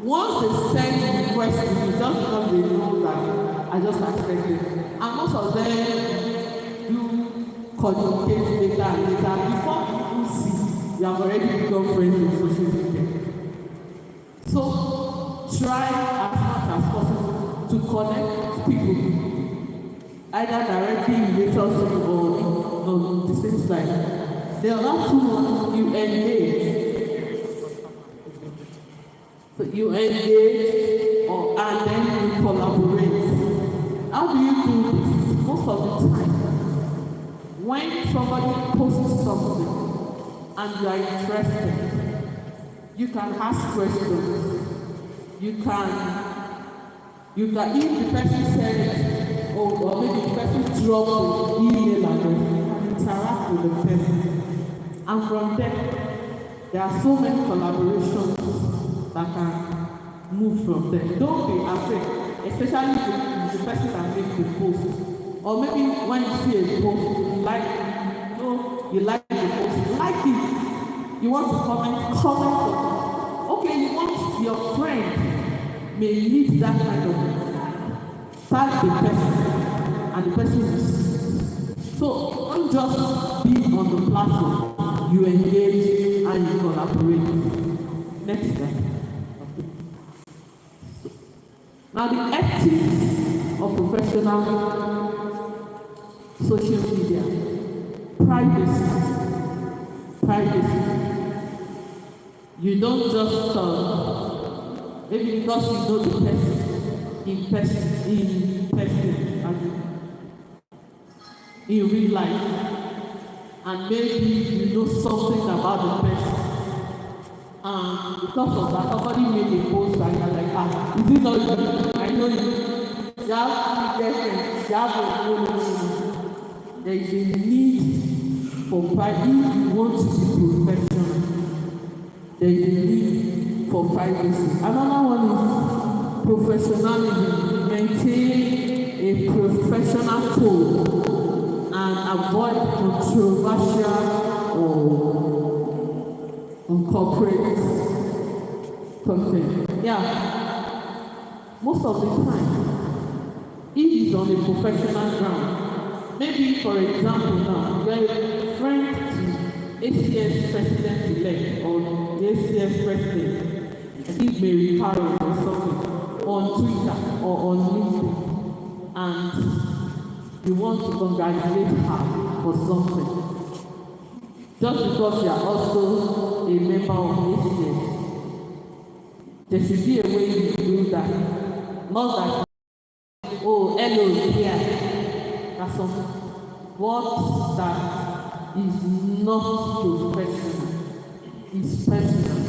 Once they send requests to me, just because they know that I just accept it. And most of them do communicate later and later. Before people see, you have already become friends with social media. So try as much as possible to connect with people, either directly in relationship or on the same slide. The other two, you engage. So you engage and then you collaborate. How do you do this? Most of the time, when somebody posts something and you are interested, you can ask questions. You can if the person says, or maybe the person drops an email address, you can interact with the person. And from there are so many collaborations that can move from there. Don't be afraid, especially if the person that makes the post. Or maybe when you see a post, you like the post, like it. You want to comment on it. Okay, you want your friend may need that kind of tag the person, and the person will see. So don't just be on the platform, you engage and you collaborate. Next step. Now the ethics of professional social media, privacy. You don't just maybe because you know the person in person and in real life, and maybe you know something about the person. And because of that, somebody made a post and you're like, is it not you? I know you. You have to get it. You have to know. There is a need if you want to be professional, then you need for privacy. Another one is professionalism. Maintain a professional tone and avoid controversial or corporate content. Yeah, most of the time, if it's on a professional ground, maybe for example now, you're a friend to ACS president-elect or the ACS president, I think Mary Carroll or something, on Twitter or on LinkedIn, and you want to congratulate her for something, just because you are also a member of ACS. There should be a way you do that. Not that, oh, hello, here. That's some what that is not professional. It's personal.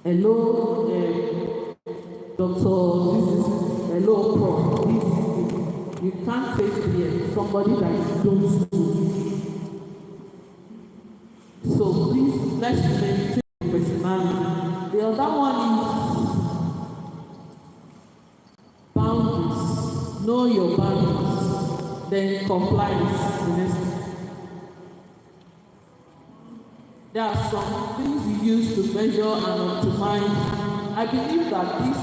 Hello, doctor, this is, hello, prof, this is, you can't say here somebody that you don't know. So please, let's maintain professionality. The other one is boundaries. Know your boundaries. Then compliance. The next one. There are some things you use to measure and optimize. I believe that this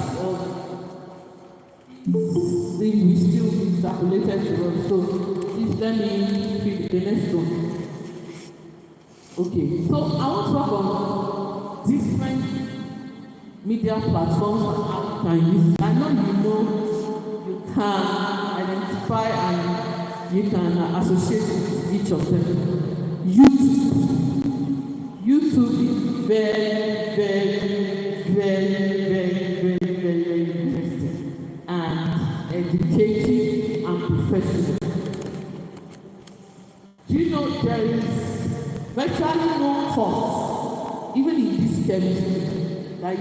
thing will still be circulated to us. So please let me pick the next one. Okay, so I want to talk about different media platforms and how you can use it. I know you can identify and you can associate with each of them. YouTube is very interesting and educating and professional. Do you know there is virtually no course, even in this chemistry, that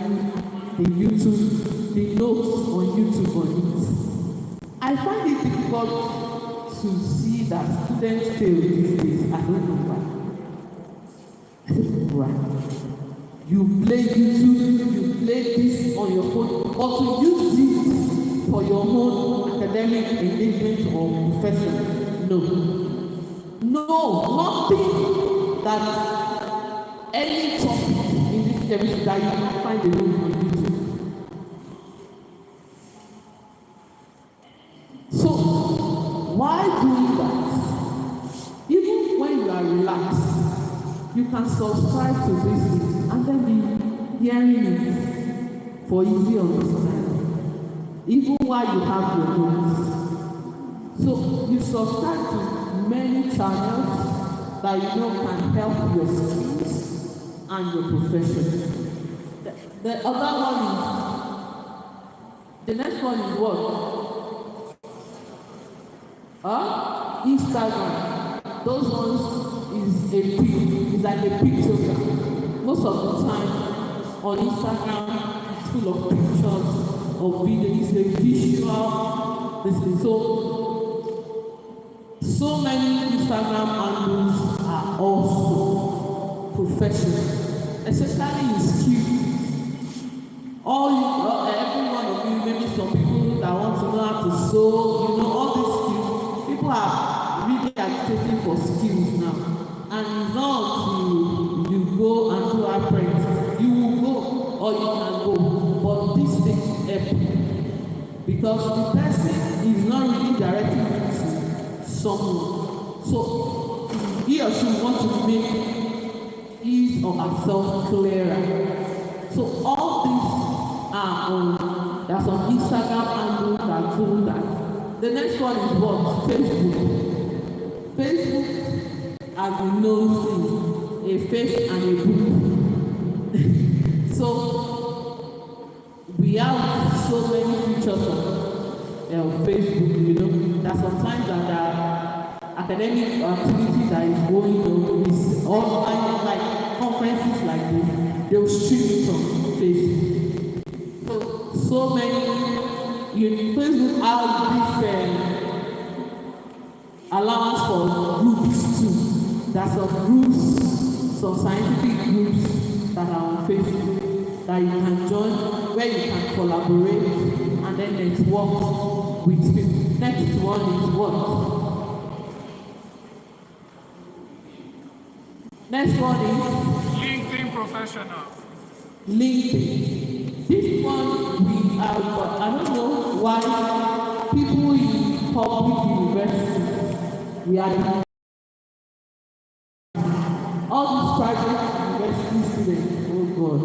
the notes on YouTube on it. I find it difficult to see that students fail these days. I don't know why. Right. You play YouTube, you play this on your phone, but to use it for your own academic engagement or profession, no, nothing that any topic in this chemistry that you can find a link on YouTube. So, why doing that? Even when you are relaxed, you can subscribe to this thing and then be hearing it for easy understanding, even while you have your notes. So, you subscribe to many channels that you know can help your skills and your profession. The other one is, the next one is what? Instagram. Those ones is it's like a picture. Most of the time on Instagram, it's full of pictures, of videos, it's a visual, this is so many Instagram handles are also professional, especially in skills. Every one of you, maybe some people that want to know how to sew, all these skills. People are really agitating for skills now. And it's not until you go and do apprentice. You will go or you can go. But these things help. Because the person is not really directing you to someone. So he or she wants to make his or herself clearer. So all these are on, there's some Instagram handles that do that. The next one is what? Facebook. Facebook, as we know, a face and a book. So we have so many features of Facebook, that sometimes that academic activity that is going on is online, like conferences like this, they will stream it on Facebook. So many, Facebook has this allowance for groups too. there are some groups, some scientific groups that are on Facebook that you can join, where you can collaborate and then network with people. Next one is what? Next one is LinkedIn professional. LinkedIn. This one we are, but I don't know why people in public universities, we are all these private university students, oh God,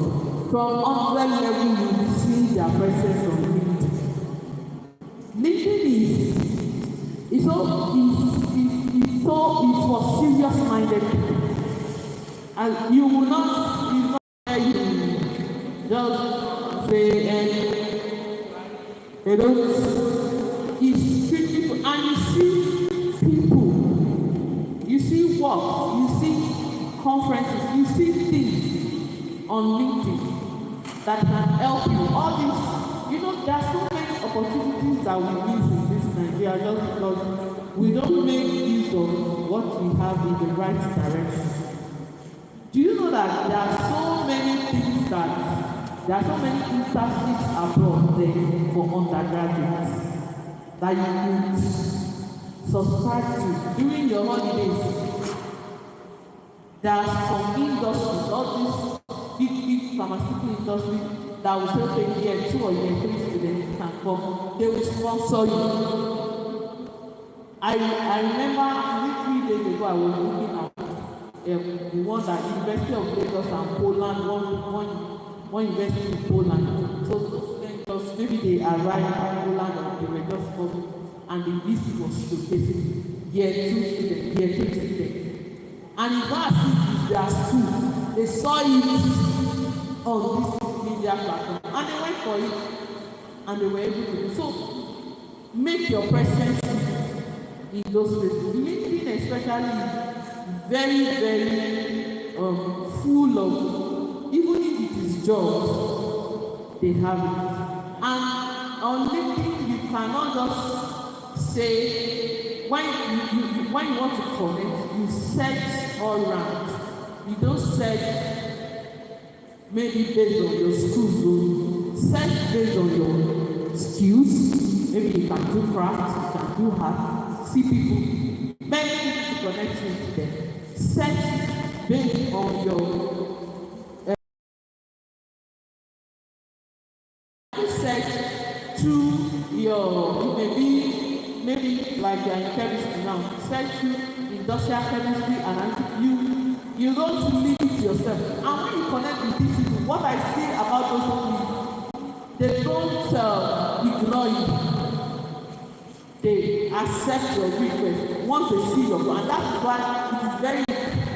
from 100 level you will see their presence on LinkedIn. LinkedIn is for serious-minded people. And you will not just say, they don't, it's people, and you see people, you see work, you see conferences, you see things on LinkedIn that can help you. All these, there are so many opportunities that we miss in this Nigeria just because we don't make use of what we have in the right direction. Do you know that there are so many things there are so many internships abroad there for undergraduates that you could subscribe to during your holidays? There are some industries, all these big pharmaceutical industries that will say, okay, year 2 or year 3 students can come. They will sponsor you. I remember 3 days ago I was looking at the one that University of Lagos and Poland, one university in Poland. So those students, maybe they arrived at Poland and they were just coming, and the VC was showcasing year 2 students, year 3 students. And it's not as if it's their school. They saw it on this media platform and they went for it and they were able to do so. Make your presence in those places. LinkedIn especially very, very full of, even if it is jobs, they have it. And on LinkedIn, you cannot just say, when you want to connect, you search all around. You don't search maybe based on your school zone. Search based on your skills. Maybe you can do crafts, you can do art, see people, many people to connect you to them. Search based on your search through your maybe like you're in chemistry now. Search through industrial chemistry and you don't limit yourself. And when you connect with these people, what I say about those people, they don't ignore you. They accept your request once they see your plan. And that's why it is very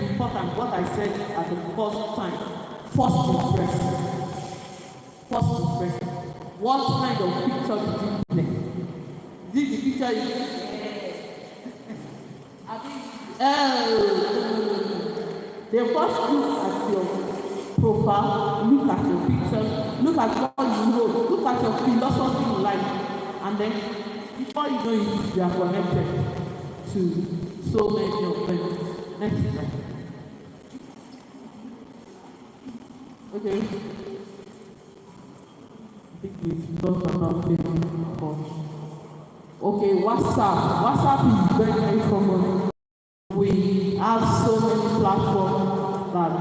important what I said at the first time. First impression. First impression. What kind of picture did you play? Did the picture you they first look at your profile, look at your pictures, look at what you wrote, look at your philosophy in life, and then before you know it, you are connected to so many of them. Next slide. Okay. I think we've talked about Facebook. Okay, WhatsApp. WhatsApp is very, very common. We have so many platforms that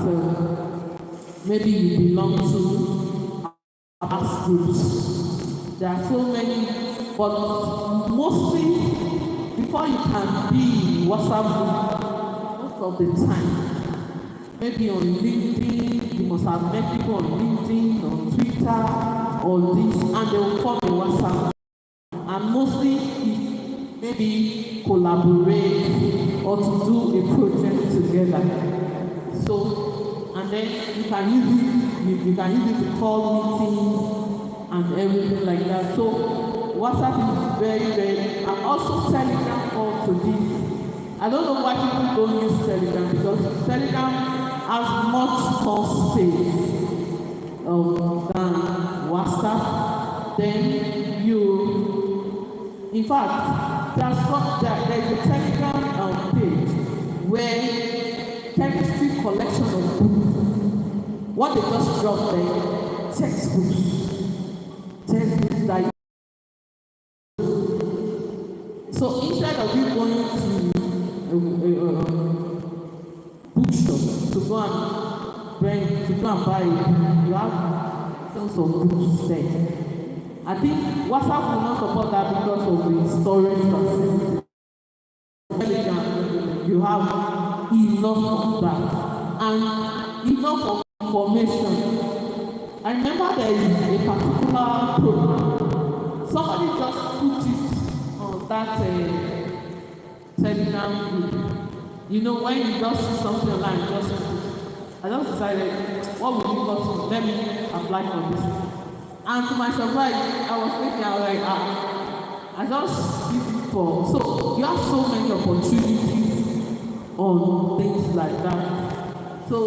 maybe you belong to, as groups. There are so many, but mostly, before you can be WhatsApp group, most of the time, maybe on LinkedIn, you must have met people on LinkedIn, on Twitter, or this, and they will form a WhatsApp. And mostly, maybe collaborate or to do a project together. So, and then you can use it to call meetings and everything like that. So WhatsApp is very, very, and also Telegram also this. I don't know why people don't use Telegram, because Telegram has much more space than WhatsApp. Then in fact, there is a Telegram page where chemistry collection of books. What they just dropped there, textbooks that you. So instead of you going to bookshop to go and buy it, you have tons of books there. I think WhatsApp will not support that because of the storage facility. You have enough of that and enough of information. I remember there is a particular program. Somebody just put it on that Telegram group. You know, when you just see something online, I just decided, what will it cost me? Let me apply for this. And to my surprise, I was thinking, I just did it for. So you have so many opportunities on things like that. So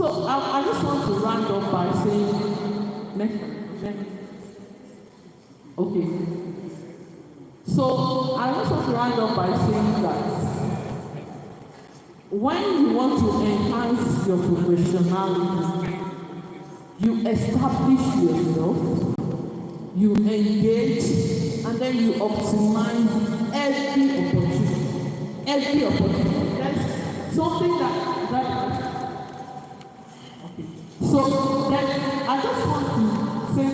I just want to round up by saying, okay. So I just want to round up by saying that when you want to enhance your professionality, you establish yourself, you engage, and then you optimize every opportunity. That's something that okay. So then I just want to say